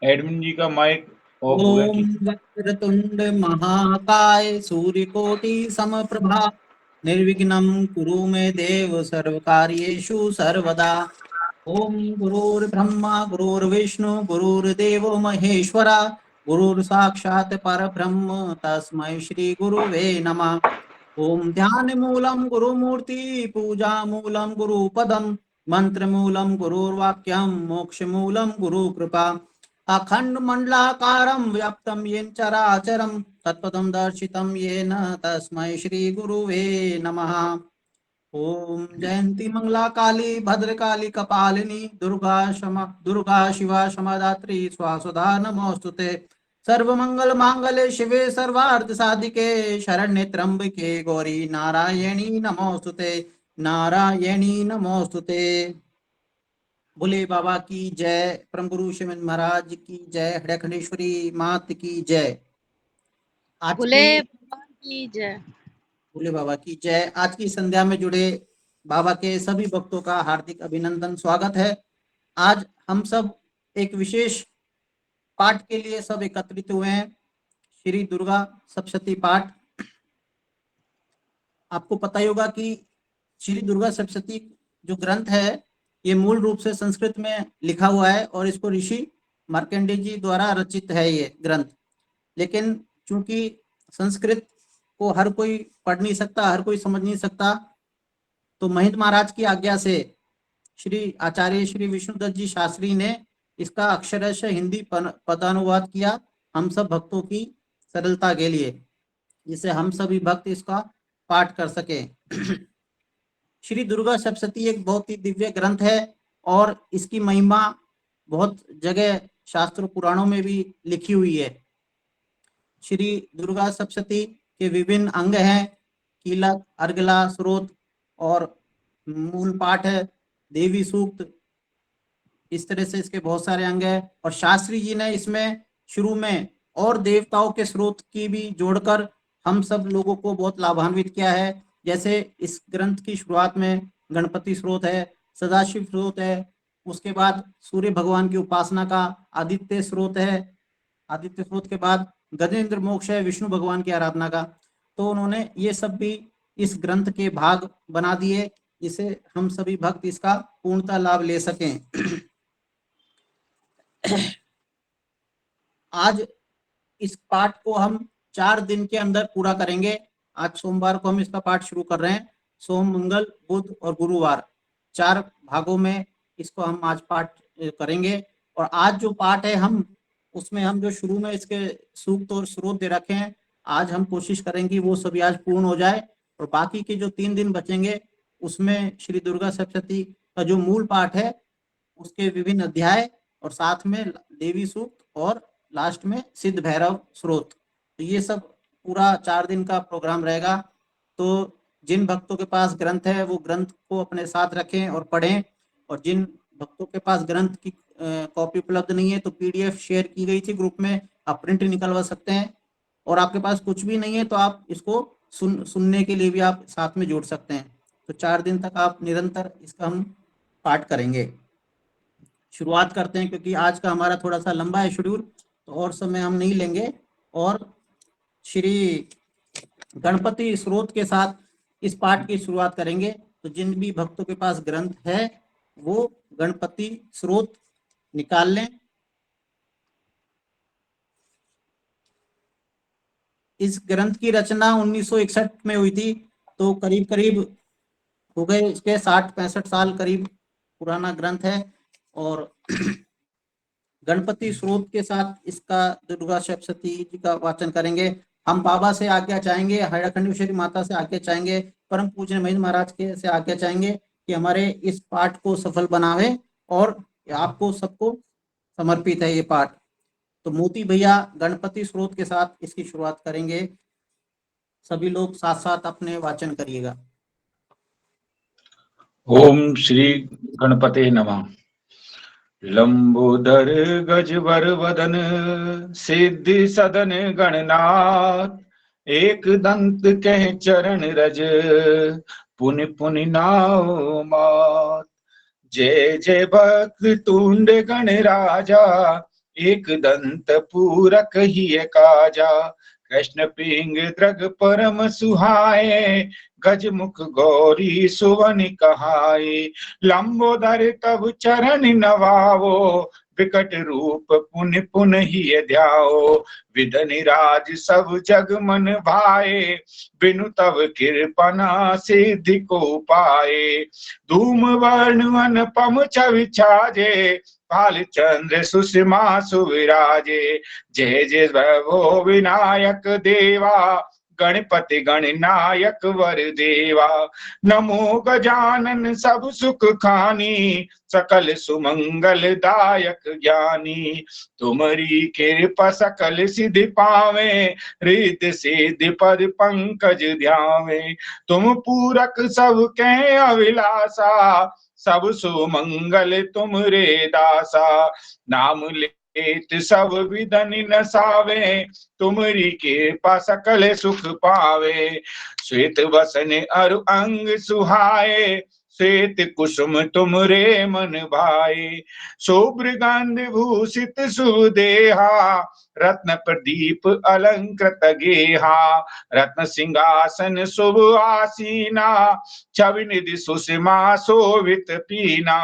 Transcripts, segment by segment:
Admin जी का mic off हो गया ओम ठीक। वक्रतुंड महाकाय सूर्यकोटि समप्रभा निर्विघ्नं कुरु मे देव सर्वकार्येषु सर्वदा। ओम गुरुर्ब्रह्मा गुरुर्विष्णु गुरुर्देवो महेश्वरा गुरुर्साक्षात् परब्रह्म तस्मै श्री गुरुवे नमः। ओम ध्यान मूलम गुरुमूर्ति पूजा मूलम गुरुपदम मंत्र मूलम गुरुर्वाक्यम मोक्ष मूलम गुरु कृपा अखंड मंडलाकारं व्याप्तं येन चराचरं तत्पदं दर्शितं येन तस्मै श्री गुरुवे नमः। ओम जयंती मंगला काली भद्रकाली कपालिनी दुर्गा शिवा क्षमादात्री स्वासुधा नमोस्तुते। सर्वमंगल मांगल्ये शिवे सर्वार्थ साधिके शरण्ये त्र्यंबके गौरी नारायणी नमोस्तुते। नारायणी नमोस्तुते। भोले बाबा की जय। परम गुरु श्रीमन महाराज की जय। हृदयखंडेश्वरी मात की जय। आज भोले की बाबा की जय। भोले बाबा की जय। आज की संध्या में जुड़े बाबा के सभी भक्तों का हार्दिक अभिनंदन स्वागत है। आज हम सब एक विशेष पाठ के लिए सब एकत्रित हुए हैं, श्री दुर्गा सप्तशती पाठ। आपको पता ही होगा कि श्री दुर्गा सप्तशती जो ग्रंथ है ये मूल रूप से संस्कृत में लिखा हुआ है और इसको ऋषि मार्कंडेय जी द्वारा रचित है ये ग्रंथ। लेकिन चूंकि संस्कृत को हर कोई पढ़ नहीं सकता, हर कोई समझ नहीं सकता, तो महिंद महाराज की आज्ञा से श्री आचार्य श्री विष्णुदत्त जी शास्त्री ने इसका अक्षरशः हिंदी पदानुवाद किया हम सब भक्तों की सरलता के लिए, जिससे हम सभी भक्त इसका पाठ कर सके। श्री दुर्गा सप्तशती एक बहुत ही दिव्य ग्रंथ है और इसकी महिमा बहुत जगह शास्त्र पुराणों में भी लिखी हुई है। श्री दुर्गा सप्तशती के विभिन्न अंग हैं, कीलक, अर्गला, स्रोत और मूल पाठ है, देवी सूक्त। इस तरह से इसके बहुत सारे अंग हैं और शास्त्री जी ने इसमें शुरू में और देवताओं के स्रोत की भी जोड़कर हम सब लोगों को बहुत लाभान्वित किया है। जैसे इस ग्रंथ की शुरुआत में गणपति स्रोत है, सदाशिव स्रोत है, उसके बाद सूर्य भगवान की उपासना का आदित्य स्रोत है, आदित्य स्रोत के बाद गजेंद्र मोक्ष है विष्णु भगवान की आराधना का। तो उन्होंने ये सब भी इस ग्रंथ के भाग बना दिए जिसे हम सभी भक्त इसका पूर्णतः लाभ ले सकें। आज इस पाठ को हम 4 दिन के अंदर पूरा करेंगे। आज सोमवार को हम इसका पाठ शुरू कर रहे हैं। सोम, मंगल, बुध और गुरुवार 4 भागों में इसको हम आज पाठ करेंगे। और आज जो पाठ है हम उसमें हम जो शुरू में इसके सूक्त और स्रोत दे रखे हैं, आज हम कोशिश करेंगे वो सभी आज पूर्ण हो जाए और बाकी के जो 3 दिन बचेंगे उसमें श्री दुर्गा सप्तशती का जो मूल पाठ है उसके विभिन्न अध्याय और साथ में देवी सूक्त और लास्ट में सिद्ध भैरव स्रोत। तो ये सब पूरा 4 दिन का प्रोग्राम रहेगा। तो जिन भक्तों के पास ग्रंथ है वो ग्रंथ को अपने साथ रखें और पढ़ें, और जिन भक्तों के पास ग्रंथ की कॉपी उपलब्ध नहीं है तो पीडीएफ शेयर की गई थी ग्रुप में, आप प्रिंट निकलवा सकते हैं। और आपके पास कुछ भी नहीं है तो आप इसको सुनने के लिए भी आप साथ में जोड़ सकते हैं। तो 4 दिन तक आप निरंतर इसका हम पाठ करेंगे। शुरुआत करते हैं क्योंकि आज का हमारा थोड़ा सा लंबा है शेड्यूल, तो और समय हम नहीं लेंगे और श्री गणपति स्रोत के साथ इस पाठ की शुरुआत करेंगे। तो जिन भी भक्तों के पास ग्रंथ है वो गणपति स्रोत निकाल लें। इस ग्रंथ की रचना 1961 में हुई थी, तो करीब करीब हो गए इसके 60-65 साल करीब पुराना ग्रंथ है। और गणपति स्रोत के साथ इसका दुर्गा सप्तशती जी का वाचन करेंगे। हम बाबा से आज्ञा चाहेंगे, हैराखंडेश्वरी माता से आज्ञा चाहेंगे, परम पूज्य महेंद्र महाराज के से आज्ञा चाहेंगे कि हमारे इस पाठ को सफल बनावे और आपको सबको समर्पित है ये पाठ। तो मोती भैया गणपति स्रोत के साथ इसकी शुरुआत करेंगे। सभी लोग साथ साथ अपने वाचन करिएगा। ओम श्री गणपते नमः। लंबोदर गजवर वदन सिद्धि सदन गणनाथ, एक दंत कह चरण रज पुनि पुनि नाओ मात। जय जय भक्त तुंड गण राजा, एक दंत पूरक ही काजा। कृष्ण पिंग द्रग परम सुहाए, गज मुख गौरी सुवन कहाए। लंबोदर तब चरण नवावो, विकट रूप पुन पुन ही ध्याओ। विधनि राज सब जग मन भाए, बिनु तब कृपना सिद्धि को पाए। धूम वर्ण अनुपम छवि छाजे, भाल चंद्र सुषमा सुविराजे। जय जय वैभव विनायक देवा, गणपति गणनायक वर देवा। नमो गजानन सब सुख खानी, सकल सुमंगल दायक ज्ञानी। तुम्हारी कृपा सकल सिद्धि पावे, रिद्धि सिद्धि पद पंकज ध्यावे। तुम पूरक सब के अभिलाषा, सब सुमंगल तुमरे दासा। नाम लेत सब विधनि नसावे, तुमरी कृपा सकल सुख पावे। श्वेत वसन अरु अंग सुहाए, श्वेत कुसुम तुमरे मन भाए। शुभ्र गंध भूषित सुदेहा, रत्न प्रदीप अलंकृत गेहा। रत्न सिंहासन शुभ आसीना, छवि निधि सुषमा शोभित पीना।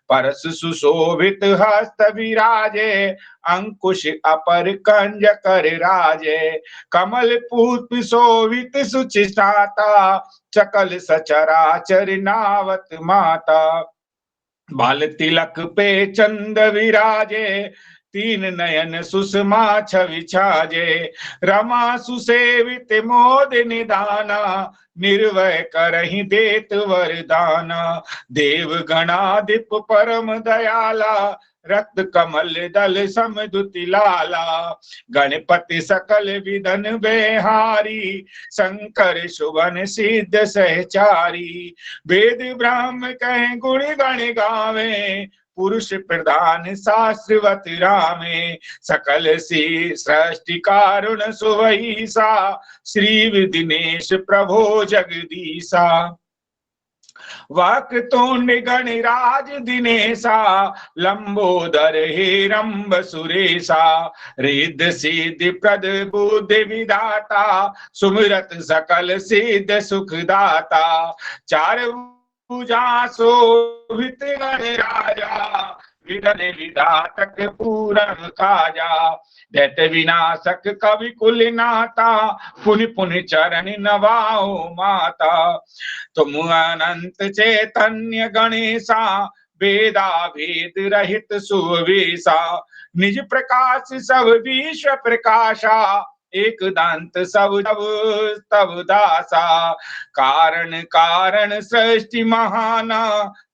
परस सुशोभित हस्त विराजे, अंकुश अपर कंज कर राजे। कमल पुष्प शोभित सुचिताता, सकल सचराचर नावत माता। बाल तिलक पे चंद विराजे, तीन नयन सुषमा छवि छाजे। रमा सुसेवित मोद निदाना, निर्वय करहि देत वरदाना। देव गणाधिप परम दयाला, रक्त कमल दल समदुति लाला। गणपति सकल विधन बेहारी, शंकर सुवन सिद्ध सहचारी। वेद ब्राह्म कहें गुण गण गावे, पुरुष प्रधान शास्त्रवत रामे। सकल सी सृष्टि कारुण सुवहीसा, श्री विदिनेश प्रभो जगदीसा। वाक्तुंड गणराज दिनेशा, लंबोदर हेरंब सुरेशा। रिद्ध सिद्धि प्रद बुद्धि विदाता, सुमिरत सकल सिद्ध सुखदाता। चार भुजा शोभित गणराजा, विधन विधातक पूरन काजा। दैत्य विनाशक कवि कुल नाता, पुनि पुनि चरण नवाओ माता। तुम अनंत चैतन्य गणेशा, वेदा भेद रहित सुवेशा। निज प्रकाश सब विश्व प्रकाशा, एक दंत सब तब दासा। कारण कारण सृष्टि महाना,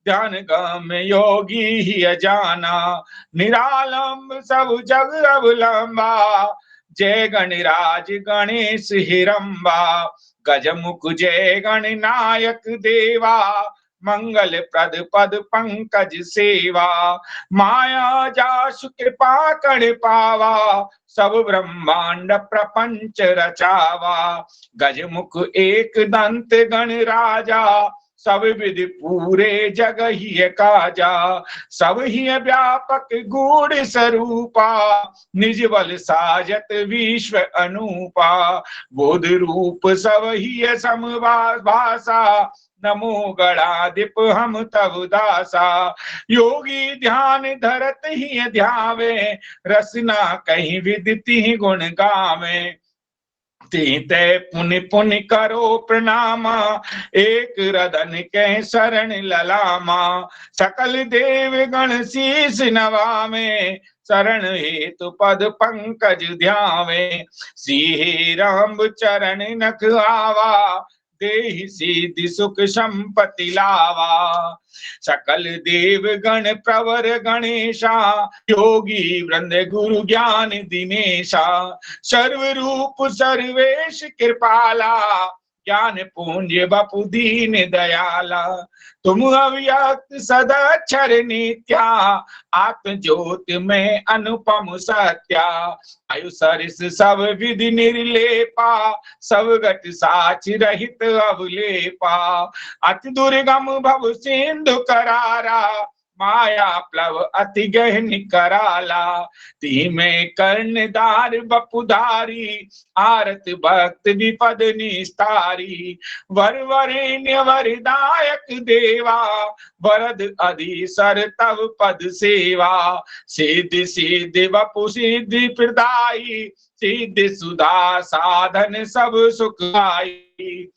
ध्यान गम योगी ही अजाना। निरालंब सब जग अवलंबा, जय गणराज गणेश हिरंबा। गजमुख जय गणनायक देवा, मंगल प्रद पद पंकज सेवा। माया जासु कृपा कर पावा, सब ब्रह्मांड प्रपंच रचावा। गजमुख एक दंत गणराजा, सब विधि पूरे जग ही काजा। सब ही व्यापक गूढ़ स्वरूपा, निज बल साजत विश्व अनूपा। बोध रूप सब ही समभाषा, नमो गणाधिप हम तब दासा। योगी ध्यान धरत ही ध्यावे, रसना कहीं विदिति गुण गावे। तीते पुनि पुनि करो प्रणामा, एक रदन के शरण ललामा। सकल देव गण शीस नवावे, शरण हेतु पद पंकज ध्यावे। श्री राम चरण नख आवा, देहि सिद्धि सुख संपत्ति लावा। सकल देव गण प्रवर गणेशा, योगी वृंद गुरु ज्ञान दिनेशा। सर्व रूप सर्वेश कृपाला, ज्ञान पुंज बपु दीन दयाला। तुम अव्यक्त सदाक्षर नित्या, आत्म ज्योति में अनुपम सत्या। आयु सरिस सब विधि निर्लेपा, सब गत साच रहित अवलेपा। अति दुर्गम भव सिंधु करारा, माया प्लव अति गहन कराला। ती में कर्णधार बपुधारी आरत भक्त विपद निस्तारी। वर वरेण्य वरदायक देवा वरद अधीसर तव पद सेवा। सिद्धि सिद्धि बपु सिद्धि प्रदाई सिद्धि सुधा साधन सब सुखाई।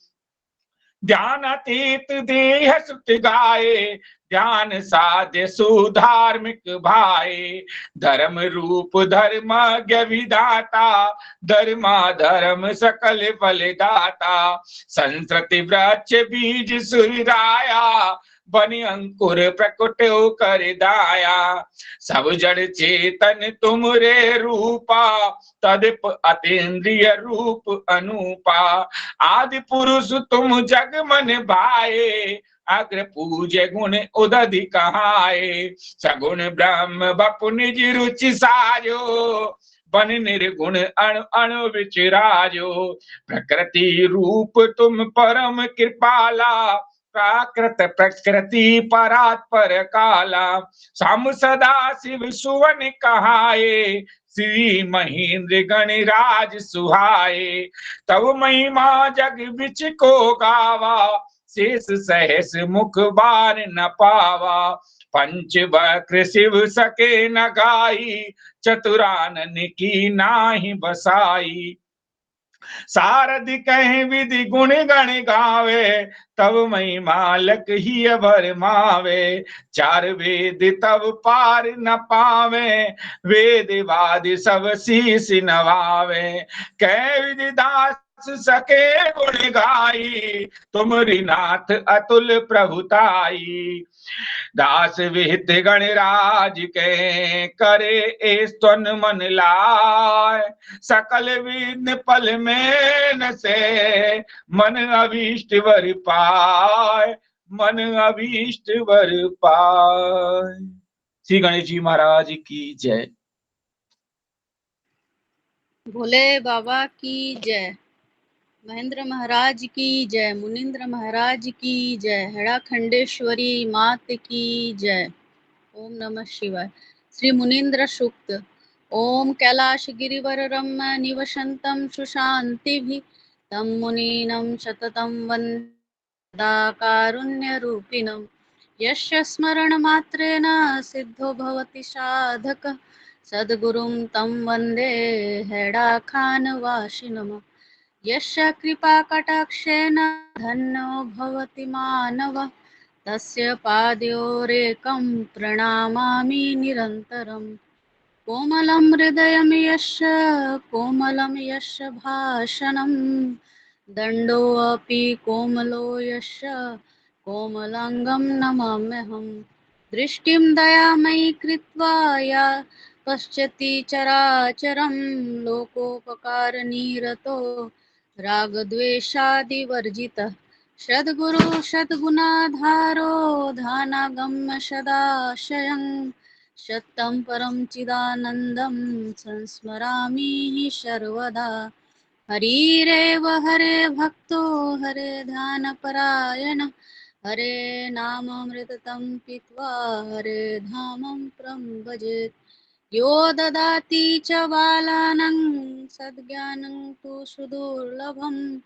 ध्यान अतीत देह सुत गाये ध्यान साध्य सुधार्मिक भाई। धर्म रूप धर्मज्ञ विधाता धर्मा धर्म सकल फलदाता। संस्कृति वृक्ष बीज सुराया बनि अंकुर प्रकट कर दाया। सब जड़ चेतन तुमरे रूपा तदिप अतीन्द्रिय रूप अनूपा। आदि पुरुष तुम जग मन भाए अग्र पूज्य गुण उदधि कहाए। सगुण ब्रह्म बपु निज रुचि साजो बन निर्गुण अणु अणु विचराजो। प्रकृति रूप तुम परम कृपाला प्राकृत प्रकृति परात्पर काला। साम सदा शिव सुवन कहाए श्री महेंद्र गणराज सुहाए। तब महिमा जग बिच को गावा शेष सहस मुख बार न पावा। पंच वक्र शिव सके न गाई चतुरानन की नाही बसाई। सारथि कहे विधि गुण गण गावे तब महिमा लख ही भर मावे। चार वेद तब पार न पावे वेद वादि सब शीस नवावे। कह विधि दास सके गुण गाई तुमरी नाथ अतुल प्रभुताई। दास विहित गणराज के करे ए स्तन मन लाय। सकल विघ्न पल में न से मन अभीष्ट वर पाए मन अभीष्ट वर पाए। श्री गणेश जी महाराज की जय। भोले बाबा की जय। महेंद्र महाराज की जय। मुनीन्द्र महाराज की जय। हेड़ा खंडेश्वरी मात की जय। ओम नमः शिवाय। श्री मुनीन्द्र सूक्त। ओम कैलाश गिरिवर रम्य निवसन्तं सुशान्तिभिः तं मुनीनं सततं वन्दे कारुण्यरूपिणं। यस्य स्मरणमात्रेण सिद्धो भवति साधकः सद्गुरुं तं वन्दे हैडाखानवासिनम्। यस्य कृपाकटाक्षेण धन्यो भवति मानवः तस्य पादयोरेकं प्रणमामि निरन्तरम्। कोमलं हृदयं यस्य कोमलं यस्य भाषणं दण्डोऽपि कोमलो यस्य कोमलाङ्गं नमाम्यहम्। दृष्टिं दयामयी कृत्वा या पश्यति चराचरं लोकोपकारनिरतो रागद्वेषादिवर्जितः। सद्गुरु सद्गुणाधारो धानागम्य सदाशयं सत्यं परं चिदानन्दं संस्मरामि सर्वदा। हरिरेव हरे भक्तो हरे ध्यानपरायण हरे नामामृतं पीत्वा हरे धामं परं भजेत्। यो ददाति च बालानां सद्ज्ञानं तु सुदुर्लभम्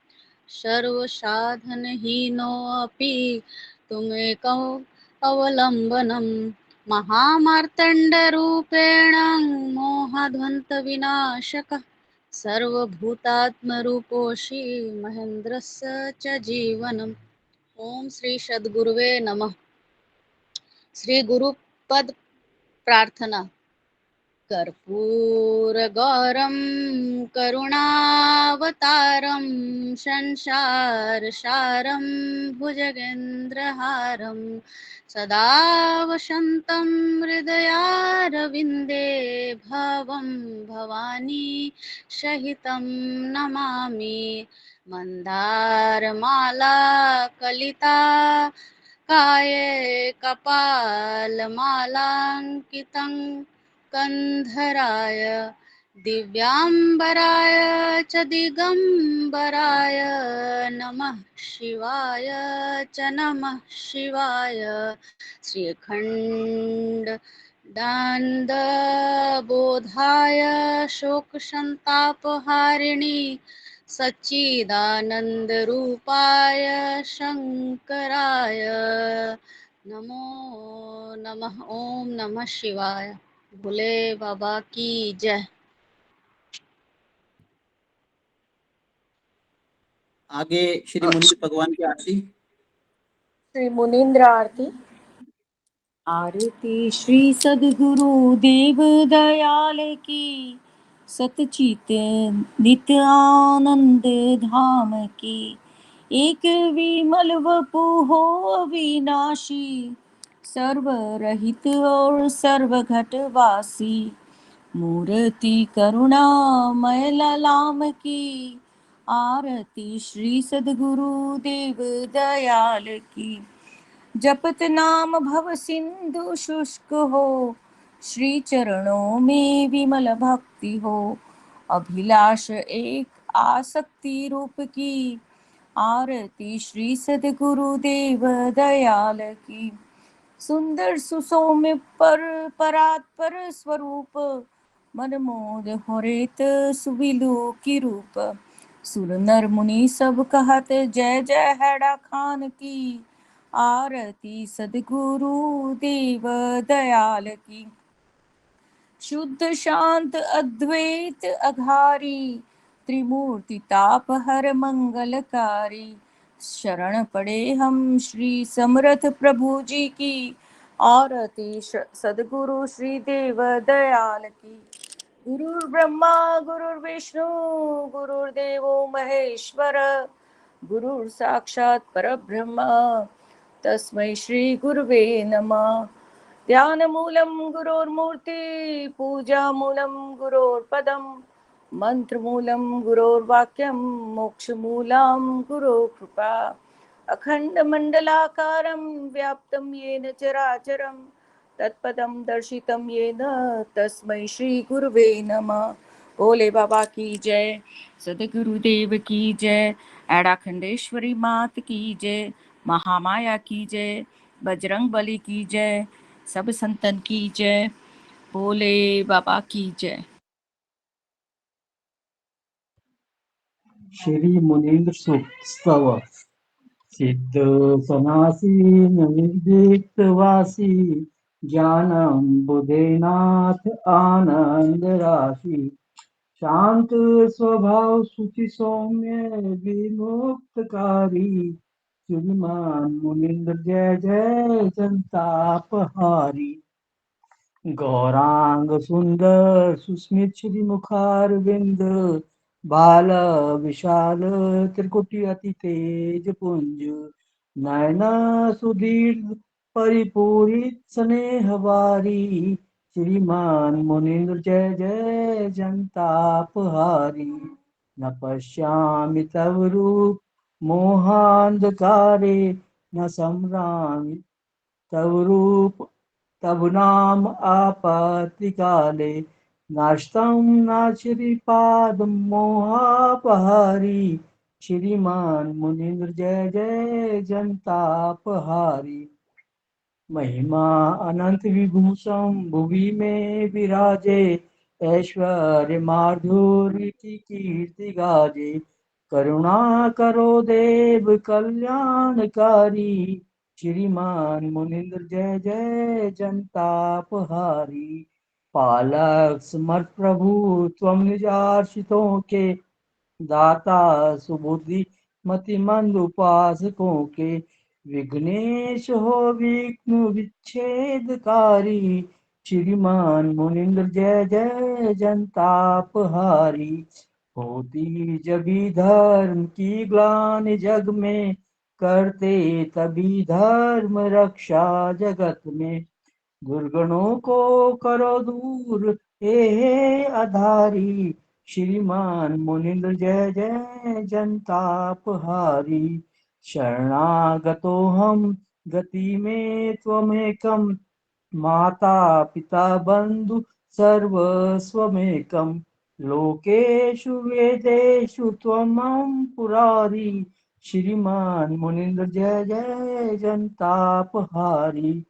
सर्वसाधनहीनोऽपि तुमेकम् अवलम्बनम्। महामार्तण्डरूपेण मोहाध्वन्तविनाशकः सर्वभूतात्मरूपोऽसि महेन्द्रस्य च जीवनम्। ओम श्री सद्गुरुवे नमः। श्री गुरुपद प्रार्थना। कर्पूरगौरं करुणावतारं संसारसारं भुजगेन्द्रहारं सदा वसन्तं हृदयारविन्दे भवं भवानी सहितं नमामि। मन्दारमाला कलिता काये कपालमालाङ्कितं कंधराय दिव्याम्बराय च दिगम्बराय नमः शिवाय च नमः शिवाय श्रीखण्ड दान्दबोधाय शोकसन्तापहारिणी सच्चिदानन्दरूपाय शङ्कराय नमो नमः। ओम नमः शिवाय। भोले बाबा की जय। आगे श्री मुनि भगवान की आरती। श्री मुनीन्द्र आरती। आरती श्री सद्गुरु देव दयाल की, सतचित नित्य आनंद धाम की। एक विमल वपु हो अविनाशी, सर्व रहित और सर्व घटवासी। मूर्ति करुणामय ललाम की, आरती श्री सद्गुरु देव दयाल की। जपत नाम भव सिंधु शुष्क हो, श्री चरणों में विमल भक्ति हो। अभिलाष एक आसक्ति रूप की, आरती श्री सद्गुरु देव दयाल की। सुंदर सुसौम्य पर परात्पर स्वरूप, मनमोद होरेत सुविलु की रूप। सुर नर मुनि सब कहत जय जय हैड़ा खान की, आरती सद्गुरु देव दयाल की। शुद्ध शांत अद्वैत अघारी, त्रिमूर्ति ताप हर मंगलकारी। शरण पड़े हम श्री समर्थ प्रभु जी की, आरती सद्गुरु श्री देव दयाल की। गुरुर् ब्रह्मा गुरुर्विष्णु गुरुर्देवो महेश्वर, गुरुर् साक्षात् परब्रह्म तस्मै श्री गुरुवे नमः। ध्यानमूलं गुरोर्मूर्ति, पूजामूलं गुरोर्पदं, मंत्रमूलं गुरोर्वाक्यं, मोक्षमूलं गुरोः कृपा। अखण्डमण्डलाकारं व्याप्तं येन चराचरं, तत्पदं दर्शितं येन तस्मै श्री गुरुवे नमः। भोले बाबा की जय, सद्गुरुदेव की जय, एड़ाखंडेश्वरी मात की जय, महामाया की जय, बजरंग बली की जय, सब संतन की जय। भोले बाबा की जय। श्री मुनीन्द्र स्तव। सिद्ध सनासी निर्दीप्त वासी, ज्ञानम बुधेनाथ आनंद राशि। शांत स्वभाव सुचि सौम्य विमुक्तकारी, श्रीमान मुनीन्द्र जय जय संतापहारी। गौरांग सुंदर सुस्मित श्री मुखार विंद, बाल विशाल त्रिकुटी अति तेज पुंज। नयन सुदीर्घ परिपूरित स्नेहवारी, श्रीमान मुनीन्द्र जय जय जनतापहारी। न पश्यामि तव रूप मोहांधकारे, न सम्रामि तव रूप तब नाम आपत्ति काले। नाश्तं नाश्रीपाद मोहापहारी, श्रीमान मुनीन्द्र जय जय जनतापहारी। महिमा अनंत विभूषम भुवि में विराजे, ऐश्वर्य माधुर्य की कीर्ति गाजे। करुणा करो देव कल्याणकारी, श्रीमान मुनीन्द्र जय जय जनतापहारी। पालक समर्थ प्रभु त्वम निजार्षितों के, दाता सुबुद्धि मति मंद उपासकों के। विघ्नेश हो विघ्न विच्छेदकारी, श्रीमान मुनीन्द्र जय जय जनतापहारी। होती जभी धर्म की ग्लानि जग में, करते तभी धर्म रक्षा जगत में। दुर्गणों को करो दूर हे अधारी, श्रीमान मुनीन्द्र जय जय जनतापहारी। शरणागतो हम गति में त्वमेकम, माता पिता बंधु सर्वस्वमेकम। लोकेषु वेदेषु त्वमं पुरारी। श्रीमान मुनीन्द्र जय जय जनतापहारी।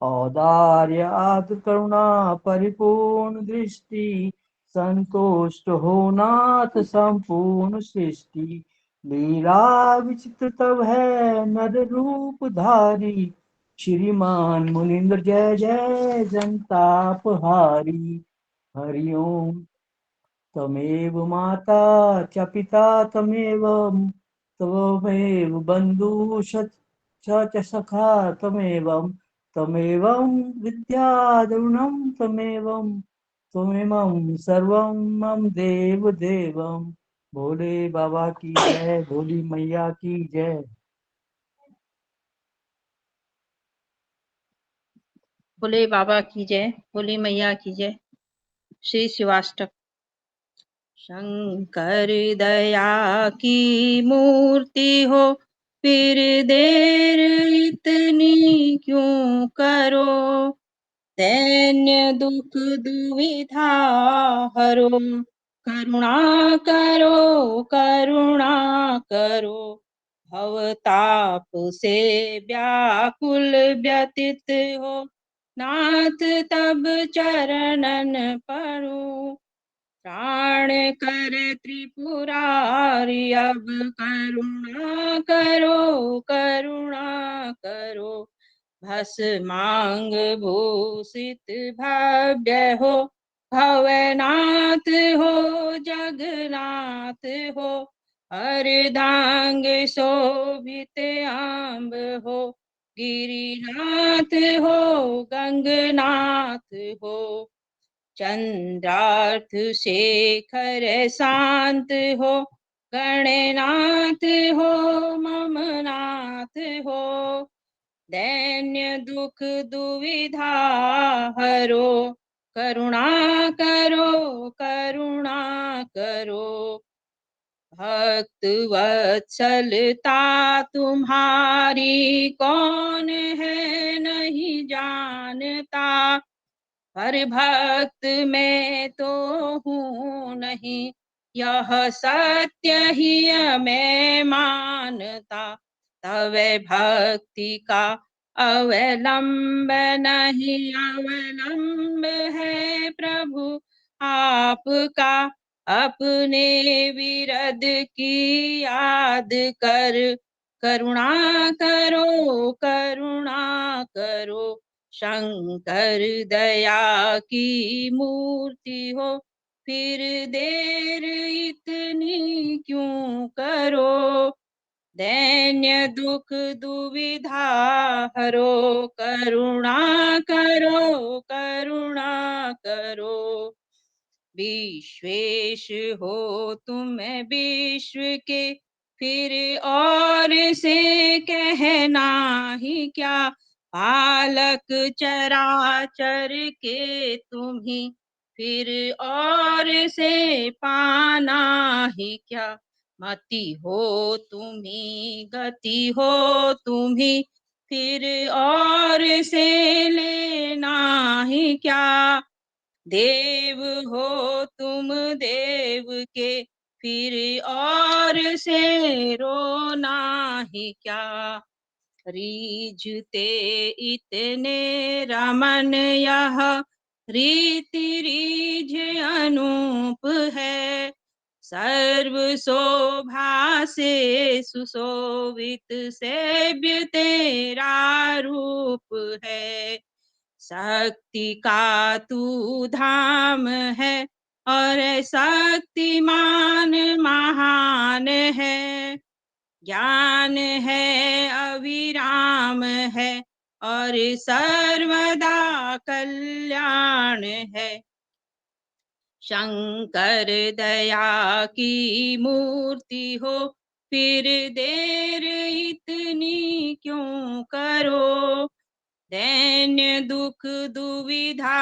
औदार्य आदर करुणा परिपूर्ण दृष्टि, संतुष्ट हो नाथ संपूर्ण सृष्टि। लीला विचित्र तब है नर रूप धारी। श्रीमान मुनीन्द्र जय जय जनतापहारी। हरि ओम। तमेव माता च पिता तमेव, त्वमेव बन्धुश्च च सखा तमेवं, तमेवं विद्याद्रविणं तमेवं, त्वमेवं सर्वं मम देव देवं। भोले बाबा की जय, भोली मैया की जय। भोले बाबा की जय, भोली मैया की जय। श्री शिवाष्टक। शंकर दया की मूर्ति हो, फिर देर इतनी क्यों करो। दैन्य दुख दुविधा हरो, करुणा करो करुणा करो। भवताप से व्याकुल व्यतीत हो, नाथ तब चरणन पड़ो। प्राण कर त्रिपुरारी, अब करुणा करो करुणा करो। भस्मांग भूषित भव्य हो, भवनाथ हो जगन्नाथ हो। अर्धांग शोभित आंब हो, गिरिनाथ हो गंगनाथ हो। चंद्रार्थ शेखर शांत हो, गणनाथ हो ममनाथ हो। दैन्य दुख दुविधा हरो, करुणा करो करुणा करो। भक्त वत्सलता तुम्हारी, कौन है नहीं जानता। हर भक्त में तो हूँ नहीं, यह सत्य ही मैं मानता। तव भक्ति का अवलंब नहीं, अवलंब है प्रभु आपका। अपने विरद की याद कर, करुणा करो करुणा करो। शंकर दया की मूर्ति हो, फिर देर इतनी क्यों करो। दैन्य दुख दुविधा हरो, करुणा करो करुणा करो। विश्वेश हो तुम विश्व के, फिर और से कहना ही क्या। पालक चराचर के तुम्ही, फिर और से पाना ही क्या। मति हो तुम्ही, गति हो तुम्ही, फिर और से लेना ही क्या। देव हो तुम देव के, फिर और से रोना ही क्या। रीझते इतने रमन यह, रीति रीझ अनूप है। सर्व शोभा से सुशोभित सेव्य तेरा रूप है। शक्ति का तू धाम है, और शक्तिमान महान है। ज्ञान है अविराम है, और सर्वदा कल्याण है। शंकर दया की मूर्ति हो, फिर देर इतनी क्यों करो। दैन्य दुख दुविधा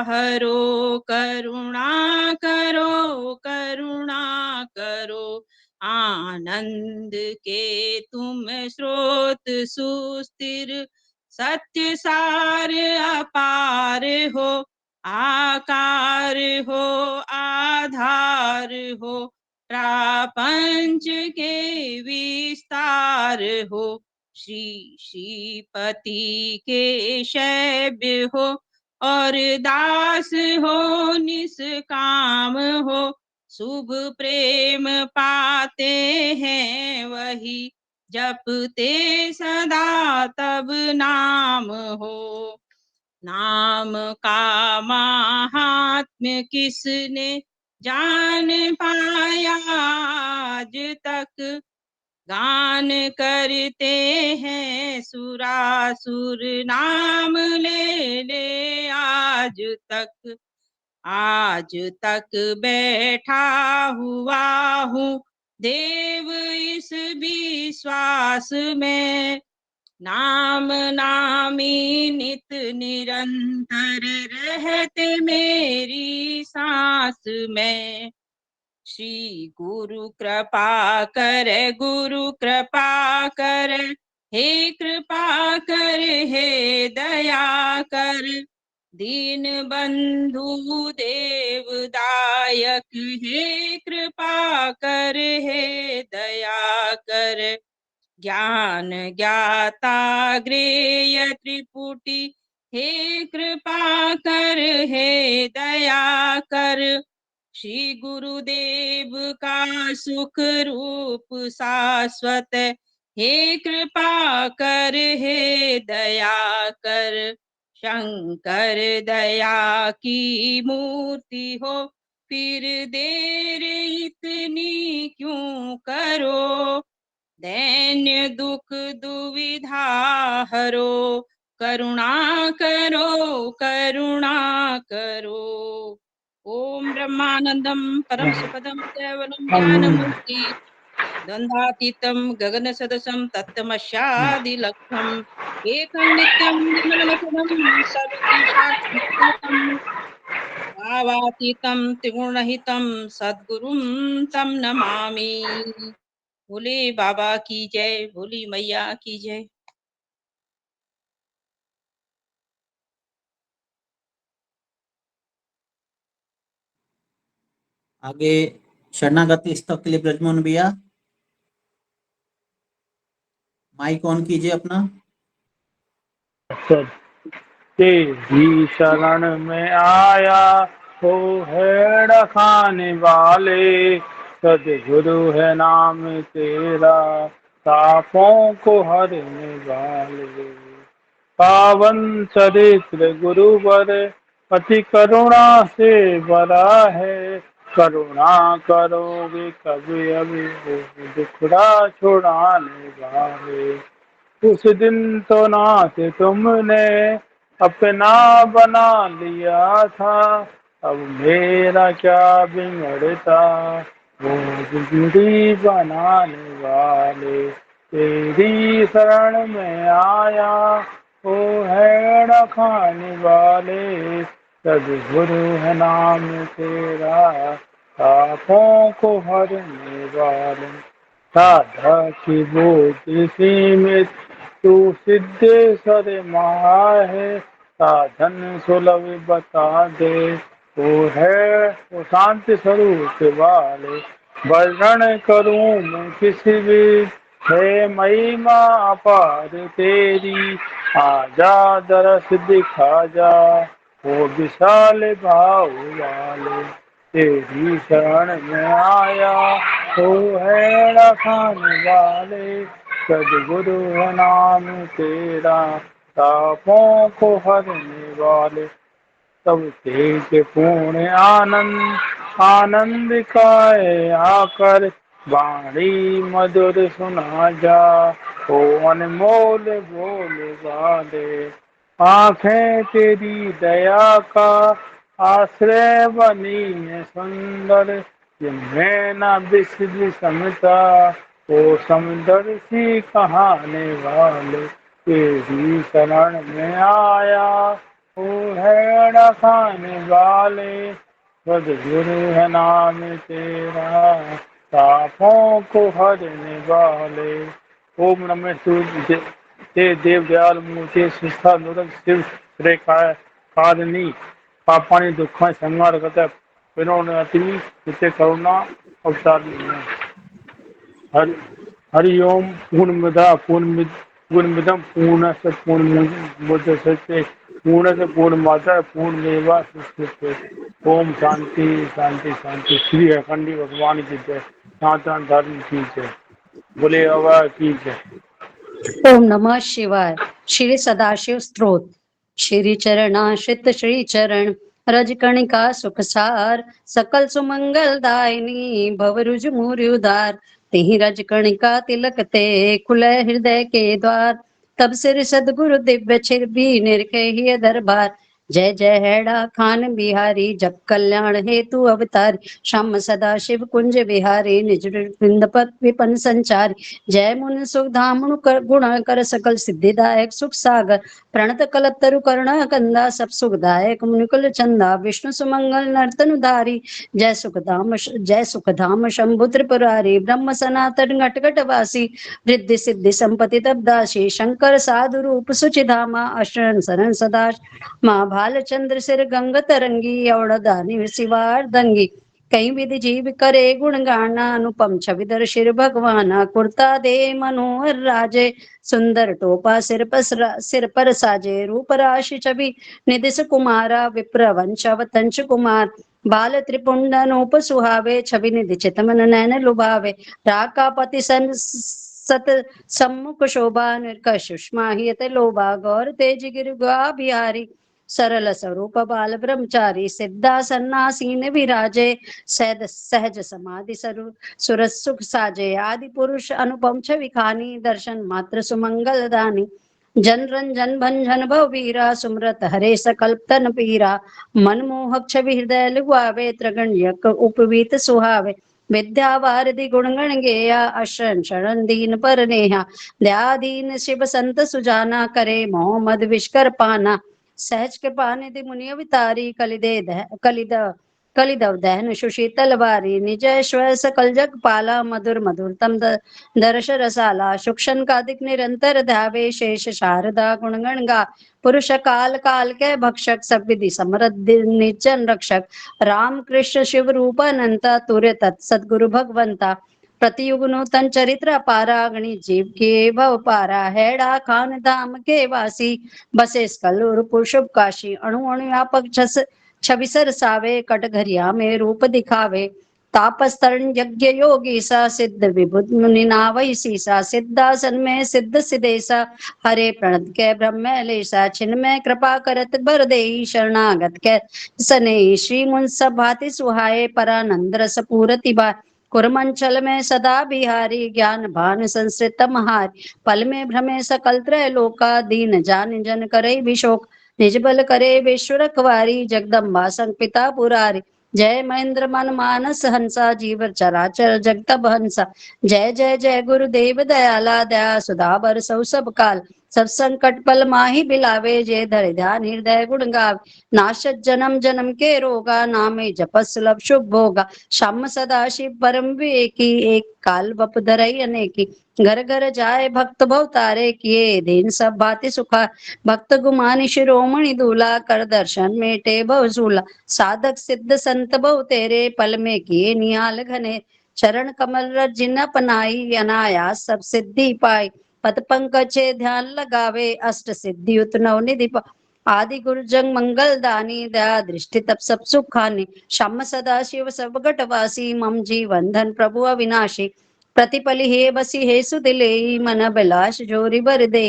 हरो, करुणा करो करुणा करो। आनंद के तुम स्रोत सुस्थिर, सत्य सार अपार हो। आकार हो आधार हो, प्रापंच के विस्तार हो, श्री श्रीपति के शैब्य हो, और दास हो निष्काम हो, शुभ प्रेम पाते हैं वही, जपते सदा तब नाम हो। नाम का महात्म्य किसने जान पाया आज तक, गान करते हैं सुरासुर नाम ले ले आज तक। आज तक बैठा हुआ हूँ देव इस विश्वास में, नाम नामी नित निरंतर रहते मेरी सांस में। श्री गुरु कृपा कर, गुरु कृपा कर, हे कृपा कर, हे दया कर, दीन बंधु देवदायक, हे कृपा कर, हे दया कर, ज्ञान ज्ञाता ग्रेय त्रिपुटी, हे कृपा कर, हे दया कर, श्री गुरुदेव का सुख रूप शाश्वत, हे कृपा कर, हे दया कर, शंकर दया की मूर्ति हो, फिर देर इतनी क्यों करो, दैन्य दुख दुविधा हरो, करुणा करो, करुणा करो। ओम ब्रह्मानंदम परम सुखदम केवलम ज्ञानमूर्ति, द्वंद्वातीतम गगन सदसम तत्तमस्यादिलक्ष्यम, एकं नित्यं निर्मलमचलम सर्वदेशात्मकं, भावातीतं त्रिगुणरहितं सद्गुरुं तं नमामि। भोले बाबा की जय, भोली मैया की जय। आगे शरणागति स्तव के लिए ब्रजमोहन भैया माइक ऑन कीजिए अपना। तेरी शरण में आया हो है खाने वाले, सदगुरु है नाम तेरा, पापों को हरने वाले। पावन चरित्र गुरुवर, अति करुणा से भरा है, करुणा करोगे कभी अभी वो दुखड़ा छुड़ाने वाले। उस दिन तो नाथ तुमने अपना बना लिया था, अब मेरा क्या बिगड़ता वो बिगड़ी बनाने वाले। तेरी शरण में आया वो है खाने वाले, सदगुरु है नाम तेरा, पापों को हरने वाले। साधा की बोध सीमित तू सिद्धेश्वर महा है, साधन सुलभ बता दे वो है वो शांति स्वरूप वाले। वर्णन करूं मैं किसी भी है महिमा अपार तेरी, आजा दरस दिखा जा वो विशाल भाव वाले। तेरी शरण में आया तो है रखाने वाले, सदगुरु है नाम तेरा, तापों को हरने वाले। तब तेज पूर्ण आनंद आनंद काए आकर, वाणी मधुर सुना जा ओ अनमोल बोल वाले। आंखें तेरी दया का आश्रय बनी है सुंदर, जिनमें न बिस्र समता ओ समदर्शी कहाने वाले। तेरी शरण में आया ओ है खाने वाले, सदगुरु है नाम तेरा, पापों को हरने वाले। ओम नमः शिवाय। ते देव दयाल मूर्ति सुस्था नूरक शिव रेखा कादनी पापानी दुखां संहार करता इन्होंने अति नित्य करुणा अवतार लिए। हरि हरिओम पूर्णमिदम पूर्णस्य पूर्णमुदच्यते पूर्णस्य पूर्णमादाय पूर्णमेवावशिष्यते। ओम शांति शांति शांति। श्री अखंडी भगवान की जय। सनातन धर्म की जय। बोले बाबा की जय। ओम नमः शिवाय। श्री सदाशिव स्तोत्र। श्री चरणाश्रित श्री चरण रज कणिका सुख सार सकल सुमंगल दायिनी भवरुज मूर्य उदार तिहि रज कणिका तिलक ते खुले हृदय के द्वार तब सिर सदगुरु दिव्य छिर भी निरखे ही दरबार जय जय हैड़ा खान बिहारी जग कल्याण हेतु अवतार श्याम सदा शिव कुंज बिहारी निज वृंद पद विपन संचार जय मुन सुख धाम गुण कर सकल सिद्धिदायक सुख सागर प्रणत कलतरु कर्ण कंदा सब सुखदायक मुनिकुल चंदा विष्णु सुमंगल नर्तन धारी जय सुखधाम शंभु त्रिपुरारी ब्रह्म सनातन घट घट वासी रिद्धि सिद्धि संपत्ति तबदासी शंकर साधु रूप सुचिधामा अशरण शरण सदा माँ भालचंद्र सिर गंग तरंगी अवड़ दानी सिवार दंगी कई विधि जीव करे गुण गाना अनुपम छविधर शिर भगवाना कुर्ता दे मनोहर राजे सुंदर टोपा सिर पर साजे रूप राशि छवि निदिस कुमारा विप्र वंशवतंश कुमार बाल त्रिपुंडनोप सुहावे छवि निधि चितमन नैन लुभावे राकापति सन सत सम्मुख शोभा निर्कश सुषमा हियत लोभा गौर तेज गिर बिहारी सरल स्वरूप बाल ब्रह्मचारी सिद्धा सन्नासीन विराजे सहज समाधि सुर सुख साजे आदि पुरुष अनुपम छवि खानी दर्शन मात्र सुमंगल दानी जन रंजन भंजन भव वीरा सुमरत हरे सकल्प तन पीरा मनमोहक छवि हृदय लुभावे त्रिगण्यक उपवीत सुहावे विद्या वारधि गुणगण गेया अशरण शरण दीन पर नेहा दयाधीन शिव संत सुजाना करे मोह मद विष्कर पाना सहज कृपा निधि मुनि अवतारी कलिदव दहन सुशीतल बारी निज श्वर सकल जग पाला मधुर मधुरतम दर्श रसाला सूक्ष्म कादिक निरंतर ध्यावे शेष शारदा गुणगण गा पुरुष काल काल के भक्षक सब विधि समृद्ध निजन रक्षक राम कृष्ण शिव रूप अनंता तुर्य तत्सदगुरु भगवंता प्रतियुग नूतन चरित्र पारा गणित जीव के भव पारा हैड़ा खान धाम के वासी बसे स्कल शुभ काशी अणु अणु व्यापक छवि सरसावे कटघरिया में रूप दिखावे तापस तरण यज्ञ योगी सा सिद्ध विबुध मुनि नावई सीसा सिद्धासन में सिद्ध सिदेसा हरे प्रणत के ब्रह्म लेसा छिन्मय कृपा करत बर देहि शरणागत के सने श्री मुन सब भाति सुहाए परानंद रस पूरति बा कुरमंचल में सदा बिहारी ज्ञान भान संस्कृत महार पल में भ्रमे सकल त्रय लोका दीन जान जन करे विशोक निज बल करे विश्व रखवारी जगदम्बा संपिता पुरारी जय महेंद्र मन मानस हंसा जीव चराचर जगत हंसा जय जय जय गुरुदेव दयाला दया सुधा बर सौ सब काल सब संकट पल माही बिलावे जय धर ध्यान हृदय गुण गावे नाशत जन्म जन्म के रोगा नामे जप सुलभ शुभ भोगा श्याम सदा शिव परम विवेकी एक काल बप धरई अनेकी घर घर जाए भक्त भव तारे किए दिन सब भांति सुखा भक्त गुमानि शिरोमणि दूला कर दर्शन मेटे भव झूला साधक सिद्ध संत बहु तेरे पल में किए निहाल घने चरण कमल रज जिन अपनाई अनायास सब सिद्धि पाई पद पंकज ध्यान लगावे अष्ट सिद्धि उत नवनिधि आदि गुरु जंग मंगल दानी दया दृष्टि तप सब सुखानी श्याम सदा शिव सब घटवासी मम जीवन धन प्रभु अविनाशी प्रतिपलि हे बसी हे सुदिले मन बिलास जोरी बर दे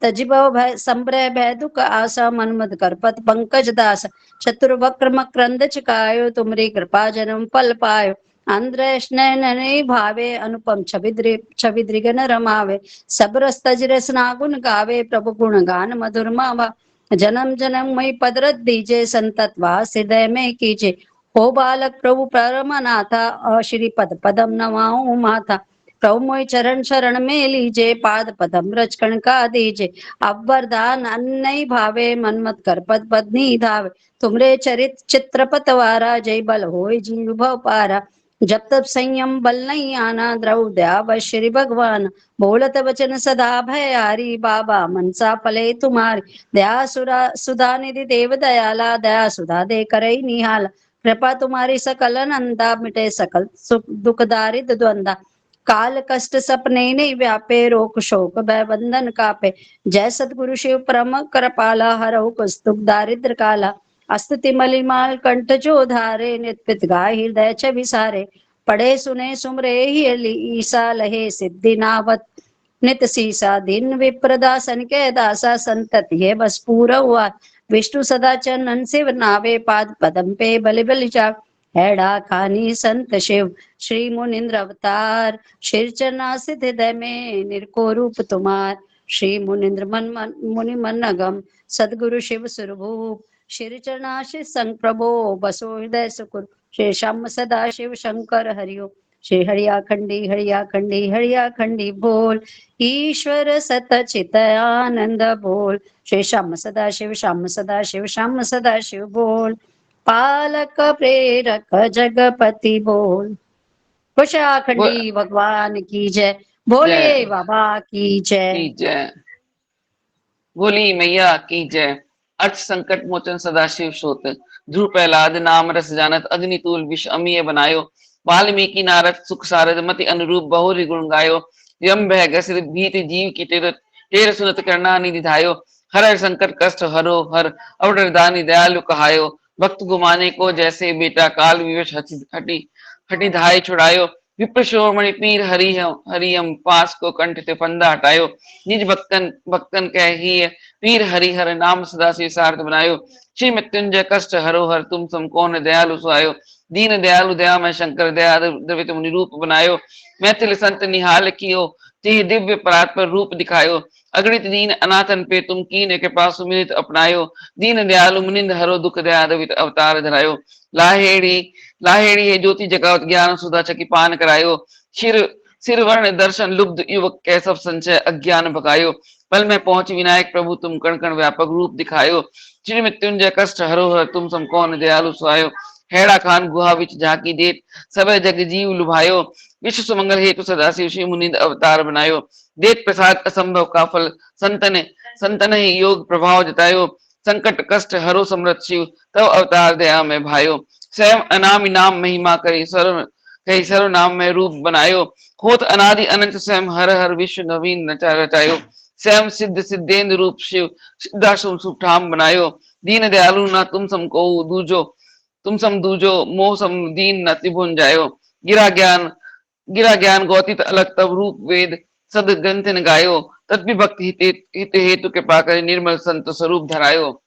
तजिभव भय संप्रय भय दुख आशा मनमद करपत पंकज दास चतुर वक्र मक्रंद चिकायो तुमरी कृपा जन्म पल पायो आंध्रश नयन भावे अनुपम छवि दृगन रमावे सब रस तज रस नागुन गावे प्रभु गुण गान मधुर मावा जन्म जन्म मई पदरत दीजे संतत वास हृदय में कीजे हो बालक प्रभु परमनाथा श्री पद पदम नवाऊं माथा प्रभु मोय चरण शरण में लीजे पाद पदम रचकण का दीजे अब वरदान अन्नई भावे मनमत कर पद पदनी धावे तुमरे चरित चित्र पतवारा जय बल होय जीव भव पारा जब तब संयम बल नहीं आना द्रव दया श्री भगवान बोलत वचन सदा भयारी बाबा मनसा पले तुम्हारी दया सुधा निधि देव दयाला दया सुधा दे करई निहाला कृपा तुम्हारी सकल नंदा, मिटे सकल सुख दुख दारिद्र द्वंदा। काल कष्ट सपने नहीं व्यापे, रोग शोक भय बंधन कापे। जय सतगुरु शिव परम कृपाला, हरहु कुछ दुख दारिद्र काला। अस्तुति मलिमाल कंठ जो धारे, नित्य गाय हृदय छ विसारे। पढ़े सुने सुमरे ही ईसा, लहे सिद्धि नावत नित सीसा। दिन विप्रदासन के दासा, संतति है बस पूरा हुआ। विष्णु सदा चरणन शिव नावे, पाद पदम पे बलि बलि जाग। हैड़ा खानी संत शिव श्री मुनिंद्र अवतार, शिर चरना सिद्ध हृदय में निरको रूप तुम्हार। श्री मुनिंद्र मुनि मन अगम, सदगुरु शिव सुरभूप। श्री चरणाशिष संग प्रभो, बसो हृदय सुकुर। श्री श्याम सदा शिव शंकर हरिओ। श्री हरियाखंडी हरियाखंडी हरियाखंडी बोल, ईश्वर सतचित आनंद बोल। श्री श्याम सदा शिव श्याम सदा शिव श्याम सदा शिव बोल। पालक प्रेरक जगपति बोल। कुशाखंडी भगवान की जय, बोलिए बाबा की जय। जय बोली मैया की जय। अर्थ संकट मोचन सदाशिव सोत, ध्रुव प्रहलाद नाम रस जानत। अग्नितूल विष अमीय बनायो, वाल्मीकि नारद सुख सारद। मति अनुरूप बहुरी गुण गायो, यम भय ग्रसित भीत जीव की टेर सुनत करना निधायो। हर संकट कष्ट हरो हर, अवडर दानी दयालु कहायो। भक्त गुमाने को जैसे बेटा, काल विवश हटी हटी धाय छुड़ायो। विप्र शिरोमणि पीर हरियम, पास को कंठ से फंदा हटायो। निज भक्तन कह ही पीर हरिहर, नाम सदा से सार्थ बनायो। श्री मृत्युंजय कष्ट हरो हर, तुम सम कौन दयालु सुहायो। दीन दयालु दया में शंकर, दया द्रवित मुनि रूप बनायो। मैथिल संत निहाल कियो, ते दिव्य परात पर रूप दिखायो। अगणित दीन अनाथन पे, तुम कीन कृपा सुमिलित अपनायो। दीन दयालु मुनिंद हरो, दुख दया द्रवित अवतार धरायो। लाहेड़ी है ज्योति जगावत, ज्ञान सुधा चकी पान करायो। सिर वर्ण दर्शन लुब्ध, युवक कैसव संचय अज्ञान भगायो। पल में पहुंच विनायक प्रभु, तुम कण कण व्यापक रूप दिखायो। श्री मृत्युंजय कष्ट हरो हर, तुम सम कौन दयालु सुहायो। हैड़ा खान गुहा विच झांकी देत, सब जग जीव लुभायो। विश्व सुमंगल हेतु सदाशिव, श्री मुनिंद अवतार बनायो। देत प्रसाद असंभव का फल, संतन ही योग प्रभाव जतायो। संकट कष्ट हरो समृत शिव, तब अवतार दया में भायो। स्वयं अनामि नाम महिमा करी, सर्व नाम में रूप बनायो। होत अनादि अनंत स्वयं हर हर, विश्व नवीन रचायो। स्वयं सिद्ध सिद्धेन्द्र रूप शिव, सिद्धाश्रम सुठाम बनायो। दीन दयालु ना तुम सम को दूजो, तुम सम दूजो, मोह सम दीन न त्रिभुवन जायो। गिरा ज्ञान गौतित अलग, तब रूप वेद सद ग्रंथ न गायो। तद्विभक्त हित हेतु कृपा कर, निर्मल संत स्वरूप धरायो।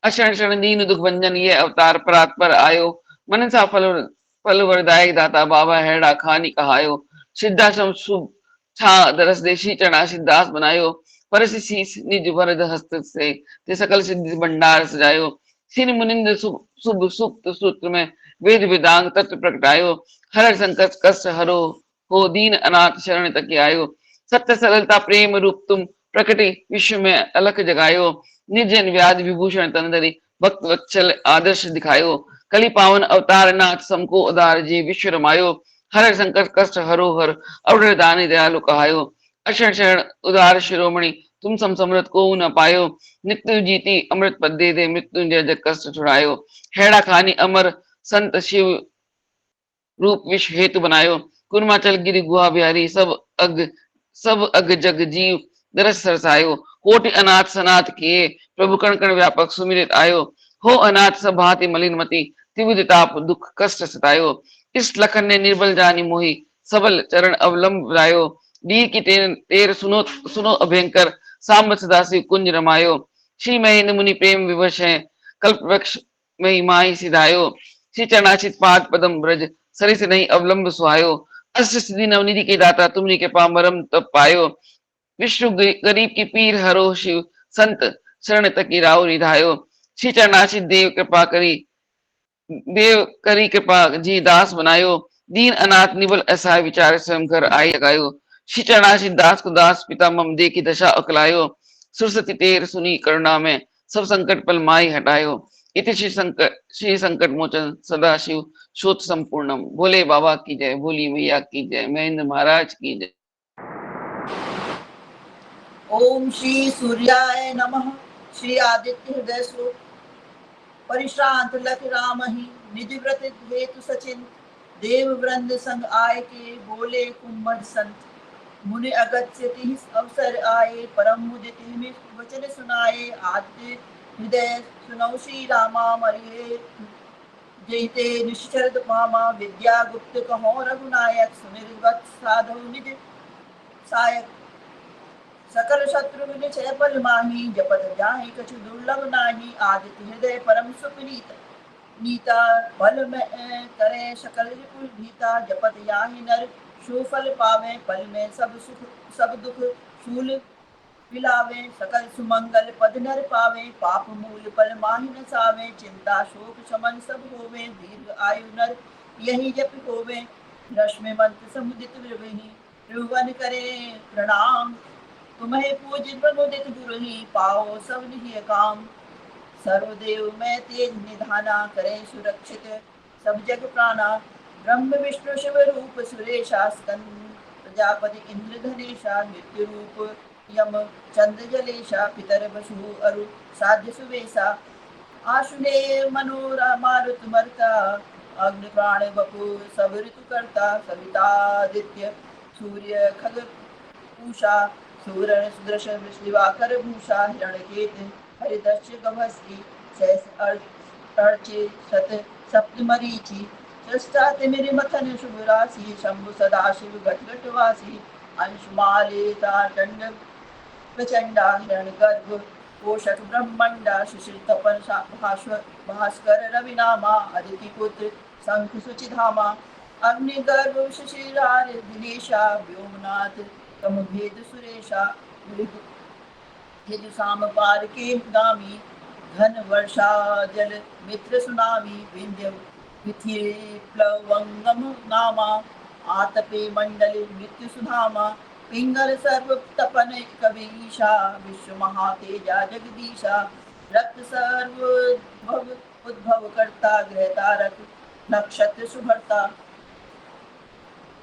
अशरण शरण दीन दुख भंजन, ये अवतार परात पर आयो। मनसा फल वरदायक दाता, बाबा हैड़ा खानी कहायो। सिद्धाश्रम शुभ छा दरस देशी, चढ़ा सिद्धास बनायो। परसि शीस निज वरद हस्त से, ते सकल सिद्धि भंडार सजायो। सिर मुनिंद शुभ सुक्त सूत्र में, वेद वेदांग तत्व प्रगटायो। हर संकट कष्ट हरो, हो दीन अनाथ शरण तक आयो। सत्य सरलता प्रेम रूप, तुम प्रकटि विश्व में अलख जगायो। निर्जन व्याध विभूषण तनधरी, भक्त वत्सल आदर्श दिखायो। कली पावन अवतार नाथ, समको उदार जी विश्व रमायो। हर संकट कष्ट हरो हर, अवडर दानी दयालु कहायो। अशरण शरण उदार शिरोमणि, तुम सम समृत को न पायो। नित्य जीती अमृत पद दे, मृत्युंजय जग कष्ट छुड़ायो। हैड़ा खानी अमर संत शिव, रूप विश्व हेतु बनायो। कुर्माचल गिरि गुहा बिहारी, सब अग जग जीव दरस सरसायो। कोटि अनाथ सनाथ किए, प्रभु कण कण व्यापक सुमिरित आयो। हो अनाथ सब भांति मलिन मति, त्रिविध ताप दुख कष्ट सतायो। इस लखन ने निर्बल जानी मोहि, सबल चरण अवलंब लायो। वीर की तेर सुनो अभयंकर, सांब सदाशिव कुंज रमायो। श्री महेंद्र मुनि प्रेम विवश है, कल्प वृक्ष महिमाहि सिधायो। श्री चरणाचित पाद पदम ब्रज, सरिस नहीं अवलंब सुहायो। अष्ट सिद्धि नवनिधि के दाता, तुमरी कृपा मरम तब पायो। विष्णु गरीब की पीर हरो शिव, संत शरण तकी राव रिधायो। श्री चरणाचित देव करी कृपा जी दास बनायो। दीन अनाथ निबल असहाय, विचार स्वयं घर आई लगायो। श्री चरणाचित दास को दास, पिता मम दे की दशा अकलायो। सुरसती तेर सुनी करुणा में, सब संकट पल माई हटायो। इति श्री संकट मोचन सदाशिव शोत संपूर्णम। बोले बाबा की जय, बोली मैया की जय, महेंद्र महाराज की जय। ओम श्री सूर्याय नमः। श्री आदित्य हृदय स्वरूप परिश्रांत लख राम ही निज व्रत हेतु सचिन देव वृंद संग आय के बोले कुम्भर संत मुनि अगत्य तिहि अवसर आए परम मुदित हिमि वचन सुनाए आद्य हृदय सुनौ श्री रामा मरिये जयते निश्चर मामा विद्या गुप्त कहो रघुनायक सुमिर वत्स साधु निज सायक सकल शत्रु विजय बल माही जपत जाहि कछु दुर्लभ नाही आदित्य हृदय परम सुपनीत नीता बल में करे सकल विपुल भीता जपत जाहि नर सुफल पावे पल में सब सुख सब दुख शूल पिलावे सकल सुमंगल पद नर पावे पाप मूल पल माहि न सावे चिंता शोक शमन सब होवे दीर्घ आयु नर यही जप होवे रश्मि मंत्र समुदित विरवहि त्रिभुवन करे प्रणाम तुम्हें पूज प्रमुदित गुरु ही पाओ सब निहिय काम सर्वदेव में तेज निधाना करे सुरक्षित सब जग प्राणा ब्रह्म विष्णु शिव रूप सुरेशा स्कंद प्रजापति इंद्र धनेशा मृत्यु रूप यम चंद्र जलेशा पितर बसु अरु साध्य सुवेशा आशुने मनोरा मारुत मरता अग्नि प्राण बपु सब ऋतु करता सवितादित्य सूर्य खग पूषा सूरण सुदृश दिवाकर भूषा हिरण्यकेत हरिदस्य गभस्ति सहस अर्चे शत सप्त मरीचि सृष्टा तिमिर मथन शुभ राशि शंभु सदाशिव घट घट वासी अंशुमाले तांड प्रचंडा हिरण गर्भ पोषक ब्रह्मंडा शिशिर तपन भास्कर रविनामा अदिति पुत्र शंख सुचिधामा अग्निगर्भ शिशिरार दिनेशा व्योमनाथ तम भेद सुरेशा साम पार के गामी घन वर्षा जल मित्र सुनामी विंध्य मिथिरे प्लवंगम नामा आतपे मंडल मृत्यु सुधामा पिंगल सर्व तपन कवीशा विश्व महातेजा जगदीशा रक्त सर्व भव उद्भव करता ग्रह तारक नक्षत्र सुभरता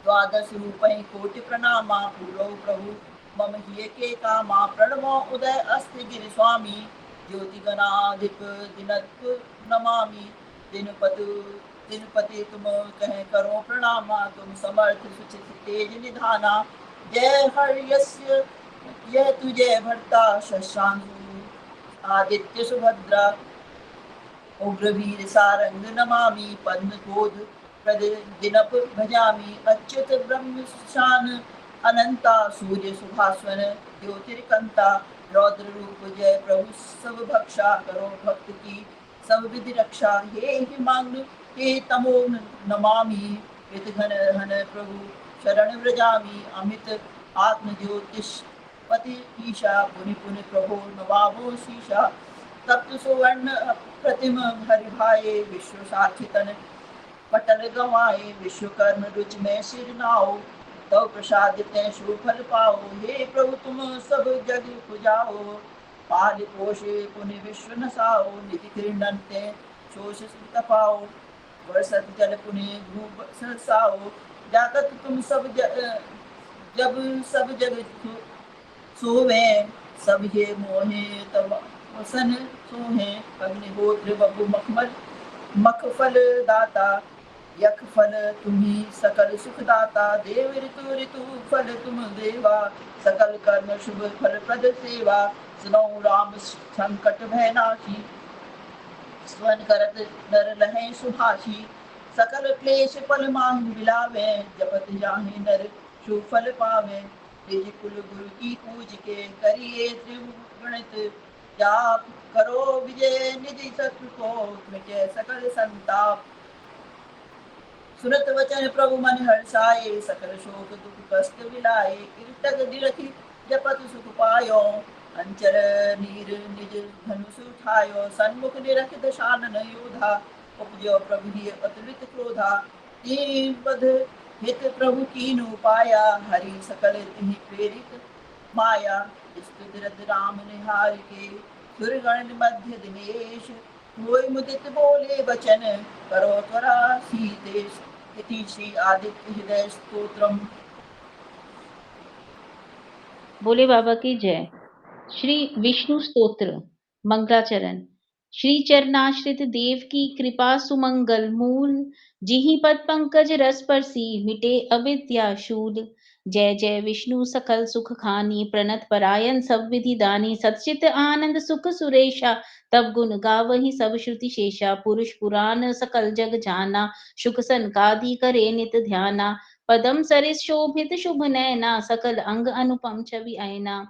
द्वादश रूपै कोटि प्रणामा पूरो प्रभु मम हिय के कामा प्रणमो उदय अस्ति गिरि स्वामी ज्योति गणाधिप दिनत्व नमामि दिनपति तुम कह करो प्रणामा तुम समर्थ सुचित तेज निधाना जय हर्यस्य यह तुझे भरता शशांकु आदित्य सुभद्रा उग्रवीर सारंग नमामि पद्म क्रोध प्रद दिनप भजामि अच्युत ब्रह्म शान अनंता सूर्य सुभास्वर ज्योतिर्कंता रौद्र रूप जय प्रभु सब भक्षा करो भक्त की सब विधि रक्षा हे हिमांग हे तमो नमामि पित घन घन प्रभु शरण व्रजामि अमित आत्म ज्योतिष पति ईशा पुनि पुनि प्रभो नवावो शीशा तप्त सुवर्ण प्रतिम हरि भाए विश्व साक्षितन पटल गवाए विश्वकर्म रुचि में सिर नाओ तो प्रसाद ते सुफल पाओ हे प्रभु तुम सब जग पुजाओ पाल पोषे पुनि विश्व नसाओ निधि किरण ते शोष तपाओ वर्षत जल पुनि भूप सरसाओ जागत तुम सब जब सब जग सोवे सब ये मोहे तब वसन सोहे अग्निहोत्र बबु मखमल मखफल दाता यख फल तुम्ही सकल सुखदाता देव ऋतु ऋतु फल तुम देवा सकल कर्म शुभ फल प्रद सेवा सुनो राम संकट भय नाशी स्वन करत नर लहे सुभाषी सकल क्लेश फल माहि बिलावे जपत जाहि नर सुफल पावे तेज कुल गुरु की पूज के करिए त्रिगुणित जाप करो विजय निधि शत्रु को मिटे सकल संताप सुरत वचन प्रभु मन हर्षाए सकल शोक दुख कष्ट विलाए कीर्तक दिरथि जपत सुख पायो अंचल नीर निज धनुष उठायो सन्मुख निरख दशानन योधा उपजो प्रभु ही अतुलित क्रोधा तीन बध हित प्रभु कीनु पाया हरि सकल तिहि प्रेरित माया स्तुतिरत राम निहार के सुरगण मध्य दिनेश होय मुदित बोले वचन करो त्वरा सीतेश इति श्री आदित्य हृदय स्तोत्रम। बोले बाबा की जय। श्री विष्णु स्तोत्र मंगलाचरण। श्री चरणाश्रित देव की कृपा सुमंगल मूल, जिहि पद पंकज रस परसी मिटे अविद्या शूल। जय जय विष्णु सकल सुख खानी, प्रणत परायण सब विधि दानी, सच्चित आनंद सुख सुरेशा, तब गुण गावहि सब श्रुति शेषा। पुरुष पुराण सकल जग जाना, सुख सनकादि करे नित ध्याना। पदम सरिस शोभित शुभ नयना, सकल अंग अनुपम छवि ऐना।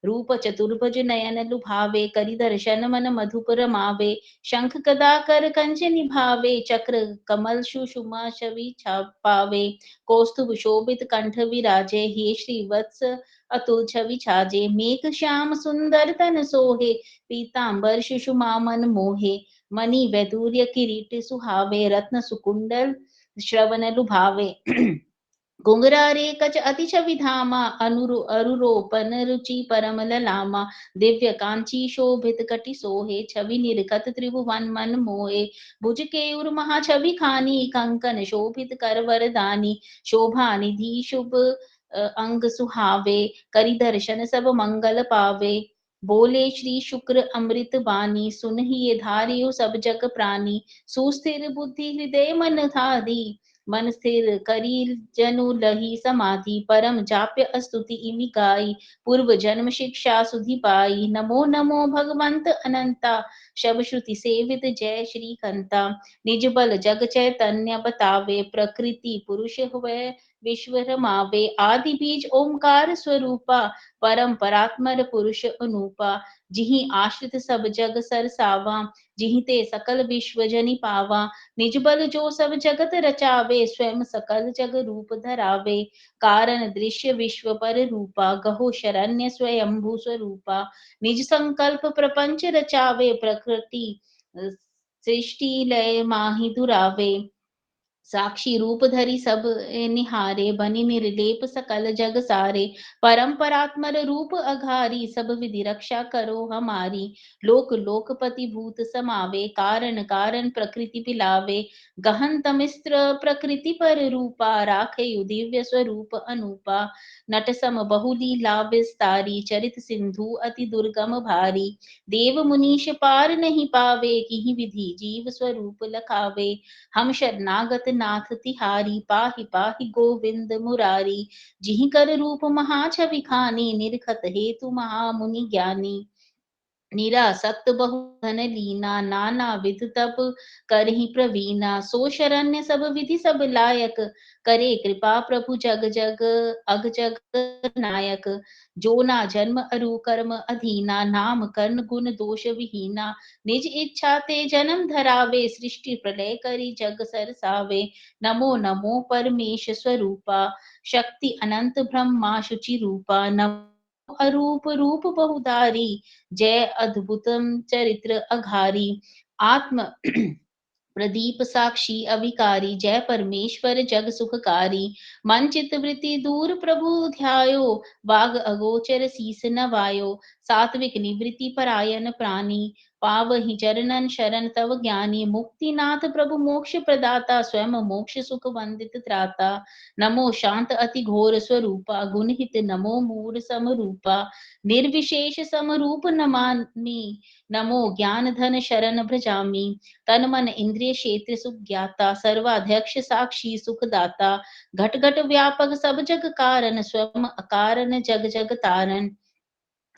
रूप चतुर्भुज नयन लुभावे, करि दर्शन मन मधुप रमावे। शंख गदा कर कंज निभावे, चक्र कमल सुषुमा छवि पावे। कौस्तुभ शोभित कंठ विराजे, हे श्रीवत्स अतुल छवि छाजे। मेघ श्याम सुंदर तन सोहे, पीतांबर सुषुमा मन मोहे। मणि वैदूर्य किरीट सुहावे, रत्न सुकुंडल श्रवण लुभावे। घुंघरारे कच अति छवि धामा, अरुरोपन रुचि परम ललामा। दिव्य कांची शोभित कटि सोहे, छवि निरखत त्रिभुवन मन मोहे। भुज केयूर महा छवि खानी, कंकन शोभित कर वरदानी। शोभा निधि शुभ अंग सुहावे, करि दर्शन सब मंगल पावे। बोले श्री शुक्र अमृत बानी, सुनहि धारियो सब जग प्राणी। सुस्थिर बुद्धि हृदय मन धारी, मन स्थिर करी जनु लही समाधि। परम जाप्य स्तुति इमि गाई, पूर्व जन्म शिक्षा सुधि पाई। नमो नमो भगवंत अनंता, शब श्रुति सेवित जय श्री कंता। निज बल जग चैतन्य बतावे, प्रकृति पुरुष हुए विश्व रमावे। आदि बीज ओंकार स्वरूपा, परम परात्पर पुरुष अनूपा। जिहि आश्रित सब जग सरसावा, जिहि ते सकल विश्व जनि पावा। निज बल जो सब जगत रचावे, स्वयं सकल जग रूप धरावे। कारण दृश्य विश्व पर रूपा, गहो शरण्य स्वयंभू स्वरूपा। निज संकल्प प्रपंच रचावे, प्रकृति सृष्टि लय माहि दुरावे। साक्षी रूप धरि सब निहारे, बनि निर्लेप सकल जग सारे। परम परात्पर रूप अघारी, सब विधि रक्षा करो हमारी। लोक लोकपति भूत समावे, कारण कारण प्रकृति पिलावे। गहन तमिस्त्र प्रकृति पर रूपा, राखे दिव्य स्वरूप अनूपा। नट सम बहु लीला विस्तारी, चरित सिंधु अति दुर्गम भारी। देव मुनीश पार नहीं पावे, किहि विधि जीव स्वरूप लखावे। हम शरणागत नाथ तिहारी, पाहि पाहि गोविंद मुरारी। जिहि कर रूप महा छवि खानी, निरखत हेतु महा मुनि ज्ञानी। निरासक्त बहु धन लीना, नाना विध तप करहि प्रवीणा। सो शरण्य सब विधि सब लायक, करे कृपा प्रभु जग जग अग जग नायक। जो ना जन्म अरु कर्म अधीना, नाम कर्ण गुण दोष विहीना। निज इच्छा ते जन्म धरावे, सृष्टि प्रलय करी जग सरसावे। नमो नमो परमेश स्वरूपा, शक्ति अनंत ब्रह्मा शुचि रूपा। नमो अरूप रूप बहुधारी, जय अद्भुतम चरित्र अघारी। आत्म प्रदीप साक्षी अविकारी, जय परमेश्वर जग सुखकारी। मन चित वृत्ति दूर प्रभु ध्यायो, बाग अगोचर शीस नवायो। सात्विक निवृत्ति परायण प्राणी, पावहि चरणन शरण तव ज्ञानी। मुक्तिनाथ प्रभु मोक्ष प्रदाता, स्वयं मोक्ष सुख वंदित त्राता। नमो शांत अति घोर स्वरूपा, गुणहित नमो मूढ़ समरूपा। निर्विशेष समरूप नमामि, नमो ज्ञान धन शरण भ्रजामि। तन मन इंद्रिय क्षेत्र सुख ज्ञाता, सर्वाध्यक्ष साक्षी सुखदाता। घट घट व्यापक सब जग कारण, स्वयं अकारण जग जग तारण।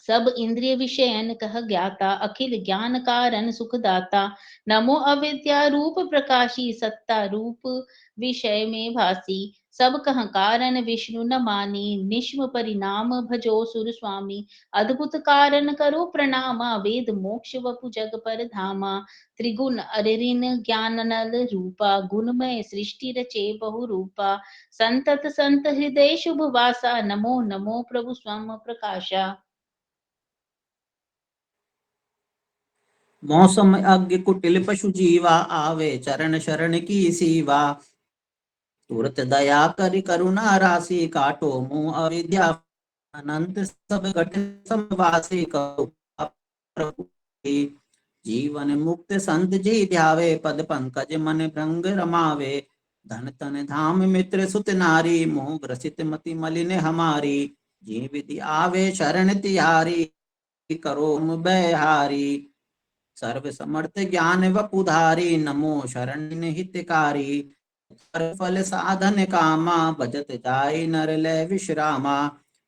सब इंद्रिय विषयन कह ज्ञाता, अखिल ज्ञान कारण सुखदाता। नमो अविद्या रूप प्रकाशी, सत्ता रूप विषय में भासी। सब कह कारण विष्णु न मानी, निष्म परिणाम भजो सुर स्वामी। अद्भुत कारण करो प्रणामा, वेद मोक्ष वपु जग पर धामा। त्रिगुण अरिन ज्ञान नल रूपा, गुणमय सृष्टि रचे बहु रूपा। संतत संत हृदय शुभ वासा, नमो नमो प्रभु स्वम प्रकाशा। मौसम अज्ञ कुटिल पशु जीवा, आवे चरण शरण की सीवा। तुरत दया करि करुणा राशि, काटो मुँह अविद्या अनंत सब घट समवासी। कहो प्रभु की जीवन मुक्त संत जी ध्यावे, पद पंकज मन भृंग रमावे। धन तन धाम मित्र सुत नारी, मोह ग्रसित मति मलिन हमारी। जी विधि आवे शरण तिहारी, करो हम बयहारी। सर्व समर्थ ज्ञान वपुधारी, नमो शरण्य हितकारी। फल साधन कामा, बजत जाय नर लय विश्रामा।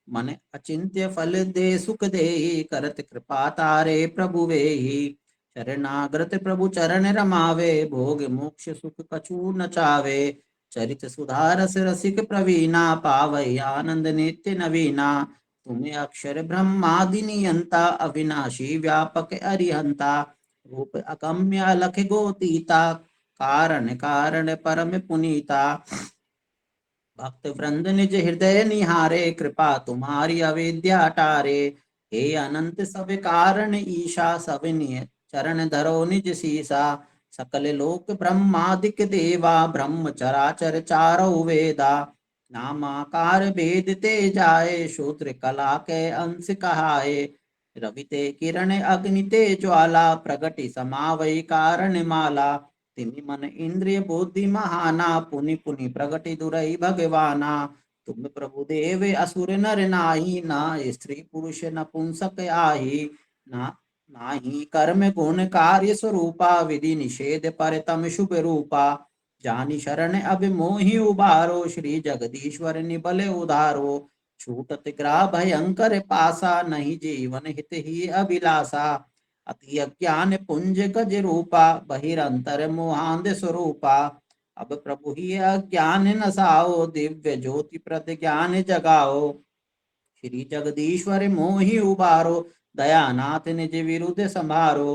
मन अचिंत्य फल दे सुख दे, करत कृपा तारे प्रभु वेहि। शरणागत प्रभु चरण रमावे, भोग मोक्ष सुख कछु न चावे। चरित सुधारस रसिक प्रवीणा, पावै आनंद नित्य नवीना। तुम्हें अक्षर ब्रह्मादि नियंता, अविनाशी व्यापक अरिहंता। रूप अगम्य अलख गोतीता, कारण कारण परम पुनीता। भक्त वृंद निज हृदय निहारे, कृपा तुम्हारी अवेद्या टारे। हे अनंत सब कारण ईशा, सब निय चरण धरो निज सीसा। सकल लोक ब्रह्मादिक देवा, ब्रह्म चराचर चारौ वेदा। नामाकार भेद ते जाए, शूद्र कला के अंश कहाए। रवि ते किरण अग्नि ते ज्वाला, प्रगटि समावै कारण माला। तिमि मन इंद्रिय बुद्धि महाना, पुनि पुनि प्रगति दुरई भगवाना। तुम प्रभु देव असुर नर नाही, ना स्त्री पुरुष नपुंसक आही। ना नाही कर्म गुण कार्य स्वरूपा, विधि निषेध पर तम शुभ रूपा। जानि शरण अब मोहि उबारो, श्री जगदीश्वर निबल उधारो। छूटत ग्राह भयंकर पासा, नहीं जीवन हित ही अभिलाषा। अति अज्ञान पुंज गज रूपा, बहिरंतर मोहांध स्वरूपा। अब प्रभु ही अज्ञान नसाओ, दिव्य ज्योति प्रद ज्ञान जगाओ। श्री जगदीश्वर मोहि उबारो, दयानाथ निज विरुद्ध संभारो।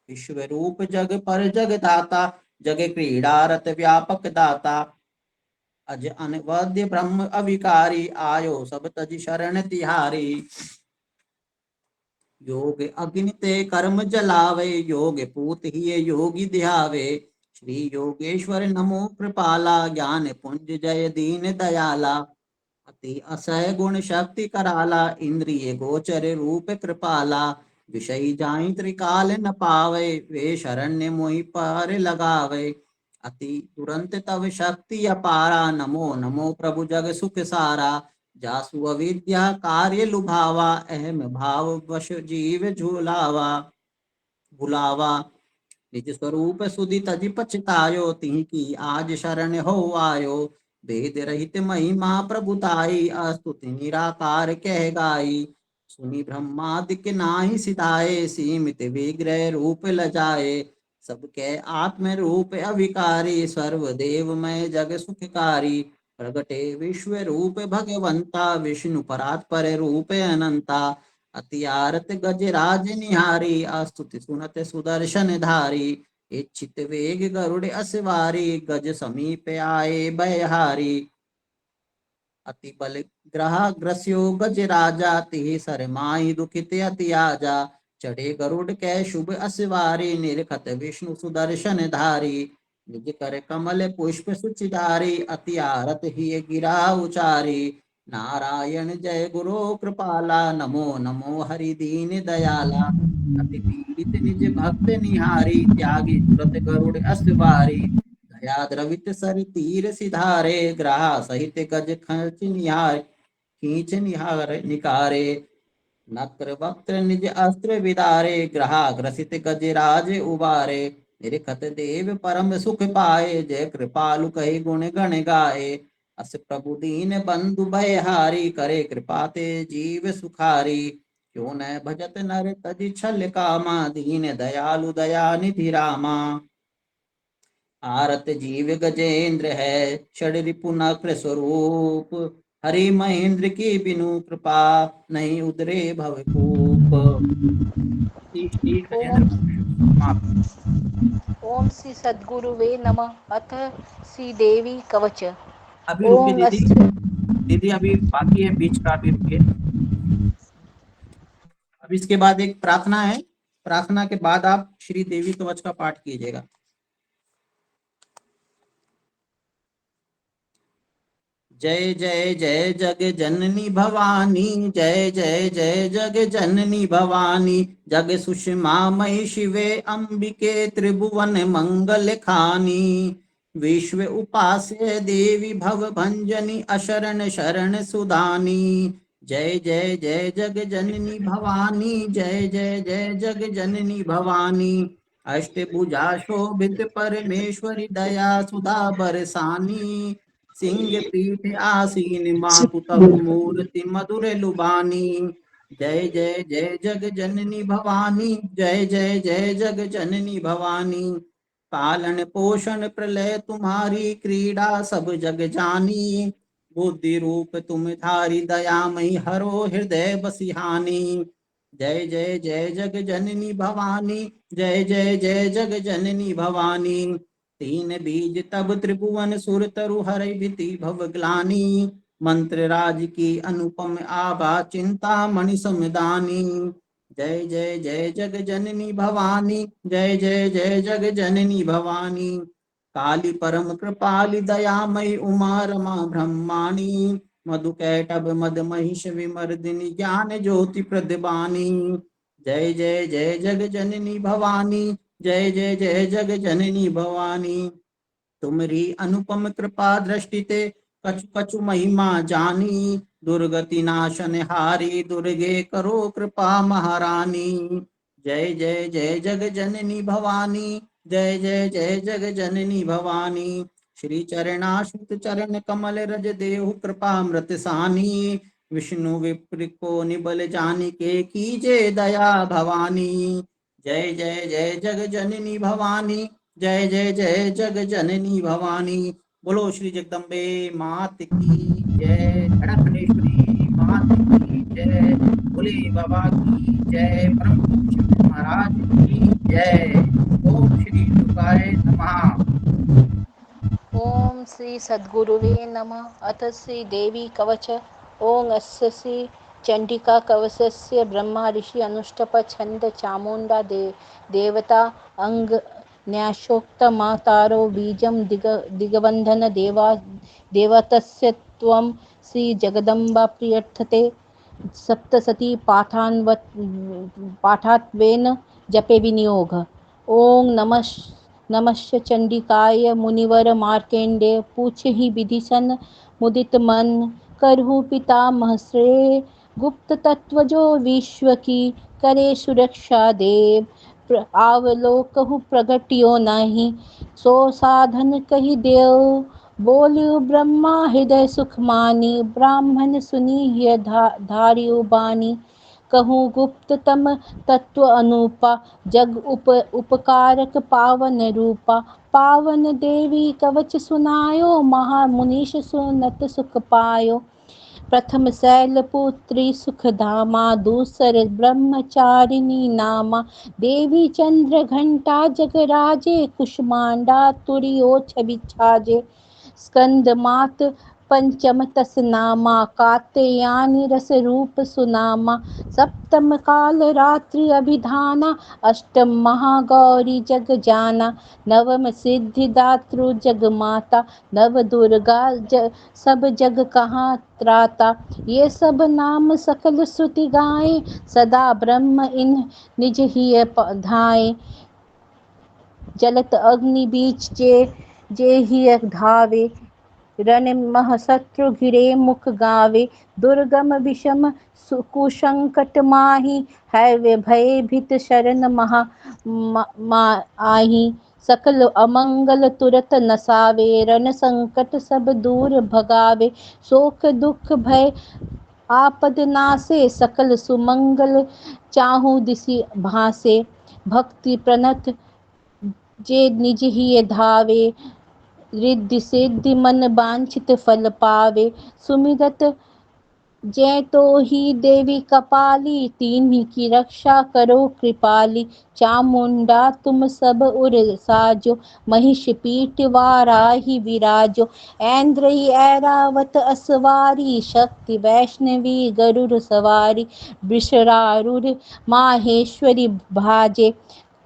विश्व रूप जग पर जग दाता, जग क्रीड़ा रत व्यापक दाता। अज अनवद्य ब्रह्म अविकारी, आयो सब तज शरण तिहारी। योग अग्नि ते कर्म जलावे, योग पूत ही योगी ध्यावे। श्री योगेश्वर नमो कृपाला, ज्ञान पुंज जय दीन दयाला। अति असह गुण शक्ति कराला, इंद्रिय गोचर रूप कृपाला। विषय जाई त्रिकाल न पावे, वे शरण्य मोहि पर लगावे। अति तुरंत तव शक्ति अपारा, नमो नमो प्रभु जग सुख सारा। जासु अविद्या कार्य लुभावा, अहम भाव वश जीव झूलावा भुलावा। निज स्वरूप सुधि तज पछतायो, तिहि की आज शरण हो आयो। भेद रहित महिमा प्रभुताई, अस्तुति निराकार कह गाई। सुनि ब्रह्मादिक नाही सिधाए, सीमित विग्रह रूप लजाए। सबके आत्म रूप अविकारी, सर्वदेवमय जग सुखकारी। प्रगटे विश्व रूप भगवंता, विष्णु परात्पर रूप अनंता। अति आरत गजराज निहारी, अस्तुति सुनत सुदर्शन धारी। इच्छित वेग गरुड़ असवारी, गज समीप आए भयहारी। अति बल ग्रह ग्रस्यो गज राजा, तिहि सरमाई दुखित अति आजा। चढ़े गरुड़ कै शुभ असवारी, निरखत विष्णु सुदर्शन धारी। निज कर कमल पुष्प सुचिधारी, अति आरत ही गिरा उचारी। नारायण जय गुरु कृपाला, नमो नमो हरि दीन दयाला। अति पीड़ित निज भक्त निहारी, त्यागी तुरत गरुड़ असवारी। दया द्रवित सर तीर सिधारे, ग्राह सहित गज खींच निहार निकारे। नक्र वक्त्र निज अस्त्र विदारे, ग्रहा ग्रसित गजराज उबारे। निरखत देव परम सुख पाए, जय कृपालु कहि गुण गण गाए। अस प्रभु दीन बंधु भयहारी, करे कृपा ते जीव सुखारी। क्यों न भजत नर तज छल कामा, दीन दयालु दया निधि रामा। आरत जीव गजेंद्र है, षड रिपु नक्र स्वरूप। हरि महेंद्र की बिनु कृपा, नहीं उदरे भवकूप। श्री गजेंद्र ओम मोक्ष समाप्त। ओम श्री सद्गुरु वे नमः। अथ श्री देवी कवच। अभी रुकिए ओम दीदी, अस्य दीदी अभी बाकी है, बीच का अभी रुकिए। अब इसके बाद एक प्रार्थना है, प्रार्थना के बाद आप श्री देवी कवच का पाठ कीजिएगा। जय जय जय जग जननी भवानी, जय जय जय जग जननी भवानी। जग सुषमा मई शिवे अंबिके, त्रिभुवन मंगल खानी। विश्व उपास्य देवी भव भंजनी, अशरण शरण सुदानी। जय जय जय जग जननी भवानी, जय जय जय जग जननी भवानी। अष्टभुजा शोभित परमेश्वरी, दया सुधा बरसानी। सिंह पीठ आसीन मातु तब मूर्ति मधुर लुबानी। जय जय जय जग जननी भवानी, जय जय जय जग जननी भवानी। पालन पोषण प्रलय तुम्हारी, क्रीड़ा सब जग जानी। बुद्धि रूप तुम धारी, दयामयी हरो हृदय बसिहानी। जय जय जय जग जननी भवानी, जय जय जय जग जननी भवानी। तीन बीज तब त्रिभुवन सुर तरु हरै भीति भव ग्लानी। मंत्र राज की अनुपम आभा, चिंता मणि समदानी। जय जय जय जग जननी भवानी, जय जय जय जग जननी भवानी। काली परम कृपाली दयामयी, उमा रमा ब्रह्माणी। मधु कैटभ मद महिष विमर्दिनी, ज्ञान ज्योति प्रदबानी। जय जय जय जग जननी भवानी, जय जय जय जग जननी भवानी। तुमरी अनुपम कृपा दृष्टि ते, कछु कछु महिमा जानी। दुर्गति नाशन हारी, दुर्गे करो कृपा महारानी। जय जय जय जग जननी भवानी, जय जय जय जग जननी भवानी। श्री चरणाश्रित चरण कमल रज देहु, कृपामृत सानी। विष्णु विप्र को निबल जानी के, कीजे दया भवानी। जय जय जय जग जननी भवानी, जय जय जय जग जननी भवानी। बोलो श्री जगदम्बे मात की जय, धड़कनेश्वरी मात की जय, भोले बाबा की जय, परम पूज्य महाराज की जय। ओम श्री दुर्गाय नमः। ओम श्री सद्गुरुवे नमः। अथ श्री देवी कवच। ओम अस्य श्री चंडिका कवचस्य ब्रह्मा ऋषि अनुष्टप छंद चामुंडा देवता अंग न्यासोक्त मातारो बीजम दिगबंधन देवतस्य त्वं श्री जगदम्बा प्रियर्थते। सप्तसती पाठात्वेन जपे विनियोग। ओम नमश्च चंडिकाय मुनिवर मार्केंडे, पूछहि विधिसन मुदित मन, करहु पितामह श्रेय। गुप्त तत्व जो विश्व की, करे सुरक्षा देव। आवलोकहु प्रगटियो नहीं, सो साधन कहि देव। बोलियो ब्रह्मा हृदय सुख मानी, ब्राह्मण सुनी धारियो बानी। कहूँ गुप्ततम तत्व अनुपा, जग उपकारक पावन रूपा। पावन देवी कवच सुनायो, महामुनीश सुनत सुख पायो। प्रथम शैलपुत्री सुखधामा, दूसर ब्रह्मचारिणी नामा। देवी चंद्र घंटा जगराजे, कुष्मांडा तुरियो छवि छाजे। स्कंद मात पंचम तस नामा, कात्यायनी रस रूप सुनामा। सप्तम काल रात्रि अभिधाना, अष्टम महागौरी जग जाना। नवम सिद्धिदात्रु जग माता, नव दुर्गा सब जग कहाँ त्राता। ये सब नाम सकल श्रुति गाए, सदा ब्रह्म इन निज ही धाए। जलत अग्नि बीच जे ही धावे, रण मह शत्रु घिरे मुख गावे। दुर्गम विषम कुसंकट माही, है वे भय भीत शरण आही। सकल अमंगल तुरत नसावे, रण संकट सब दूर भगावे। शोक दुख भय आपद नासे, सकल सुमंगल चाहू दिसि भासे। भक्ति प्रणत जे निज ही धावे, रिद्धि सिद्धि मन वांछित फल पावे। सुमिरत जय तो ही देवी कपाली, तीन्ही की रक्षा करो कृपाली। चामुंडा तुम सब उर साजो, महिष पीठ वाराही विराजो। ऐन्द्रई ऐरावत असवारी, शक्ति वैष्णवी गरुड़ सवारी। वृषरारूढ़ माहेश्वरी भाजे,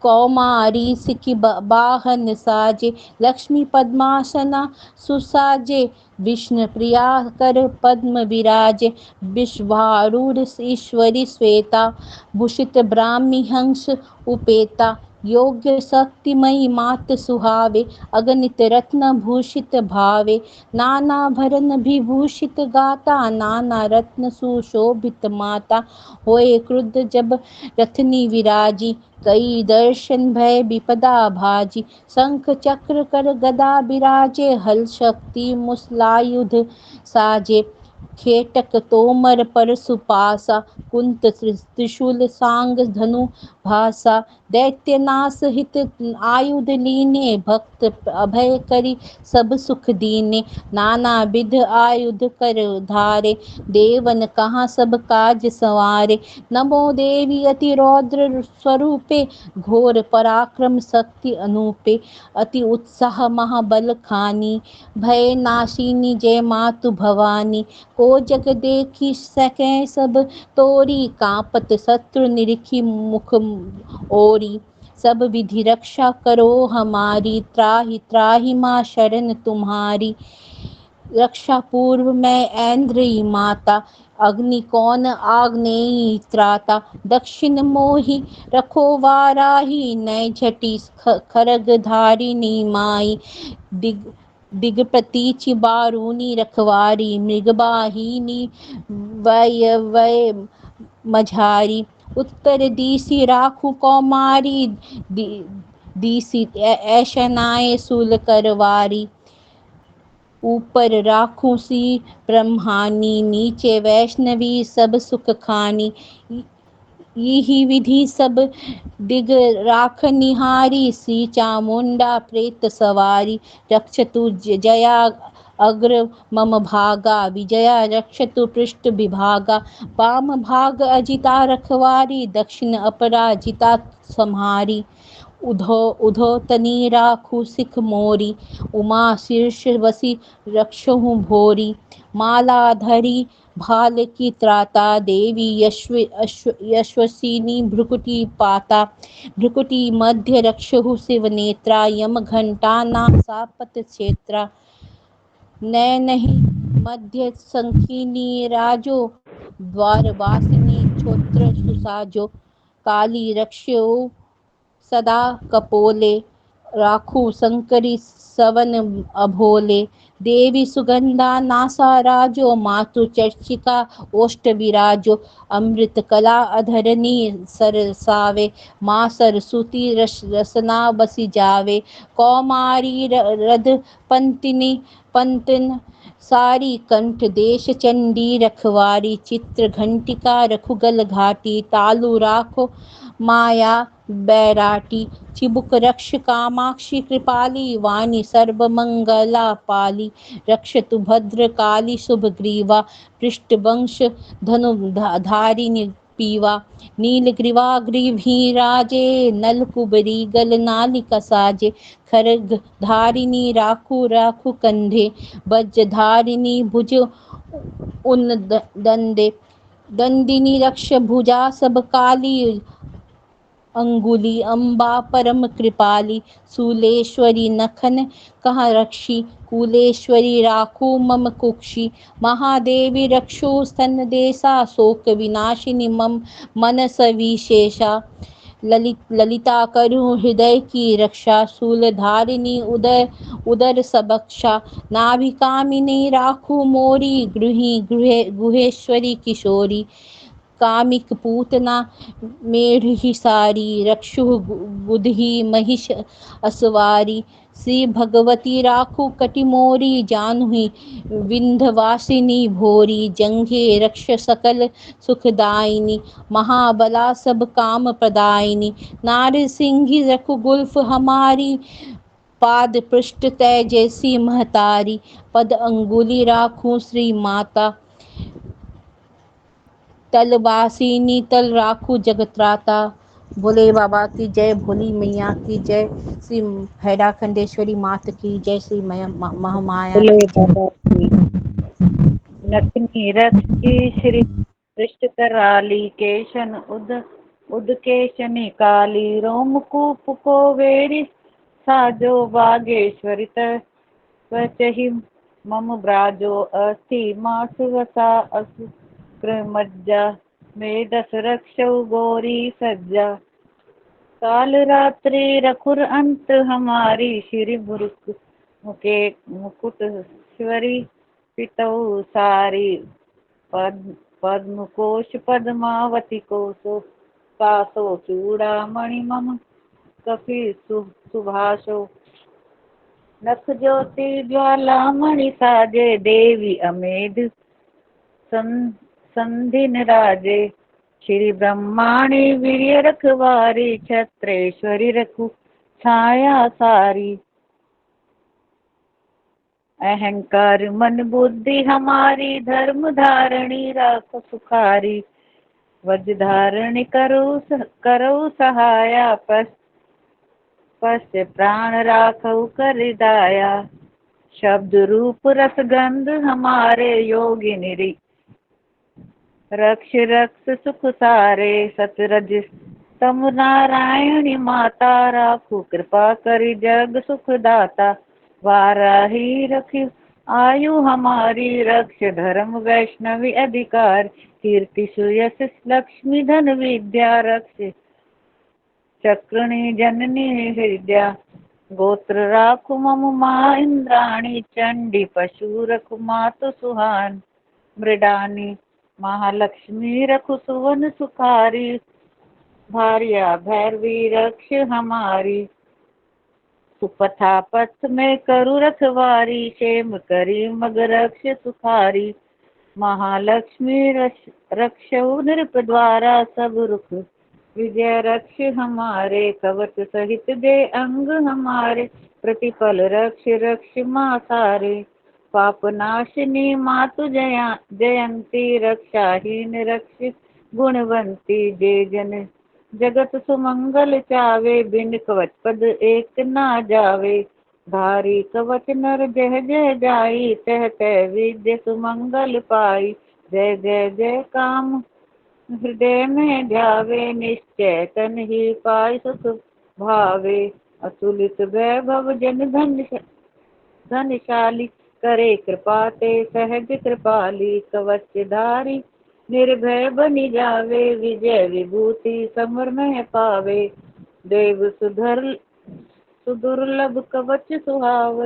कौमारी सिखि वाहन साजे। लक्ष्मी पद्मासना सुसाजे, विष्णु प्रिया कर पद्म विराजे। विश्वारूढ़ ईश्वरी श्वेता, भूषित ब्राह्मी हंस उपेता। योग्य शक्तिमयी मात सुहावे, अगणित रत्न भूषित भावे। नाना भरन विभूषित गाता, नाना रत्न सुशोभित माता। होए क्रुद्ध जब रथनी विराजी, कई दर्शन भय विपदा भाजी। शंख चक्र कर गदा बिराजे, हल शक्ति मुसलायुध साजे। खेटक तोमर परशु पासा, कुंत त्रिशूल सांग धनु भासा। दैत्य नाश हित आयुध लीने, भक्त अभय करी सब सुख दीने। नाना विध आयुध कर धारे, देवन कहाँ सब काज संवारे। नमो देवी अति रौद्र स्वरूपे, घोर पराक्रम शक्ति अनूपे। अति उत्साह महाबल खानी, भय नाशिनी जय मातु भवानी। को जग देखी सकै सब तोरी, कांपत शत्रु निरखी मुख ओरी। सब विधि रक्षा करो हमारी, त्राहि त्राहि माँ शरण तुम्हारी। रक्षा पूर्व में ऐन्द्री माता, अग्नि कौन आग्नेयी त्राता। दक्षिण मोहि रखो वाराही, नय झटी खरग धारिणी माई। दिगप्रतीचि बारूनी रखवारी, मृगवाहिनी वय मझारी। उत्तर दिशि राखू कौमारी, दिशि ऐशनाए शूल करवारी। ऊपर राखूं सी ब्रह्मानी, नीचे वैष्णवी सब सुख खानी। यही विधि सब दिग राख निहारी, श्री चामुंडा प्रेत सवारी। रक्षतु जया अग्र मम भागा, विजया रक्षतु पृष्ठ विभागा। वाम भाग अजिता रखवारी, दक्षिण अपराजिता सम्हारी। उधो तनी राखू सिख मोरी, उमा शीर्ष वसी रक्षहु भोरी। माला धरी भाल की त्राता, देवी यशस्विनी भ्रुकुटी पाता। भ्रुकुटी मध्य रक्षहु शिव नेत्रा, यम घंटा नासापत क्षेत्रा। नैनहि मध्य संखिनी राजो, द्वारवासिनी क्षोत्र सुसाजो। काली रक्षो सदा कपोले, राखू शंकरी सवन अभोले। देवी सुगंधा नासा राजो, मातु चर्चिका ओष्ठ विराजो। अमृत कला अधरनी सरसावे, माँ सरस्वती रसना बसी जावे। कौमारी रद पंतिन सारी, कंठ देश चंडी रखवारी। चित्र घंटिका रखुगल घाटी, तालु राखो माया बैराटी। चिबुक रक्ष कामाक्षी कृपाली, वाणी सर्वमंगला पाली। रक्षतु भद्र काली शुभ ग्रीवा, पृष्ठ वंश धनु धारिणी पीवा। नीलग्रीवा ग्रीवहीराजे, नलकुबरी गल नालिका साजे। खरग धारिणी राखू कंधे, वज्र धारिणी भुज उन दंदे। दंदिनी रक्ष भुजा सब काली, अंगुली अम्बा परम कृपाली। शूलेश्वरी नखन कहाँ रक्षी, कुलेश्वरी राखू मम कुक्षी। महादेवी रक्षो स्तन देसा, शोक विनाशिनी मम मनस विशेषा। ललिता करु हृदय की रक्षा, शूलधारिणी उदर सबक्षा। नाभि कामिनी राखू मोरी, गुहेश्वरी किशोरी। कामिक पूतना मेढ़ी सारी, रक्षु बुधि महिष असवारी। श्री भगवती राखू कटिमोरी, जानुहुई विंध्यवासिनी भोरी। जंघे रक्ष सकल सुखदायिनी, महाबला सब काम प्रदायिनी। नारद सिंही रखु गुल्फ हमारी, पाद पृष्ठ तय जैसी महतारी। पद अंगुली राखूं श्री माता, तलवासिनी तल राखू जगत्राता। भोले बाबा की जय, भोली मैया की जय, श्री हैराखंडेश्वरी मात की जय, श्री महामाया बोले की जय। बाबा की। नखनी रथ की श्री पृष्ठ कराली, केशन उद केशनी काली। रोम कूप को वेड़ी साजो, बागेश्वरी त्वचहि मम ब्राजो। अस्थि मास वसा असुक्र मज्जा, मेदस रक्षौ गौरी सज्जा। काल रात्रि रखुर अंत हमारी, श्री बुरुक मुके मुकुटेश्वरी पितौ सारी। पद्म कोश पद्मावती कोशो, कासो चूड़ामणि मम कपि सुभाषो। नख ज्योति ज्वालामणि साजे, देवी अमेध संधिन राजे। श्री ब्रह्माणी वीर्य रखवारी, छत्रेश्वरी रखु छाया सारी। अहंकार मन बुद्धि हमारी, धर्म धारणी राख सुखारी। वज धारणी करो सहाया, पश्य प्राण राखौ कर दाया। शब्द रूप रस गंध हमारे, योगिनी रक्ष रक्ष सुख सारे। सतरज तम नारायणी माता, राखु कृपा करि जग सुख दाता। वाराही रखि आयु हमारी, रक्ष धर्म वैष्णवी अधिकार। कीर्ति सुयश लक्ष्मी धन विद्या, रक्ष चक्रणी जननी हृदया। गोत्र राखु मम माँ इंद्राणी, चंडी पशु रखु मातु सुहान। मृडानी महालक्ष्मी रखु सुवन सुखारी, भार्या भैरवी रक्ष हमारी। सुपथा पथ में करु रखवारी, क्षेम करी मग रक्ष सुखारी। महालक्ष्मी रक्षौ नृप द्वारा, सब रुख विजय रक्ष हमारे। कवच सहित दे अंग हमारे, प्रतिपल रक्ष रक्ष माँ सारे। पाप नाशिनी मातु जयंती, रक्षाहीन रक्ष गुणवंती। जे जन जगत सुमंगल चावे, बिन कवच पद एक ना जावे। धारी कवच नर जय जय जाई, तह तह विद्य सुमंगल पाई। जय जय जय काम हृदय में ध्यावे, निश्चय तन ही पाई सुख भावे। अतुलित वैभव जन धनशाली, करे कृपा ते सहज कृपाली। कवच धारी निर्भय बनि जावे, विजय विभूति समर में पावे। देव सुदुर्लभ कवच सुहाव,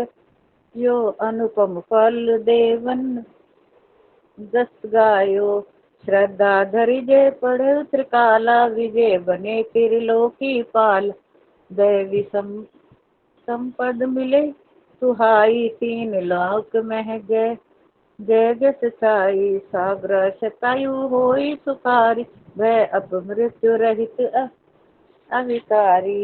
यो अनुपम फल देवन जस गायो। श्रद्धा धरि जय पढ़े त्रिकाला, विजय बने त्रिलोकी पाल। दैवी संपद मिले सुहाई, तीन लोक में जय जय जस छाई। साग्र शतायु होई सुखारी, वह अपमृत्यु रहित अविकारी।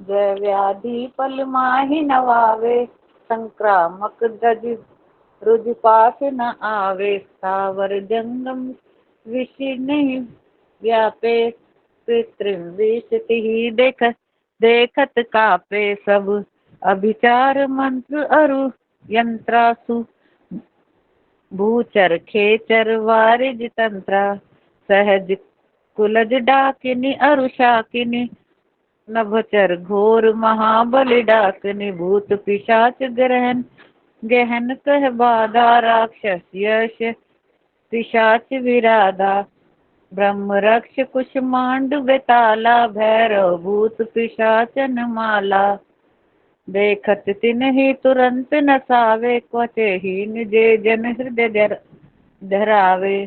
जय व्याधि पल माहि नवावे, संक्रामक दज रुज पास न आवे। सावर जंगम विष नहीं व्यापे, कृत्रिम विष ही देखत कापे। सब अभिचार मंत्र अरु यंत्रासु, भूचर खेचर वारिज तंत्रा। सहज कुलज डाकिनी अरु शाकिनी, नभचर घोर महाबलि डाकनी। भूत पिशाच गहन कह बाधा, राक्षस यश पिशाच विराधा। ब्रह्म रक्ष कुष्मांड बेताला, भैरव भूत पिशाचन माला। देखत तिन्हि तुरंत नसावे, क्वच हीन जे जन हृदय धरावे।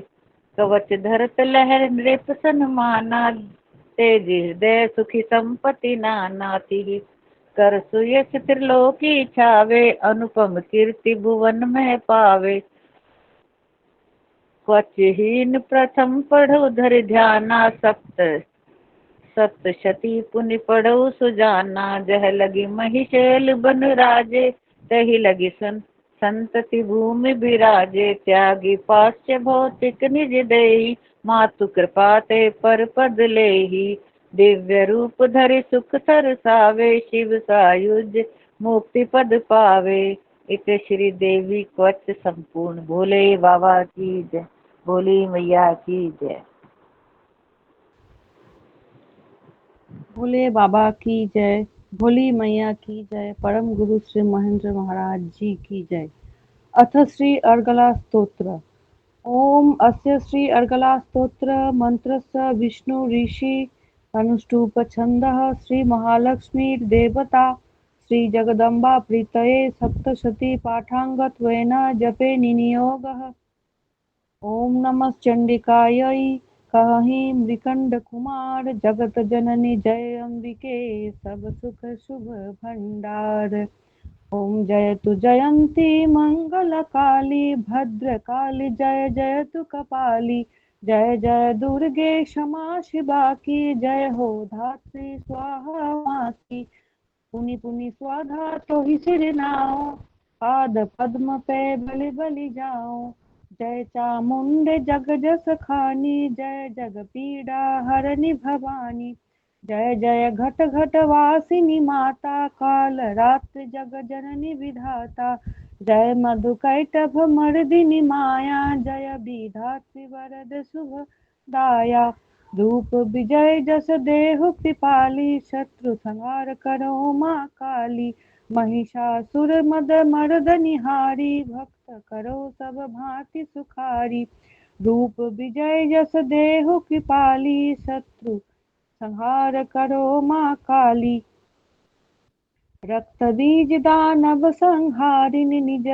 कवच धरत लहर नृप सन्माना, तेज हृदय सुखी संपत्ति नाना। तिहि कर सुयश त्रिलोकी छावे, अनुपम कीर्ति भुवन में पावे। क्वच हीन प्रथम पढ़ो धर ध्याना, सप्तशती पुनि पढ़ो सुजाना। जह लगी महिषैल बन राजे, तही लगी संतति भूमि बिराजे। त्यागी पाश्च भौतिक निज देहि, मातु कृपा ते पर पद लेहि। दिव्य रूप धरि सुख सरसावे, शिव सायुज मुक्ति पद पावे। इत श्री देवी क्वच संपूर्ण। भोले बाबा की जय, भोली मैया की जय। भोले बाबा की जय, भोली मैया की जय। परम गुरु श्री महेंद्र महाराज जी की जय। अथ श्री अर्गला स्तोत्र। ओम अस्य श्री अर्गला स्तोत्र मंत्रस्य विष्णु ऋषि अनुष्टुप छन्दः श्री महालक्ष्मी देवता श्री जगदम्बा प्रीतये सप्तशती पाठाङ्गत्वेन जपे निनियोगः। ओम नमः चंडिकायै कहि मृकंड कुमार जगत जननी जय अंबिके सब सुख शुभ भंडार। ओम जयतु जयंती मंगल काली भद्र काली जय जयतु कपाली जय जय दुर्गे क्षमा शिवा की जय हो धात्री स्वाहा माँ की। पुनि पुनि स्वाधा तो ही सिर नाओ पाद पद्म पे बलि बलि जाओ। जय चामुंडे जग जस खानी जय जग पीड़ा हरनि भवानी। जय जय घट घट वासिनी माता काल रात्रि जग जननी विधाता। जय मधु कैटभ मर्दिनी माया जय विधात्री वरद शुभ दाया। रूप विजय जस देहु कृपाली शत्रु संहार करो माँ काली। महिषासुर मद मर्द निहारी भक्त करो सब भांति सुखारी। रूप विजय जस देहु कृपाली शत्रु संहार करो माँ काली। रक्त बीज दानव संहारिणी निज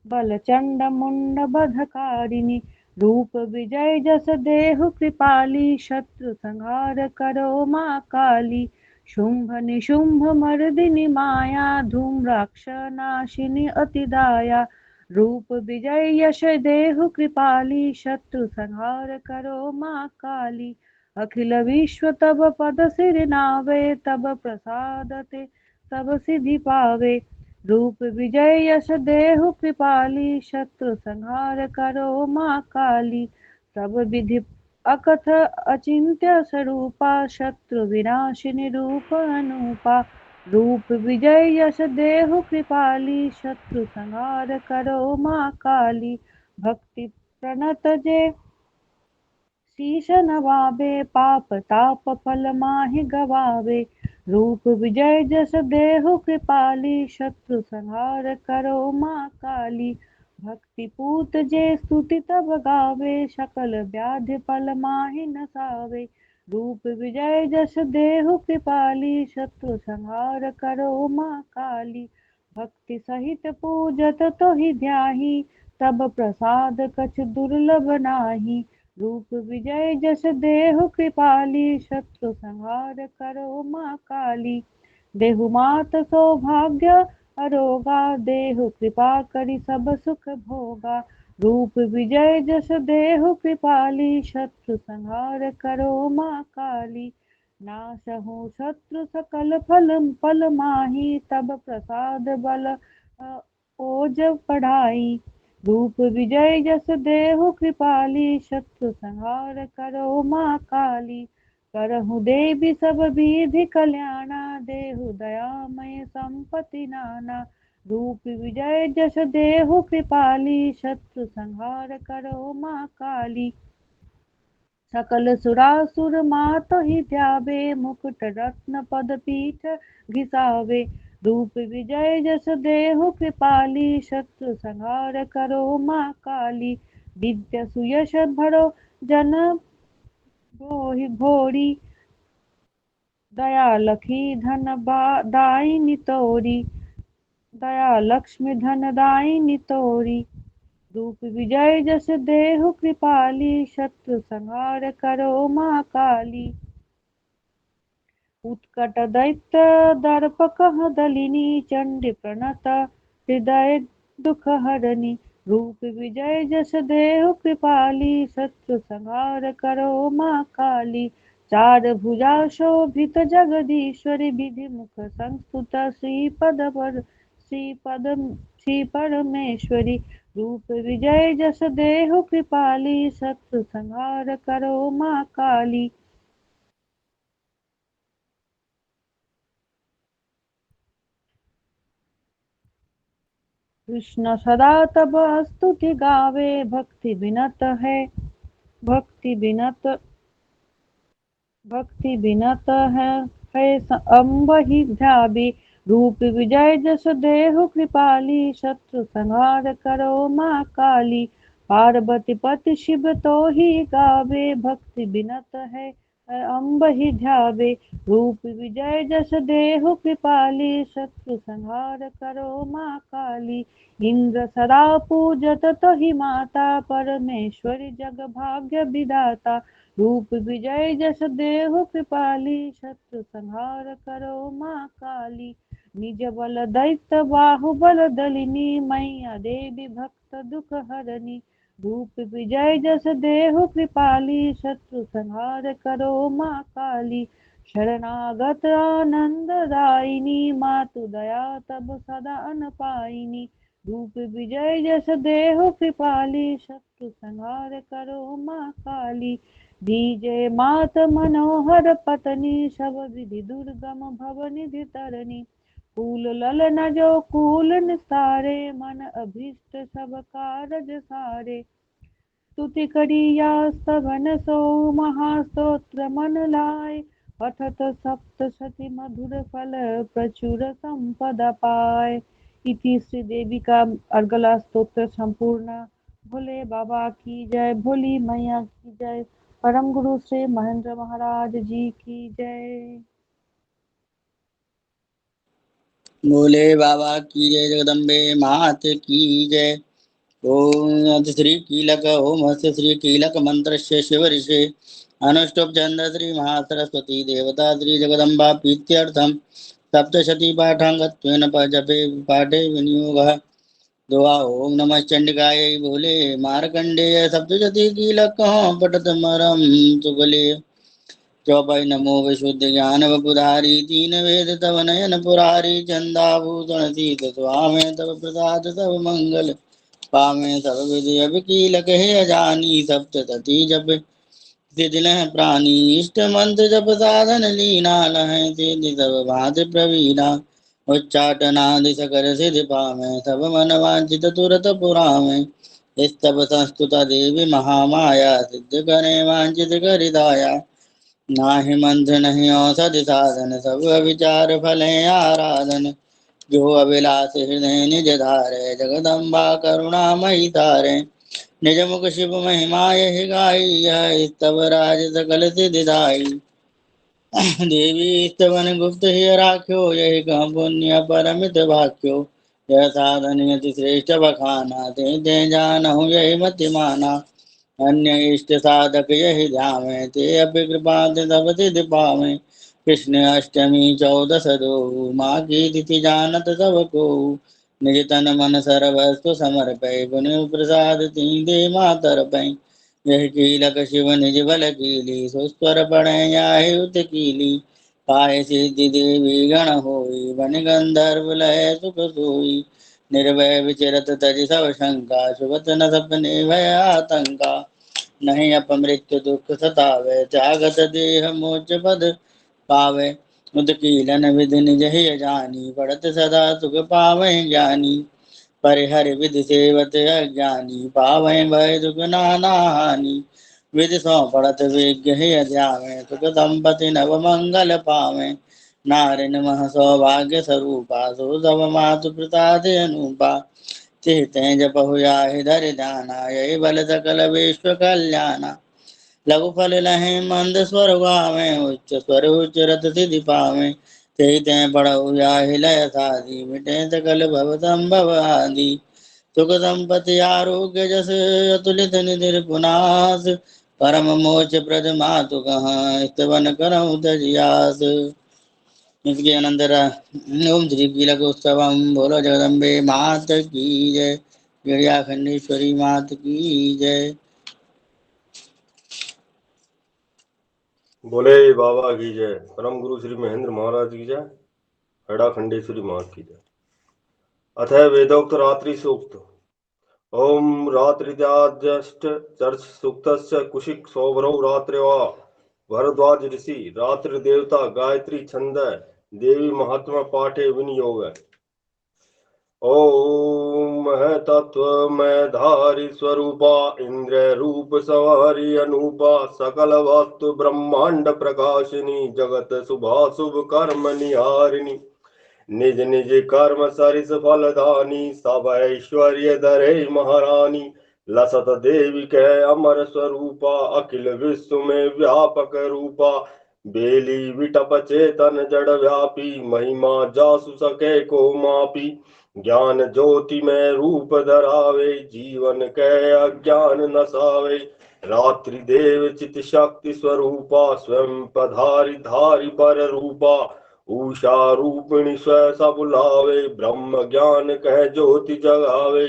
बल चंड मुंड बधकारिणी। रूप विजय जस देहु कृपाली शत्रु संहार करो माँ काली। शुंभ निशुंभ मर्दिनी माया धूम्राक्ष नाशिनी अतिदाया। रूप विजय यश देहु कृपाली शत्रु संहार करो माँ काली। अखिल विश्व तब पद सिर नावे तब प्रसाद ते तब सिद्धि पावे। रूप विजय यश देहु कृपाली शत्रु संहार करो माँ काली। सब विधि अकथ अचिंत्य स्वरूपा शत्रु विनाशिनी रूप अनूपा। रूप विजय यश देहु कृपाली शत्रु संहार करो माँ काली। भक्ति प्रणत जे शीश नवावे पाप ताप फल माहि गवावे। रूप विजय जस देहु कृपाली शत्रु संहार करो माँ काली। भक्ति पूत जे स्तुति तब गावे सकल व्याधि फल माहि नसावे। रूप विजय जस देहु कृपाली शत्रु संहार करो माँ काली। भक्ति सहित पूजत तो ही ध्याही तब प्रसाद कछ दुर्लभ नाही। रूप विजय जस देहु कृपाली शत्रु संहार करो माँ काली। देहु मात सौभाग्य अरोगा देहु कृपा करि सब सुख भोगा। रूप विजय जस देहु कृपाली शत्रु संहार करो माँ काली। नाशहु शत्रु सकल फल माही तब प्रसाद बल ओज पढ़ाई। रूप विजय जस देहु कृपाली शत्रु संहार करो माँ काली। करहु देवी सब विधि कल्याणा देहु दयामय संपत्ति नाना। रूप विजय जस देहु कृपाली शत्रु संहार करो माँ काली। सकल सुरासुर मात ही ध्यावे मुकुट रत्न पद पीठ घिसावे। रूप विजय जस देहु कृपाली शत्रु संहार करो माँ काली। विद्या सुयश भरो जन भोरी दया लखी धन दायिनी तोरी। दया लक्ष्मी धन दायिनी तोरी। रूप विजय जस देहु कृपाली शत्रु संहार करो माँ काली। उत्कट दैत्य दर्प कह दलिनी चंडी प्रणत हृदय दुख हरणी। रूप विजय जस देहु कृपाली शत्रु संहार करो माँ काली। चार भुजा शोभित जगदीश्वरी विधि मुख संस्तुत श्री परमेश्वरी। रूप विजय जस देहु कृपाली शत्रु संहार करो माँ काली। कृष्ण सदा तब स्तुति गावे भक्ति बिनत है अम्ब ही ध्यावे। रूप विजय जस देहु कृपाली शत्रु संहार करो माँ काली। पार्वती पति शिव तो ही गावे भक्ति बिनत है अम्ब ही ध्यावे। रूप विजय जस देहु कृपाली, शत्रु संहार करो माँ काली। इंद्र सदा पूजत तहि माता, परमेश्वरी जग भाग्य विधाता। रूप विजय जस देहु कृपाली, शत्रु संहार करो माँ काली। निज बल दैत्य बाहुबल दलिनी, मैया देवी भक्त दुख हरनी। रूप विजय जस देहु कृपाली, शत्रु संहार करो माँ काली। शरणागत आनंद दायिनी, मातु दया तब सदा अन पाइनी। रूप विजय जस देहु कृपाली, शत्रु संहार करो माँ काली। दीजय मात मनोहर पतनी, सब विधि दुर्गम भव निधि तरनी। फूल ललन जो कूल निस्तारे, मन अभीष्ट सब कारज सारे। स्तुति करिया स्तवन सो, महास्तोत्र मन लाय। पठत सप्तशती मधुर फल, प्रचुर संपदा पाय। इति श्री देवी का अर्गला स्तोत्र संपूर्ण। भोले बाबा की जय, भोली मैया की जय, परम गुरु श्री महेंद्र महाराज जी की जय। भोले बाबा की जय, जगदम्बे मात की जय। ओम श्री कीलक ओम हस्त श्री कीलक मंत्र शिव ऋषि अनुष्टुप चंद्र श्री महासरस्वती देवता श्री जगदम्बा प्रीत्यर्थम सप्तशती पाठांगत्वेन जपे पाठे विनियोगः। दुआ ओम नमः चंडिकाय भोले मार्कंडेय सप्तशती कीलक पठतमरम सुबले। चौपाई नमो विशुद्ध ज्ञान वपुधारी, तीन वेद तव नयन पुरारी। चंदाभूषण शीत स्वामे तव प्रसाद सब मंगल पामे। सब विधि अब कीलक है अजानी, सप्तशती जप सिद्ध लह प्राणी। इष्ट मंत्र जप साधन लीना, लह सिद्धि सब भांति प्रवीणा। उच्चाटनादि सकल सिद्धि पामे, सब मन वांछित तुरत पुरामे। स्तव संस्तुता देवी महामाया, सिद्ध करे वांछित करिदाया। नाहि मंत्र नहीं औषधि साधन, सब विचार फल आराधन। जो अभिलाष हृदय निज धारे, जगदम्बा करुणामयी तारे। निज मुख शिव महिमा यहि गाई, यह स्तव राज सकल सिद्धिदाई। देवी स्तवन गुप्त ही राख्यो, यही कह पुण्य परमित भाख्यो। यह साधन यति श्रेष्ठ बखाना, ते जानहु यही मति माना। अन्य इष्ट साधक यही ध्यावे, ते अपि कृपा तब सिद्धि पावे। कृष्ण अष्टमी 14 दो, माँ की तिथि जानत सब को। निज तन मन सर्वस्व समर्पय, पुनि प्रसाद दे मातर पै। यह कीलक शिव निज बल कीली, सुस्वर पढ़े याहि उत कीली। पाय सिद्धि देवी गण होई, बन गंधर्व लय सुख सोई। निर्भय विचरत तज सब शंका, सुबत न सपने भय आतंका। नहीं अपमृत्यु दुख सतावे, त्यागत देह मोच पद पावे। उदकीलन विधि निज ही जानी, पढ़त सदा सुख पावे ज्ञानी। परिहर विधि सेवत अज्ञानी, पावे भय दुख नाना हानि। विधि सौ पढ़त विज्ञ ही ध्यावे, सुख संपत्ति नव मंगल पावे। नारिन मह सौभाग्य स्वरूपा, सो सब मातु प्रसाद अनुपा। चिते जपहु याहि धरि ध्याना, यही बल सकल विश्व कल्याणा। लघु फल लहे मंद स्वर गावे, उच्च स्वर उच्चरत सिद्धि पावे। ते पढ़ऊ याहि लय साधी, मिटे सकल भव संभव आदि। सुख संपत्ति आरोग्य जस, अतुलित निधि पुनास। परम मोक्ष प्रद मातु कहाँ, स्तवन करऊँ तजियास। इसके अनंतर ओम श्री कीलक उत्सवम, बोलो जगदम्बे मात की जय, गिरिया खंडेश्वरी मात की जय। बोले बाबा की जय, परम गुरु श्री महेंद्र महाराज की जय, हेड़ा खंडेश्वरी माँ की जय। अथ वेदोक्त रात्रि सूक्त। ओम रात्रिद्याजष्ट चर्च सूक्तस्य कुशिक सौभरौ रात्रिवा। भरद्वाज ऋषि रात्रि देवता गायत्री छंद देवी महात्मा पाठे विनियोग। ओम है तत्व में धारी स्वरूपा, इंद्र रूप सवारी अनूपा। सकल वस्तु ब्रह्मांड प्रकाशिनी, जगत शुभाशुभ कर्म निहारिणी। निज निज कर्म सरिस फलदानी, सब ऐश्वर्य धरे महारानी। लसत देवी कह अमर स्वरूपा, अखिल विश्व में व्यापक रूपा। बेली विटप चेतन जड़ व्यापी, महिमा जासु सके को मापी। ज्ञान ज्योति में रूप धरावे, जीवन के अज्ञान नसावे। रात्रि देव चित शक्ति स्वरूपा, स्वयं पधारी धारी पर रूपा। उषा रूपिणी स्व सब लावे, ब्रह्म ज्ञान कह ज्योति जगावे।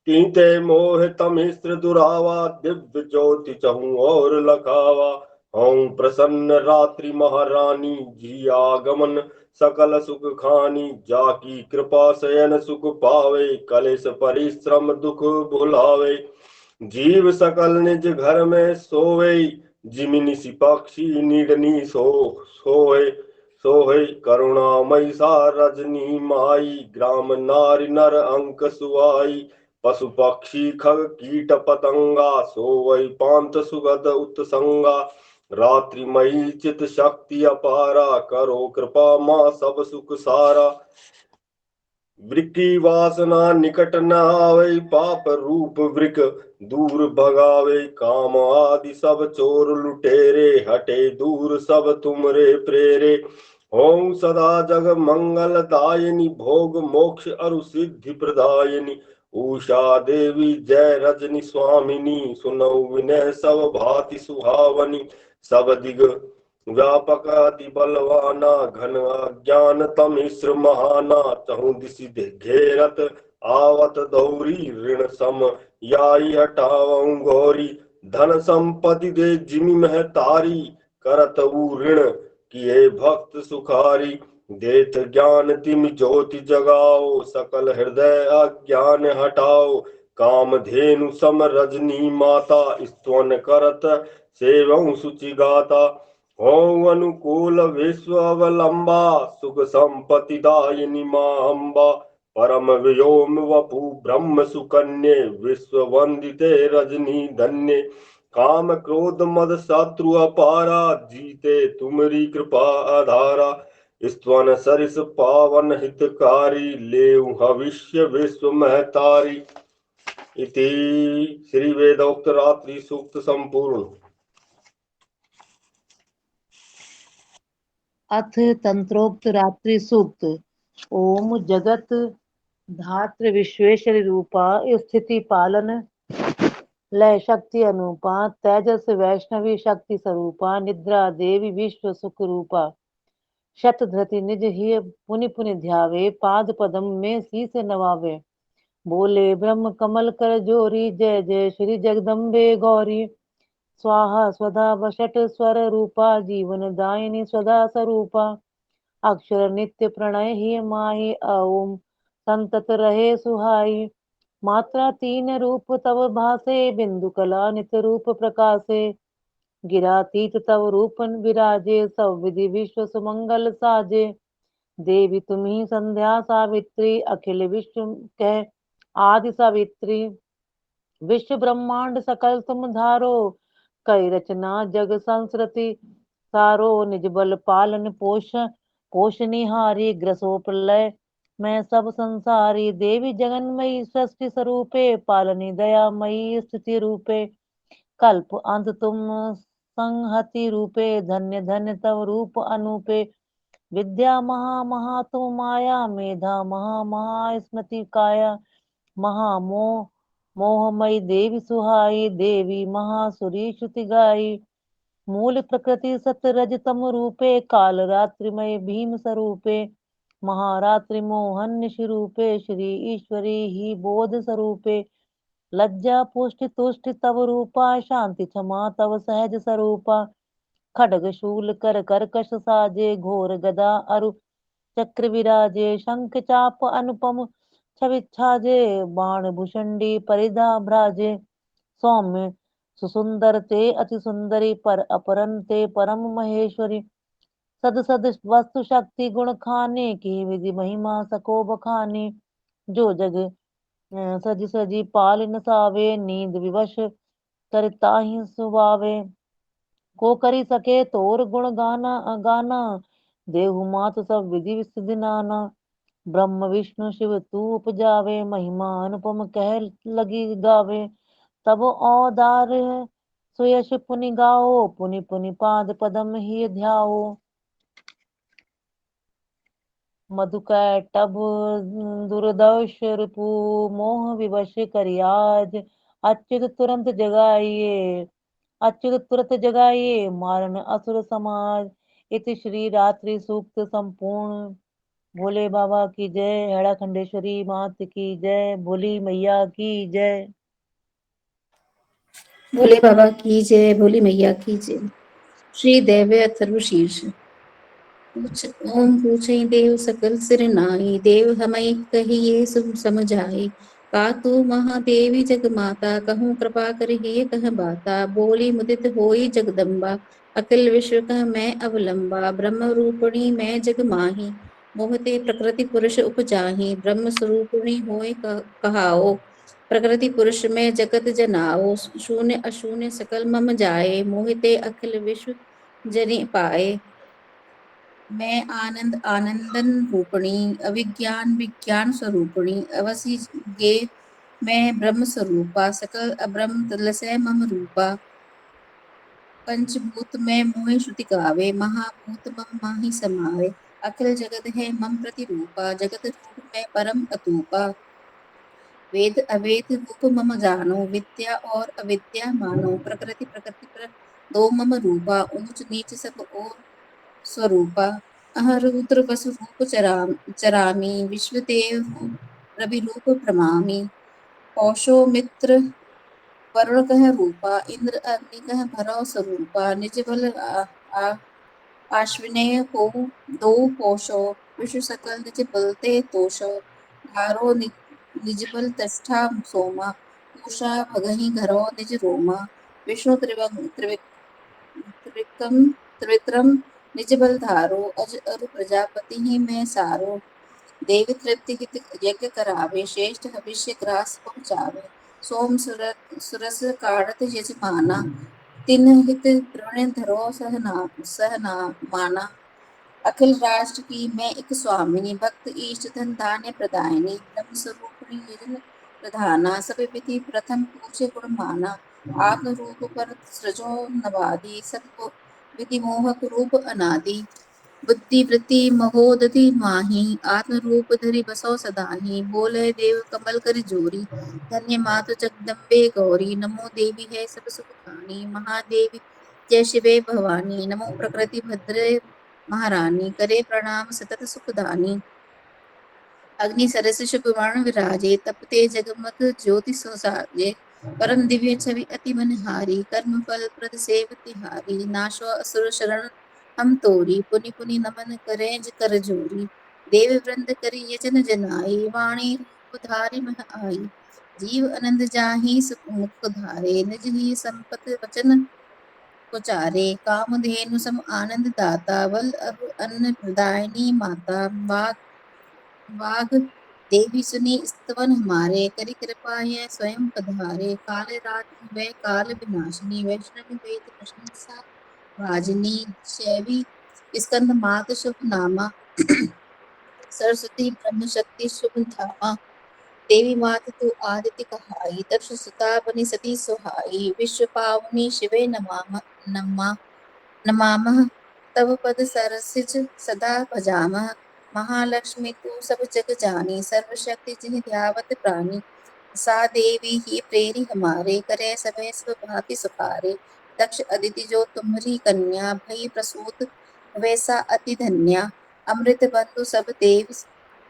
कीते मोह तमिस्र दुरावा, दिव्य ज्योति चहु और लखावा। हूँ प्रसन्न रात्रि महारानी, जी आगमन सकल सुख खानी। जाकी कृपा शयन सुख पावे, कलेश परिश्रम दुख भुलावे। जीव सकल निज घर में सोवे, जिमिनि सी पक्षी निडनी सोए। सोहे करुणामयी सा रजनी माई, ग्राम नारी नर अंक सुआई। पशु पक्षी खग कीट पतंगा, सोवै पांत सुगध उत्संगा। रात्रिमयी चित शक्ति अपारा, करो कृपा माँ सब सुख सारा। वृक्की वासना निकट न आवे, पाप रूप वृक दूर भगावे। काम आदि सब चोर लुटेरे, हटे दूर सब तुमरे प्रेरे। ओम सदा जग मंगल दायिनी, भोग मोक्ष अरु सिद्धि प्रदायिनी। उषा देवी जय रजनी स्वामिनी, सुनौ विनय सब भांति सुहावनी। सब दिग व्यापक अति बलवाना, घन अज्ञान तमिश्र महाना। चहु दिशि घेरत आवत दौरी, ऋण सम याई हटावऊं गौरी। धन संपत्ति दे जिमि मह तारी, करत ऊ ऋण किए भक्त सुखारी। देत ज्ञान तिमि ज्योति जगाओ, सकल हृदय अज्ञान हटाओ। काम धेनु सम रजनी माता, स्तवन करत सेवं सुचि गाता। ओं अनुकूल विश्व अवलंबा, सुख संपत्ति दायिनी मां अम्बा। परम व्योम वपु ब्रह्म सुकन्ये, विश्व वंदिते रजनी धन्य। काम क्रोध मद शत्रु अपारा, जीते तुमरी कृपा आधारा। स्तवन सरिस पावन हितकारी, लेउ हविष्य विश्व महतारी। इति श्री वेदोक्त रात्रि सूक्त संपूर्ण। अथ तंत्रोक्त रात्रि सूक्त। ओम जगत धात्र विश्वेश्वरी रूपा, स्थिति पालन लय शक्ति अनुपा, तेजस वैष्णवी शक्ति स्वरूपा, निद्रा देवी विश्व सुख रूपा। शत धृति निज ही पुनि पुनि ध्यावे, पाद पदम में शीस नवावे। बोले ब्रह्म कमल कर जोरी, जय जय श्री जगदम्बे गौरी। स्वाहा स्वधा वषट स्वर रूपा, जीवन दायिनी स्वधा स्वरूपा। अक्षर नित्य प्रणय ही माही, ओम संतत रहे सुहाई। मात्रा तीन रूप तव भासे, बिंदु कला नित रूप प्रकाशे। गिरातीत तव रूपन विराजे, सब विधि विश्व सुमंगल साजे। देवी तुम्ही संध्या सावित्री, अखिल विश्व कह आदि सावित्री। विश्व ब्रह्मांड सकल तुम धारो, कई रचना जग संस्कृति सारो। निज बल पालन पोष निहारी, ग्रसो प्रलय मैं सब संसारी। देवी जगन्मयी सृष्टि स्वरूपे, पालनी दयामयी स्थिति रूपे। कल्प अंत तुम संहति रूपे, धन्य धन्य तव रूप अनूपे। विद्या महा महा तुम माया, मेधा महा महा स्मृति काया। महामोह मोहमयी देवी सुहाई, देवी महासुरी श्रुति गाई। मूल प्रकृति सत रज तम रूपे, काल रात्रिमय भीम स्वरूपे। महारात्रि मोहन रूपे, श्री ईश्वरी ही बोध स्वरूपे। लज्जा पुष्टि तुष्टि तव रूपा, शांति क्षमा तव सहज स्वरूपा। खड्ग शूल कर कर्कश साजे, घोर गदा अरु चक्र विराजे। शंख चाप अनुपम छवि छाजे, बाण भुषंडी परिधा भ्राजे। सौम्य सुसुंदर ते अति सुंदरी, पर अपरन ते परम महेश्वरी। सद सद वस्तु शक्ति गुण खाने की, विधि महिमा सको बखाने। जो जग सजी सजी पाल नसावे, नींद विवश करता ही सुभावे। को करी सके तोर गुण गाना, देहु मात सब विधि सिद्धि नाना। ब्रह्म विष्णु शिव तू उपजावे, महिमा अनुपम कह लगी गावे। तब औदार्य सुयश पुनि गाओ, पुनि पुनि पाद पदम ही ध्याओ। मधुकैटभ दुर्दर्श रिपु मोह विवश करियाज। अच्युत तुरंत जगाइए, अच्युत तुरंत जगाइए, मारन असुर समाज। इति श्री रात्रि सूक्त संपूर्ण। भोले बाबा की जय, हेड़ा खंडेश्वरी मात की जय, भोली मैया की जय। भोले बाबा की जय, भोली मैया की जय। श्री दैव अथर्व शीर्ष। ओम पूछई देव सकल सिर नाई, देव हमई कहिए सुन समझाई। कातु महादेवी जग माता, कहूँ कृपा करिए कह बाता। बोली मुदित होई जगदम्बा, अखिल विश्व कह मैं अवलंबा। ब्रह्म रूपिणी मैं जग माही, मोहते प्रकृति पुरुष उपजाही। ब्रह्म स्वरूपिणी होय कहाओ, प्रकृति पुरुष में जगत जनाओ। शून्य अशून्य सकल मम जाए, मोहिते अखिल विश्व जनि पाए। मैं आनंद आनंदन रूपिणी, अविज्ञान विज्ञान स्वरूपिणी। अवसि गे मैं ब्रह्म स्वरूपा, सकल अब्रह्म तलसै मम रूपा। पंचभूत में मोहि श्रुति गावे, महाभूत मम माहि समावे। अखिल जगत है मम प्रतिरूपा, जगत रूप में परम अतूपा। वेद अवेद रूप मम जानो, विद्या और अविद्या मानो। प्रकृति प्रकृति पर दो मम रूपा, ऊंच नीच सब और स्वरूपा। अहरुद्र वसु रूप चरामी, विश्वदेव रवि रूप प्रमामी। पौषो मित्र वरुण कह रूपा, इंद्र अग्नि कह भरौ स्वरूपा। निज बल आश्विनेय को दो पोषो, विश्व सकल निज बलते तोषो। धारो निज बल तष्ठा सोमा, पूषा भगहि घरो निज रोमा। विष्णु त्रिविक्रम निज बल धारो, अज अरु प्रजापति ही मैं सारो। देवी तृप्ति हित यज्ञ करावे, श्रेष्ठ हविष्य ग्रास पहुँचावे। सोम सुरस काढ़त यजमाना, तिन हित द्रोण धरो सहना माना। अखिल राष्ट्र की मैं एक स्वामिनी, भक्त इष्ट धन धान्य प्रदायिनी। ब्रह्म स्वरूपिणी निजन प्रधाना, सब विधि प्रथम पूछे गुण माना। आत्म रूप पर सृजो नवादि, सब विधि मोहक रूप अनादि। बुद्धि वृत्ति महोदधि माही, आत्म रूप धरि बसो सदाही। बोले देव कमल कर जोरी, धन्य मातु जगदम्बे गौरी। नमो देवी है सब सुख खानी, महादेवी जय शिवे भवानी। नमो प्रकृति भद्रे महारानी, करे प्रणाम सतत सुखदानी। अग्नि सरस शुभ वर्ण विराजे, तपते जगमग ज्योति सुसाजे। परम दिव्य छवि अति मनहारी, कर्म फल प्रद सेवति हारी। नाशो असुर शरण हम तोरी, पुनि पुनि नमन करें कर जोरी। देव वृंद करी यजन जनाई, वाणी रूप धारी मह आई। जीव आनंद जाहि सुख मुख धारे, निज ही संपत वचन उचारे। कामधेनु सम आनंद दाता, बल अरु अन्न प्रदायिनी माता। वाग देवी सुनी स्तवन हमारे, करी कृपा यह स्वयं पधारे। काल रात्रि वै काल विनाशिनी, वैष्णवी वेद प्रशंसा भाजनी। शैवी स्कंद मात शुभ नामा, सरस्वती ब्रह्म शक्ति शुभ धामा। देवी मात तू आदित्य कहाई, दक्ष सुता बनी सती सुहाई। विश्व पावनी शिवे नमामः, तव पद सरसिज सदा भजामः। महालक्ष्मी तू सब जग जानी, सर्वशक्ति जिन ध्यावत प्राणी। सा देवी ही प्रेरी हमारे, करे समय सब भांति सुखारे। दक्ष अदिति जो तुम्हारी कन्या, भई प्रसूत वैसा अति धन्या। अमृत बंधु सब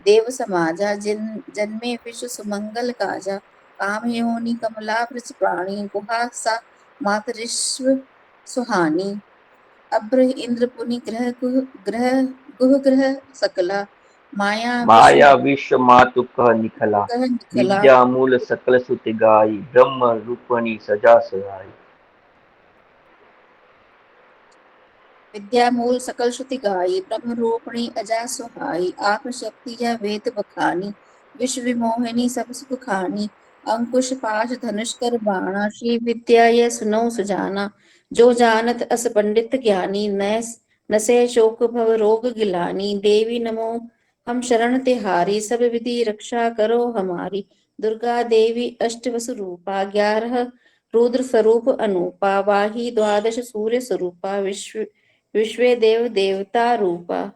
देव समाजा, जन्मे विश्व सुमंगल काजा। काम योनि कमला ब्रज प्राणी, गुहा सा मातरिश्व सुहानी। अभ्र इंद्र पुनि गुह ग्रह सकला, माया विश्व मातु कह निखला। निखला। विद्या मूल सकल सुत गाई, ब्रह्म रूपणी सजा सहाई। विद्या मूल सकल श्रुति गाई, ब्रह्म रूपिणी अजा सुहाई। आत्म शक्ति यह वेद बखानी, विश्व विमोहिनी सब सुख खानी। अंकुश पाश धनुष कर बाणा, श्री विद्या यह सुनो सुजाना। जो जानत अस पंडित ज्ञानी, नसे शोक भव रोग गिलानी। देवी नमो हम शरण तिहारी, सब विधि रक्षा करो हमारी। दुर्गा देवी अष्ट वसु रूपा, 11 रुद्र स्वरूप अनूपा, वाही द्वादश सूर्य स्वरूपा, विश्वे देव देवता रूपा।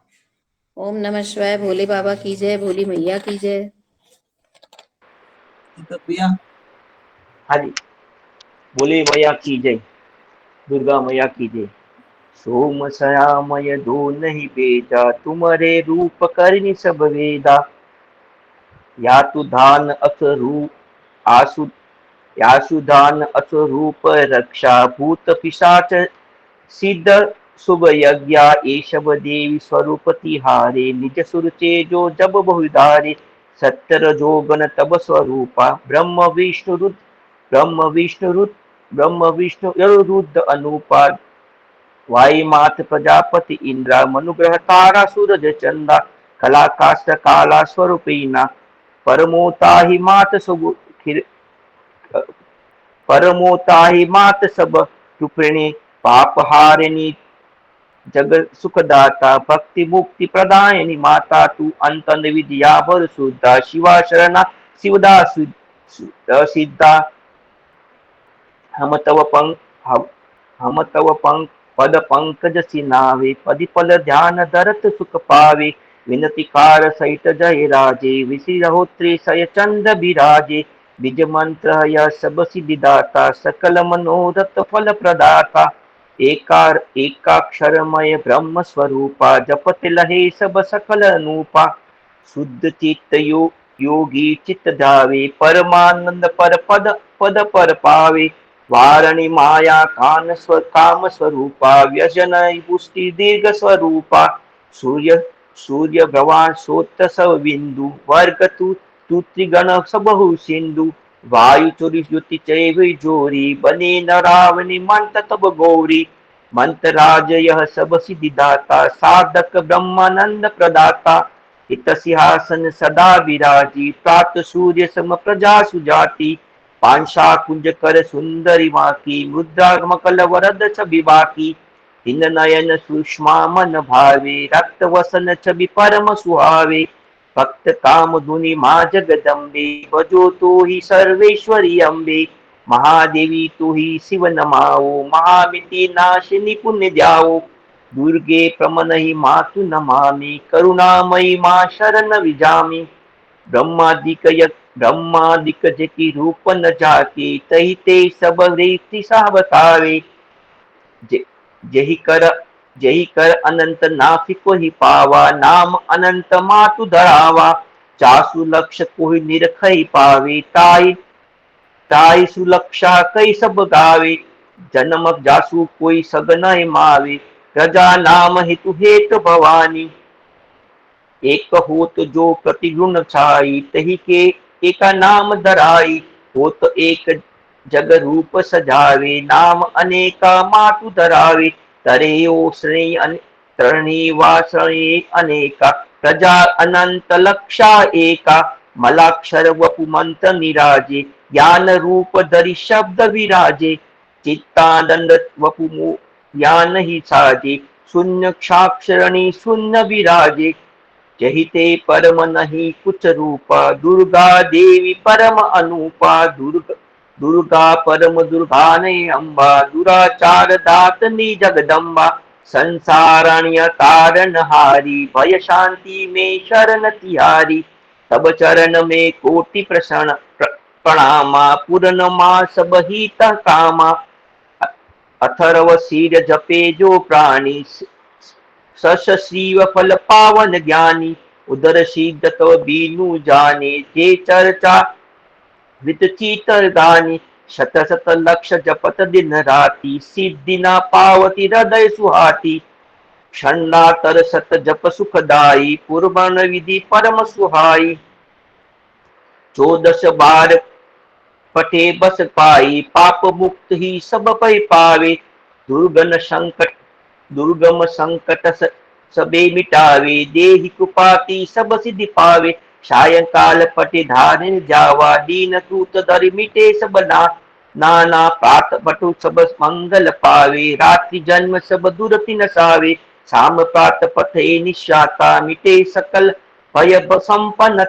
ओम नमः शिवाय। भोले बाबा की जय, भोली मैया की जय। दीपक भैया। हाँ जी, बोले मैया की जय, दुर्गा मैया की जय। सोम श्यामय दो नहीं बेजा, तुम्हारे रूप करनी सब वेदा। या तु धान असरूप आसु यासुधान असरूप रक्षा, भूत पिशाच सिद्ध शुभ यज्ञ, एशव देवी स्वरूप तिहारे। निज सुर तेजो जब बहुधारे, सत्तर जोगन तब स्वरूपा। ब्रह्म विष्णु रुद्र अनूपा, वाई मात प्रजापति इंद्रा, मनुग्रह तारा सूरज चंदा। कला काष्ठ काला स्वरूपीना, परमोताहि मात सब परमोताहि मात सब कृपिणी। पाप हारिणी जगत सुखदाता, भक्ति मुक्ति प्रदायिनी माता। तू अंतन विद्या भर शुद्धा, शिवा शरणा शिवदा सिद्धा। हम तव पद पंकज सिनावे, पदि पल ध्यान धरत सुख पावे। विनती कार सहित जय राजे, विसिरहोत्री सय चंद बिराजे। निज मंत्र यह सब सिद्धिदाता, सकल मनोरथ फल प्रदाता। एकाक्षरमय ब्रह्म स्वरूपा, जपत लहे सब सकल अनूपा। शुद्ध चित्त योगी चित्त ध्यावे, परमानंद पर पद पर पावे। वारणी माया काम स्वरूपा, व्यजन पुष्टि दीर्घ स्वरूपा। सूर्य भगवान सोत सब बिंदु, वर्ग तू त्रिगण सबहु सिंधु। वायु चुरी ज्योति चैव जोरी, बने न रावणी मंत तब गौरी। मंत्र राज यह सब सिद्धिदाता, साधक ब्रह्मानंद प्रदाता। इत सिंहासन सदा विराजी, प्रात सूर्य सम प्रजा सुजाति। पांशा कुंज कर सुंदरी माकी, मुद्रा मकल वरद छवि बाकी। तीन नयन सुषमा मन भावे, रक्त वसन छवि परम सुहावे। भक्त काम धुनि माँ जगदम्बे, भजो तो ही सर्वेश्वरी अम्बे। महादेवी तू ही शिव नमाओ, महामिति नाशिनी पुण्य द्याओ। दुर्गे प्रमनहि मातु नमामि, करुणामयी माँ शरण विजामि। ब्रह्मादिक जकी रूप न जाके, तही ते सब रीति सावतावे। जही कर अनंत नासिक ही पावा, नाम अनंत मातु धरावा। चासु लक्ष कोई निरखई पावे, ताई सुलक्षा कई सब गावे। जन्म जासु कोई सगन मावे, प्रजा नाम हेतु हेत भवानी। एक होत जो प्रतिगुण छाई, तही के एका नाम धराई। होत एक जग रूप सजावे, नाम अनेका मातु धरावे। तरणी वासणे अनेका, प्रजा अनंत लक्षा एका। मलाक्षर वपु मंत्र निराजे, ज्ञान रूप धरि शब्द विराजे। चित्तानंद वपु ज्ञान ही साजे, शून्य क्षाक्षरणी शून्य विराजे। जहिते परम नहीं कुछ रूपा, दुर्गा देवी परम अनूपा। दुर्गा परम दुर्गा ने अम्बा, दुराचार दातनी जगदम्बा। संसारण्य तारण हारी, भय शांति में शरण तिहारी। तब चरण में कोटि प्रणामा, पूर्ण मां सब हित कामा। अथर्व शीर जपे जो प्राणी, सशिव फल पावन ज्ञानी। उदर सिद्ध तो बीनु जाने, जे चर्चा वित चीतर गानी। शत शत लक्ष जपत दिन राती, सिद्धि न पावती हृदय सुहाती। क्षणातर सत जप सुखदाई, पूर्वन विधि परम सुहाई। 14 बार पटे बस पाई, पाप मुक्त ही सब पै पावे। दुर्गम संकट सबे मिटावे, देहि कृपाति सब सिद्धि पावे। सायंकाल पटे धारण जावा, दीन दूत दर मिटे सब नाना। प्रात पटु सब मंगल पावे, रात्रि जन्म सब दुर्ति नसावे। शाम प्रात पथे निशाता, मिटे सकल भय संपन्न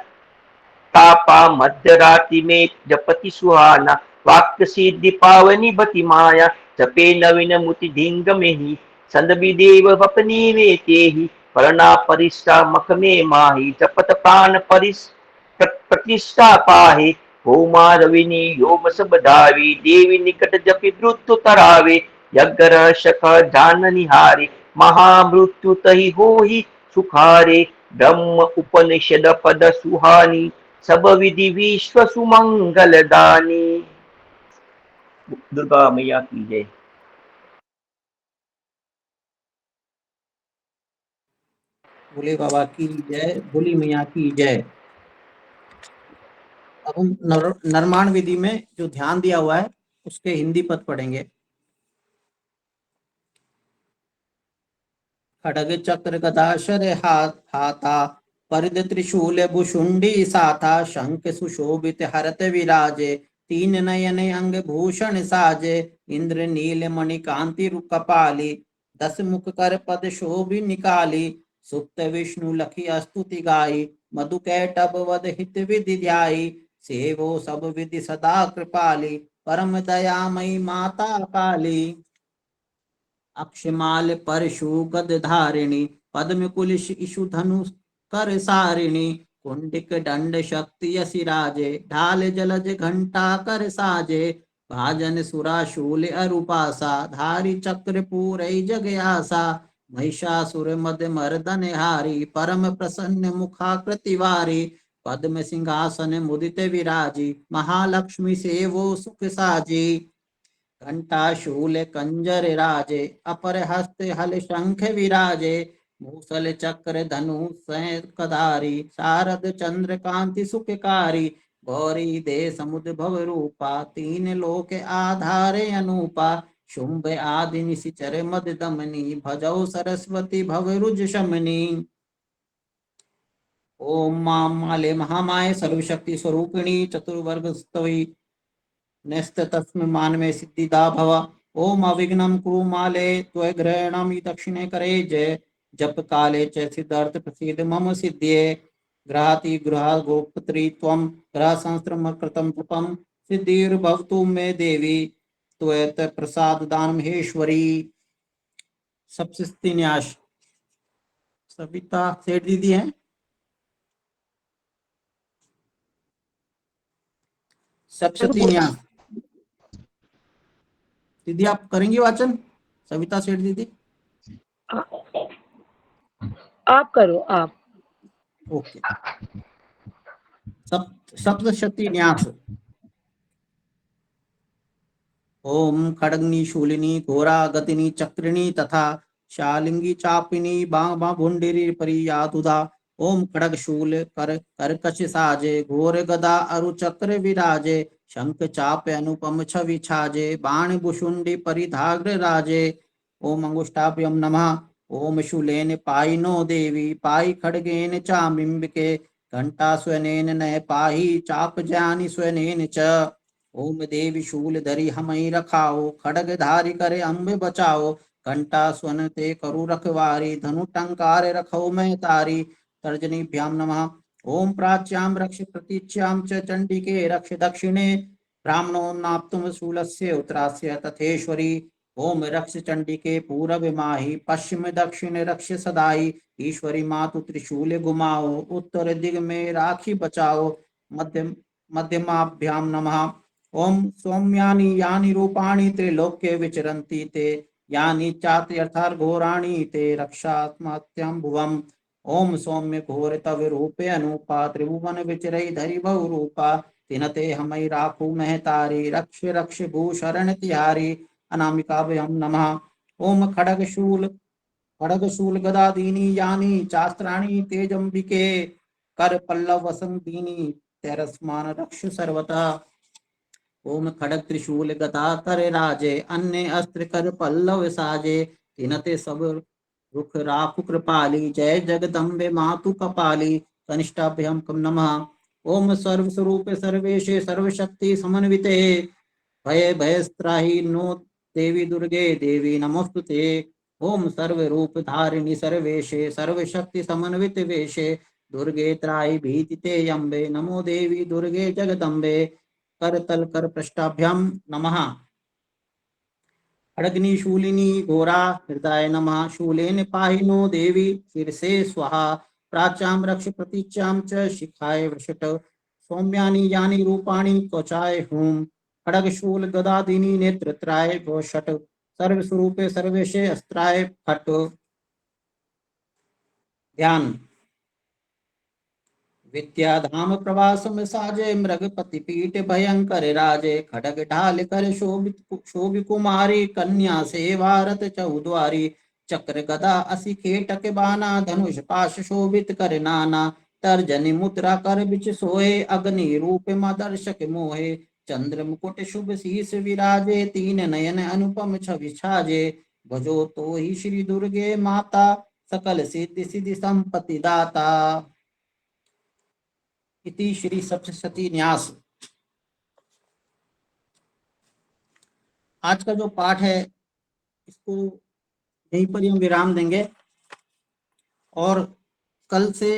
तापा। मध्य रात्रि में जपति सुहाना, वाक्य सिद्धि पावनी बति माया जपे नवीन मुति ढिंग में ही संदबी देव वपनी वे तेहि परना परिष्ठा मख में माही जपत प्राण प्रतिष्ठा पाहे होमा रविनी योम सब धावी देवी निकट जपि द्रुत तरावे यज्ञ शख जान निहारे महामृत्यु तहि होहि सुखारे ब्रह्म उपनिषद पद सुहानी सब विधि विश्व सुमंगल दानी। दुर्गा मैया की जय। भोले बाबा की जय, भोली मैया की जय। अब हम निर्माण विधि में जो ध्यान दिया हुआ है उसके हिंदी पद पढ़ेंगे। खड्ग चक्र गदा शर हाथा परिद त्रिशूल भुषुंडी साथा शंख सुशोभित हरत विराजे तीन नयन अंग भूषण साजे इंद्र नील मणि कांति कपाली दस मुख कर पद शोभि निकाली सुप्त विष्णु लखी स्तुति गाई मधु कैटभ वद हित विधि ध्याई सेवो सब विधि सदा कृपाली परम दयामयी माता काली अक्षमाल परशु गद धारिणी पद्म कुलिश इशु धनु कर सारिणी कुंडिक दंड शक्ति यसी राजे ढाल जलज घंटा कर साजे भाजन सुरा शूल अरुपासा धारी चक्र पूरई जग आसा महिषासुर मद मर्दन हारी परम प्रसन्न मुखाकृति वारी पद्म सिंहासन मुदित विराजी महालक्ष्मी सेवो सुख साजी घंटा शूल कंजर राजे अपर हस्त हल शंख विराजे मूसल चक्र धनु कधारी शारद चंद्र कांति सुखकारी गौरी दे समुद्र भव रूपा तीन लोक आधारे अनूपा शुंभ आदि निशिचर मद दमनी भजौ सरस्वती भव रुज शमनी। ओम मां माले महामाय सर्वशक्ति स्वरूपिणी चतुर्वर्ग स्तवी नेस्त तस्म मानवे सिद्धिदा भव। ओम अविघ्नं कुरु माले त्वय ग्रहणामि दक्षिणे करे जय जप काले च सिद्धार्थ प्रसीद मम सिद्ध्ये ग्रहाति गृहा गोपत्री त्वं ग्रह संस्त्रम कृतं तपं सिद्धिर्भवतु मे देवी त्वयत प्रसाद दान महेश्वरी। सप्तशती न्यास सविता सेठ दीदी हैं। सप्तशती न्यास दीदी आप करेंगी वाचन? सविता सेठ दीदी आप करो आप। ओके। सप्तशती न्यास। ओम खड्गनी शूलिनी घोरा गतिनी चक्रिणी तथा शालिंगी चापिनी बां भुंडिरी परियातुधा। ओम खड्ग शूल कर करकश साजे घोर गदा अरु चक्र विराजे शंख चाप अनुपम छवि छाजे बाण भुषुंडी परिधाग्र राजे। ओम अंगुष्ठाभ्यम नमः। ओम शूलेन पायिनो देवी पाई खड्गेन चामिंबिके घंटा स्वनेन नय पाही चाप जानि स्वनेन च। ओम देवी शूल धरि हमई रखाओ खड्ग धारी करे अम्ब बचाओ घंटा स्वन ते करु रखवारी धनु टंकार रखो मैं तारी। तर्जनीभ्याम नमः। ओम प्राच्याम रक्ष प्रतीच्याम च चंडिके रक्ष दक्षिणे ब्राह्मणो नाप्तुम शूलस्य उत्तरास्य तथेश्वरी। ओम रक्ष चंडिके पूरब माही पश्चिम दक्षिण रक्ष सदाई ईश्वरी मातु त्रिशूल घुमाओ उत्तर दिग में राखी बचाओ। मध्यमाभ्याम नमः। ओम सौम्यानि यानि रूपाणि त्रिलोक्ये विचरन्ति ते यानि चात्यर्थार् घोराणि ते रक्षात्मत्यं भुवम्। ओम सौम्य घोर तव रूपे अनूपा त्रिभुवन विचरई धरि बहु रूपा तिनते हमई राखू महतारी रक्ष रक्ष भूशरण तिहारी। अनामिकाभ्याम नमः। ओम खड्ग शूल गदा दीनी यानी चास्त्राणि तेजंबिके कर पल्लव वसंतीनी तेरस्मान रक्ष सर्वथा। ओम खड्ग त्रिशूल गदा कर राजे अन्य अस्त्र कर पल्लव साजे तिनते सब रुख राखु कृपाली जय जगदम्बे मातु कपाली। कनिष्ठाभ्याम नमः। ओम सर्व स्वरूप सर्वेशे सर्वशक्ति समन्विते भय भयस्त्राहि नो देवी दुर्गे देवी नमोस्तुते। ओम सर्व रूप धारिणी सर्वेशे सर्वशक्ति समन्वित वेशे दुर्गे त्राहि भीतिते अम्बे नमो देवी दुर्गे जगदम्बे। करतल कर पृष्ठाभ्याम नमः। अग्नि शूलिनी घोरा हृदय नमः। शूलेन पाहिनो देवी शीर्षे स्वाहा। प्राच्यां रक्ष प्रतीच्यां च शिखाय वृषट। सौम्यानि यानि रूपाणि त्वचाय हूं। खड्ग शूल गदादीनि नेत्रत्राय घोषट। सर्वस्वरूपे सर्वेशे अस्त्राय फट। ध्यान। विद्याधाम प्रवासम साजे मृगपति पीठ भयंकर राजे। खड्ग ढाल कर शोभित कुमारी कन्या से भारत चौद्वारी। चक्र गदा असि खेटक बाना धनुष पाश शोभित कर नाना। तर्जनी मुद्रा कर बिच सोए अग्नि रूप मदर्शक मोहे। चंद्र मुकुट शुभ शीस विराजे तीन नयन अनुपम छवि छाजे। भजो तो ही श्री दुर्गे माता सकल सिद्धि सिद्धि संपत्ति दाता। इति श्री सप्तशती न्यास। आज का जो पाठ है इसको यहीं पर हम विराम देंगे और कल से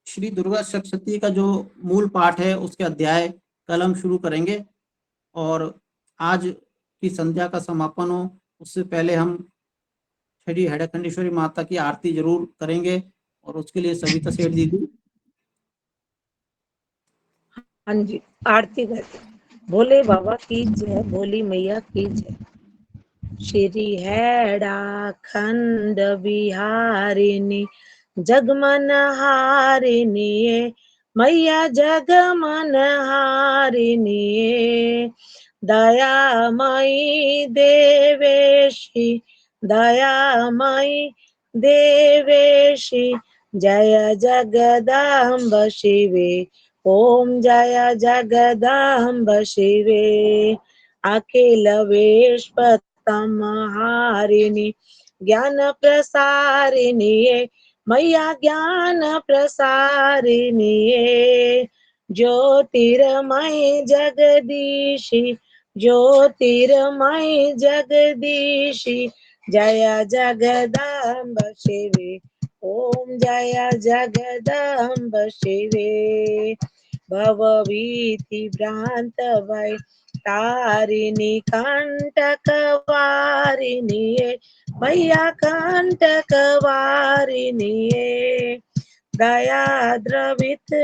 श्री दुर्गा सप्तशती का जो मूल पाठ है उसके अध्याय कल हम शुरू करेंगे। और आज की संध्या का समापन हो उससे पहले हम श्री हैड़खंडेश्वरी माता की आरती जरूर करेंगे और उसके लिए सविता सेठ दीदी। हाँ जी, आरती करते। भोले बाबा की जय, भोली मैया की जय। श्री हैड़ा खंड बिहारिणी जगमन हारिणी मैया जगमन हारिणी दयामयी देवेशी दयामयी देवेशी जय जगदम्ब शिवे ओम जय जगदम्ब शिवे अखिल विश्वतम हारिणी ज्ञान प्रसारिणी मैया ज्ञान प्रसारिणी ज्योतिर्मय जगदीशी ज्योतिर्मय जगदीशी जय जगदम्ब शिवे ओम जय जगदम्ब शिवे भवभीति भ्रांत भय तारिणी कंटक वारिणी मैया कंटक वारिणी दया द्रवित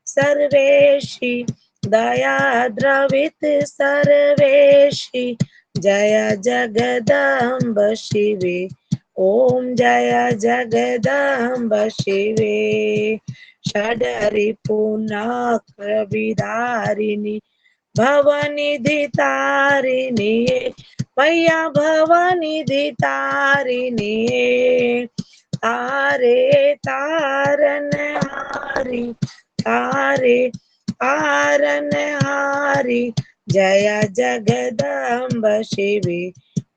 सर्वेशी दया द्रवित सर्वेशी जय जगदम्ब शिवे ओम जय जगदम्ब शिवे षडरि पुनाक्र विदारिणी भवनिधि तारिणी मैया भवनिधि तारिणी तारे तारन हारी तारे तारन हारी जय जगदम्ब शिवे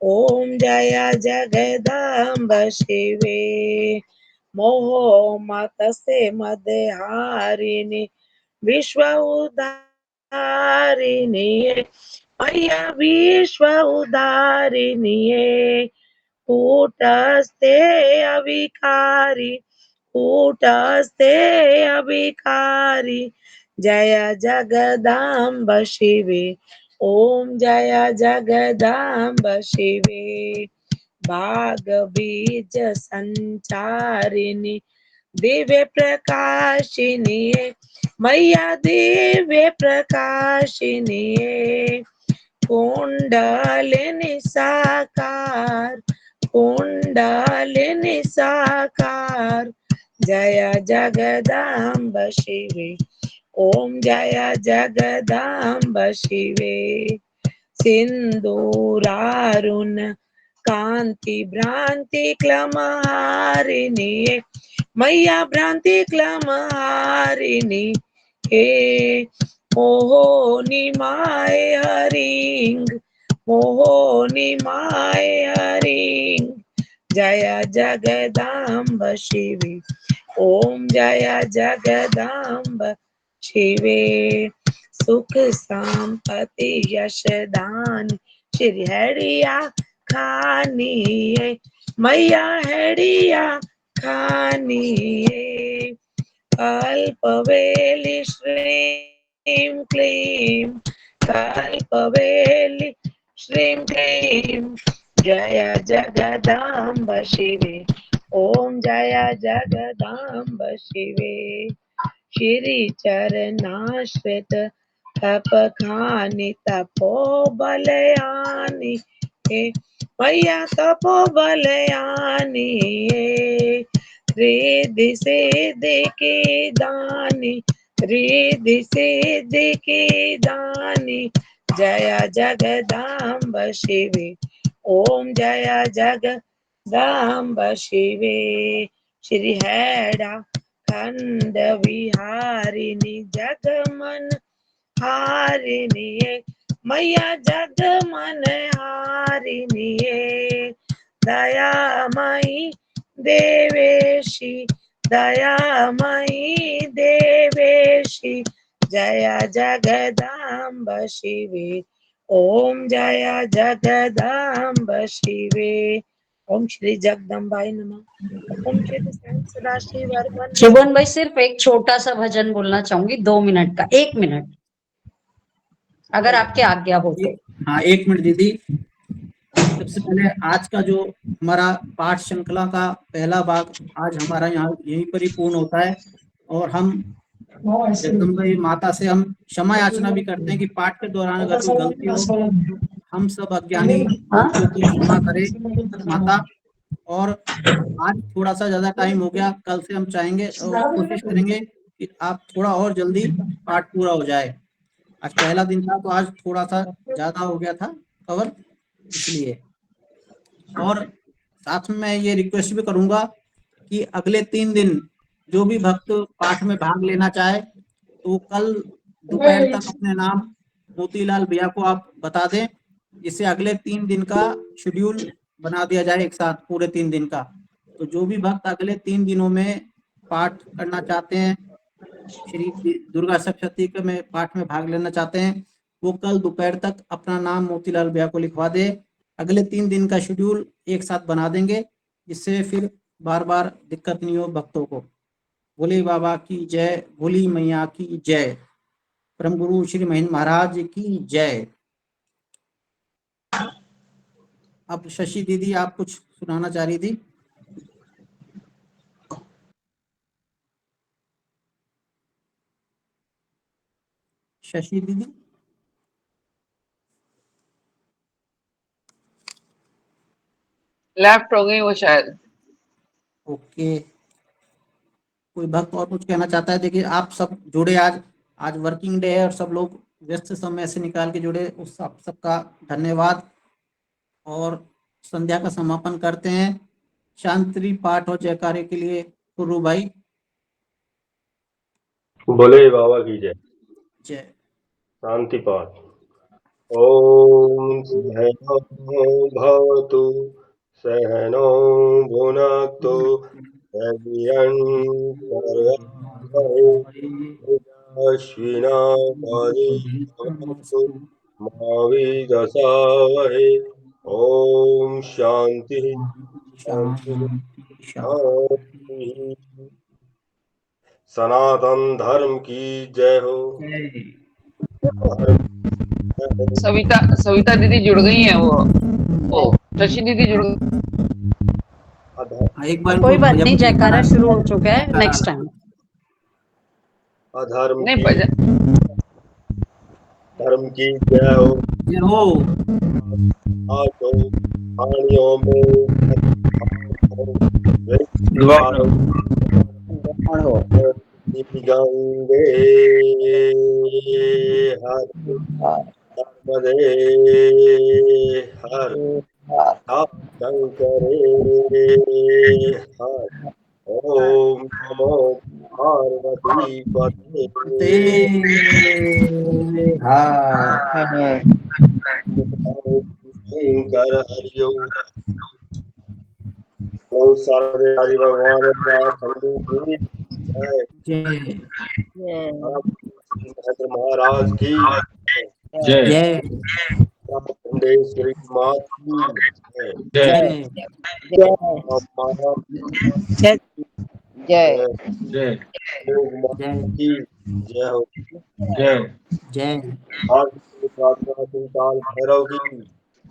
ओम जय जगदम्ब शिवे मोह मत से मदहारिणी विश्व उदारिणी मैया विश्व उदारिणी कूटस्थे अविकारी कूटस्थे अविकारी जय जगदम्ब शिवे ओम जय जगदम्ब शिवे भाग बीज संचारिणी दिव्य प्रकाशिनी मैया दिव्य प्रकाशिनी कुंडलिनी साकार कुंडलिनी साकार जय जगदम्ब शिवे ओम जय जगदम्ब शिवे सिंदूरारुण कांति भ्रांति क्लमहारिणी मैया भ्रांति क्लमहारिणी हे मोहोनी माय हरिंग मोहोनी माय हरिंग जय जगदम्ब शिवे ओम जय जगदम्ब शिवे सुख संपत्ति यश दान श्री हरिया खानी मैया हरिया खानी कल्पवेली श्रीं क्लीं कल्पवेली श्रीं क्लीं जय जगदाम्ब शिवे ओम जय जगदाम्ब शिवे श्री चरणाश्रित तप खानि तपो बलयानि हे मैया तपो बलयानि रिद्धि सिद्धि की दानी रिद्धि सिद्धि की दानी जय जगदाम्ब शिवे ओम जय जगदाम्ब शिवे श्री हैड़ा खंड विहारिणी जगमन हारिणी मैया जगमन हारिणी दयामयी देवेशी दयामयी देवेशी जय जगदाम्ब शिवे ओम जय जगदाम्ब शिवे ओम श्री जगदम्बाय नमः ओम श्री सदाशिव वर्मन शिवन भाई सिर्फ एक छोटा सा भजन बोलना चाहूंगी 2 मिनट का 1 मिनट अगर आपके आज्ञा हो तो। हाँ 1 मिनट दीदी। सबसे पहले आज का जो हमारा पाठ श्रृंखला का पहला भाग आज हमारा यहाँ यहीं पर ही पूर्ण होता है और हम जगदम्बा माता से हम क्षमा याचना भी करते हैं कि पाठ के दौरान अगर कोई गलती हो हम सब अज्ञानी बच्चों को क्षमा करें माता। और आज थोड़ा सा ज्यादा टाइम हो गया, कल से हम चाहेंगे और कोशिश करेंगे कि आप थोड़ा और जल्दी पाठ पूरा हो जाए। आज पहला दिन था तो आज थोड़ा सा ज्यादा हो गया था कवर इसलिए। और साथ में मैं ये रिक्वेस्ट भी करूंगा कि अगले 3 दिन जो भी भक्त पाठ में भाग लेना चाहे तो कल दोपहर तक अपने नाम मोतीलाल भैया को आप बता दें, जिससे अगले 3 दिन का शेड्यूल बना दिया जाए एक साथ पूरे 3 दिन का। तो जो भी भक्त अगले 3 दिनों में पाठ करना चाहते हैं, श्री दुर्गा सप्तशती के में पाठ में भाग लेना चाहते हैं, वो कल दोपहर तक अपना नाम मोतीलाल भैया को लिखवा दे। अगले 3 दिन का शेड्यूल एक साथ बना देंगे, जिससे फिर बार बार दिक्कत नहीं हो भक्तों को। भोले बाबा की जय, भोली मैया की जय, परम गुरु श्री महेंद्र महाराज की जय। अब शशि दीदी आप कुछ सुनाना चाह रही थी। शशि दीदी लेफ्ट हो गई वो शायद। ओके, कोई भक्त और कुछ कहना चाहता है? देखिए आप सब जुड़े, आज वर्किंग डे है और सब लोग व्यस्त समय से निकाल के जुड़े, उस सबका धन्यवाद। और संध्या का समापन करते हैं शांति पाठ और जयकारे के लिए। गुरु भाई बोले बाबा की जय। जय। शांति पाठ। ओम सहनो भवतु सहनो भुनक्तु अश्विनावतु मा विद्विषावहै। ओम शांति शांति शांति। सनातन धर्म की जय हो। सविता दीदी जुड़ गई हैं वो। ओ शशि दीदी जुड़ गई। एक बार कोई बात नहीं, जयकारा शुरू हो चुका है, नेक्स्ट टाइम। अधर्म की धर्म की जय हो। जय हो। पानियों में गंगे हर नर्मदे हर शंकरे हर। ओम नमो पार्वती पते शंकर हरिओ। सारे हरि भगवान महाराज की जय। खंडेश्वरी माता की जय। जय जय की जय हो। जय। प्रार्थना सुल्तान भैरव की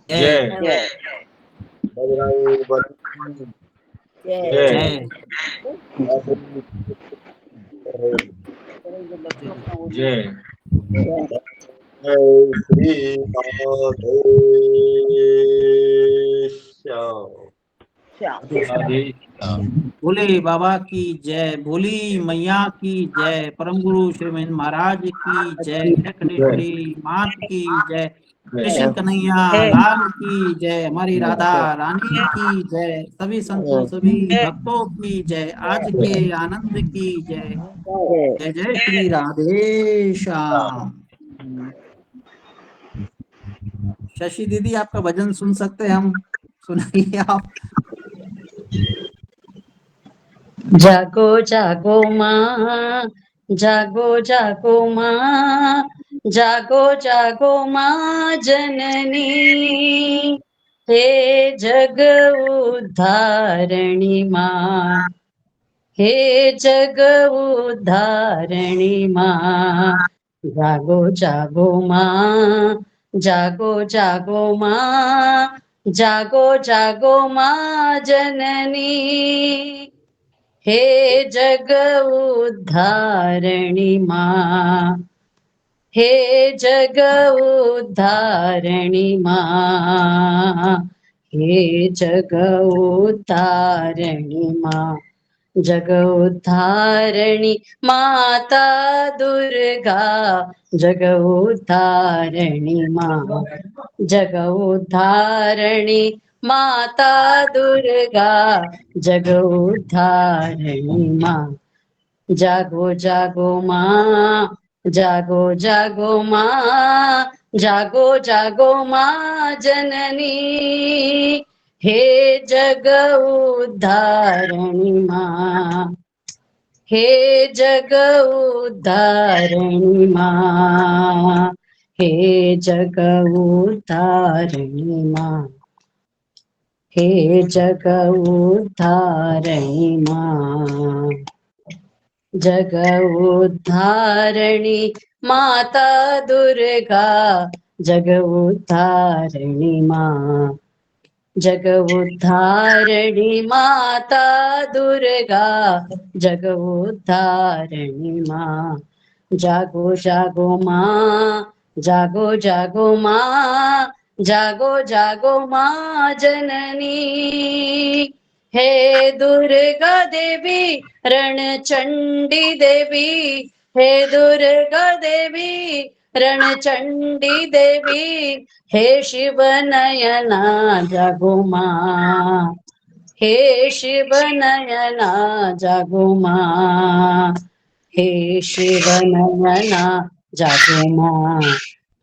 जय जय बजरंग बली की जय जय जय जय श्री राधे श्याम। राधे श्याम। भोले बाबा की जय, भोली मैया की जय, परम गुरु श्री महेंद्र महाराज की जय, खंडेश्वरी मात की जय, कृष्ण कन्हैया लाल की जय, हमारी राधा रानी की जय, सभी संतों सभी भक्तों की जय, आज के आनंद की जय। जय जय श्री राधे श्याम। शशि दीदी आपका भजन सुन सकते हैं हम, सुनाइए आप। जागो जागो माँ, जागो जागो माँ, जागो जागो माँ जननी, हे जग उद्धारणी माँ, हे जग उद्धारणी माँ। जागो जागो माँ, जागो जागो माँ, जागो जागो माँ जननी, हे जग उद्धारणी माँ, हे जग उद्धारणी माँ, हे जग उद्धारणी माँ। जग उद्धारणी माता दुर्गा, जग उद्धारणी माँ, जग उद्धारणी माता दुर्गा, जग उद्धारणी माँ। जागो जागो माँ, जागो जागो माँ, जागो जागो माँ जननी, हे जग उद्धारणी माँ, हे जग उद्धारणी माँ, हे जग उद्धारणी माँ, हे जग उद्धारणी माँ। जग उद्धारणी माता दुर्गा, जग उद्धारणी माँ, जग उद्धारणी माता दुर्गा, जग उद्धारणी माँ। जागो जागो माँ, जागो जागो माँ, जागो जागो माँ जननी, हे दुर्गा देवी रणचंडी देवी, हे दुर्गा देवी रणचंडी देवी, हे शिव नयना जागो माँ, हे शिव नयना जागो माँ, हे शिव नयना जागो माँ।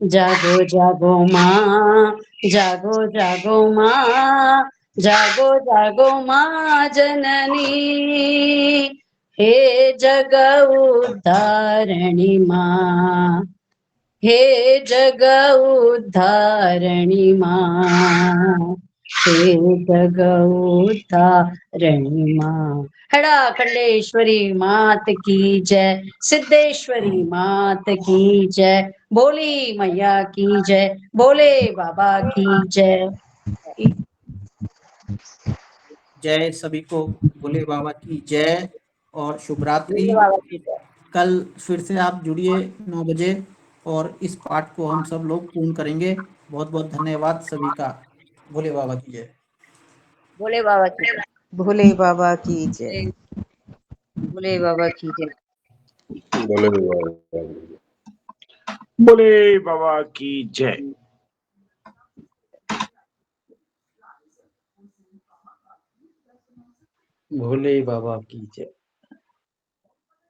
जागो जागो माँ, जागो जागो माँ, जागो जागो माँ जननी, हे जग उद्धारणी माँ, हे जग उद्धारणी माँ, हे जग उद्धारणी माँ। हड़ा खंडेश्वरी मात की जय, सिद्धेश्वरी मात की जय, भोली मैया की जय, भोले बाबा की जय। जय सभी को, भोले बाबा की जय और शुभ रात्रि। कल फिर से आप जुड़िए 9 बजे और इस पाठ को हम सब लोग पूर्ण करेंगे। बहुत बहुत धन्यवाद सभी का। भोले बाबा की जय। भोले बाबा की जय। भोले बाबा की जय। भोले बाबा की जय। बोले बाबा। बोले बाबा की जय। भोले बाबा की जय।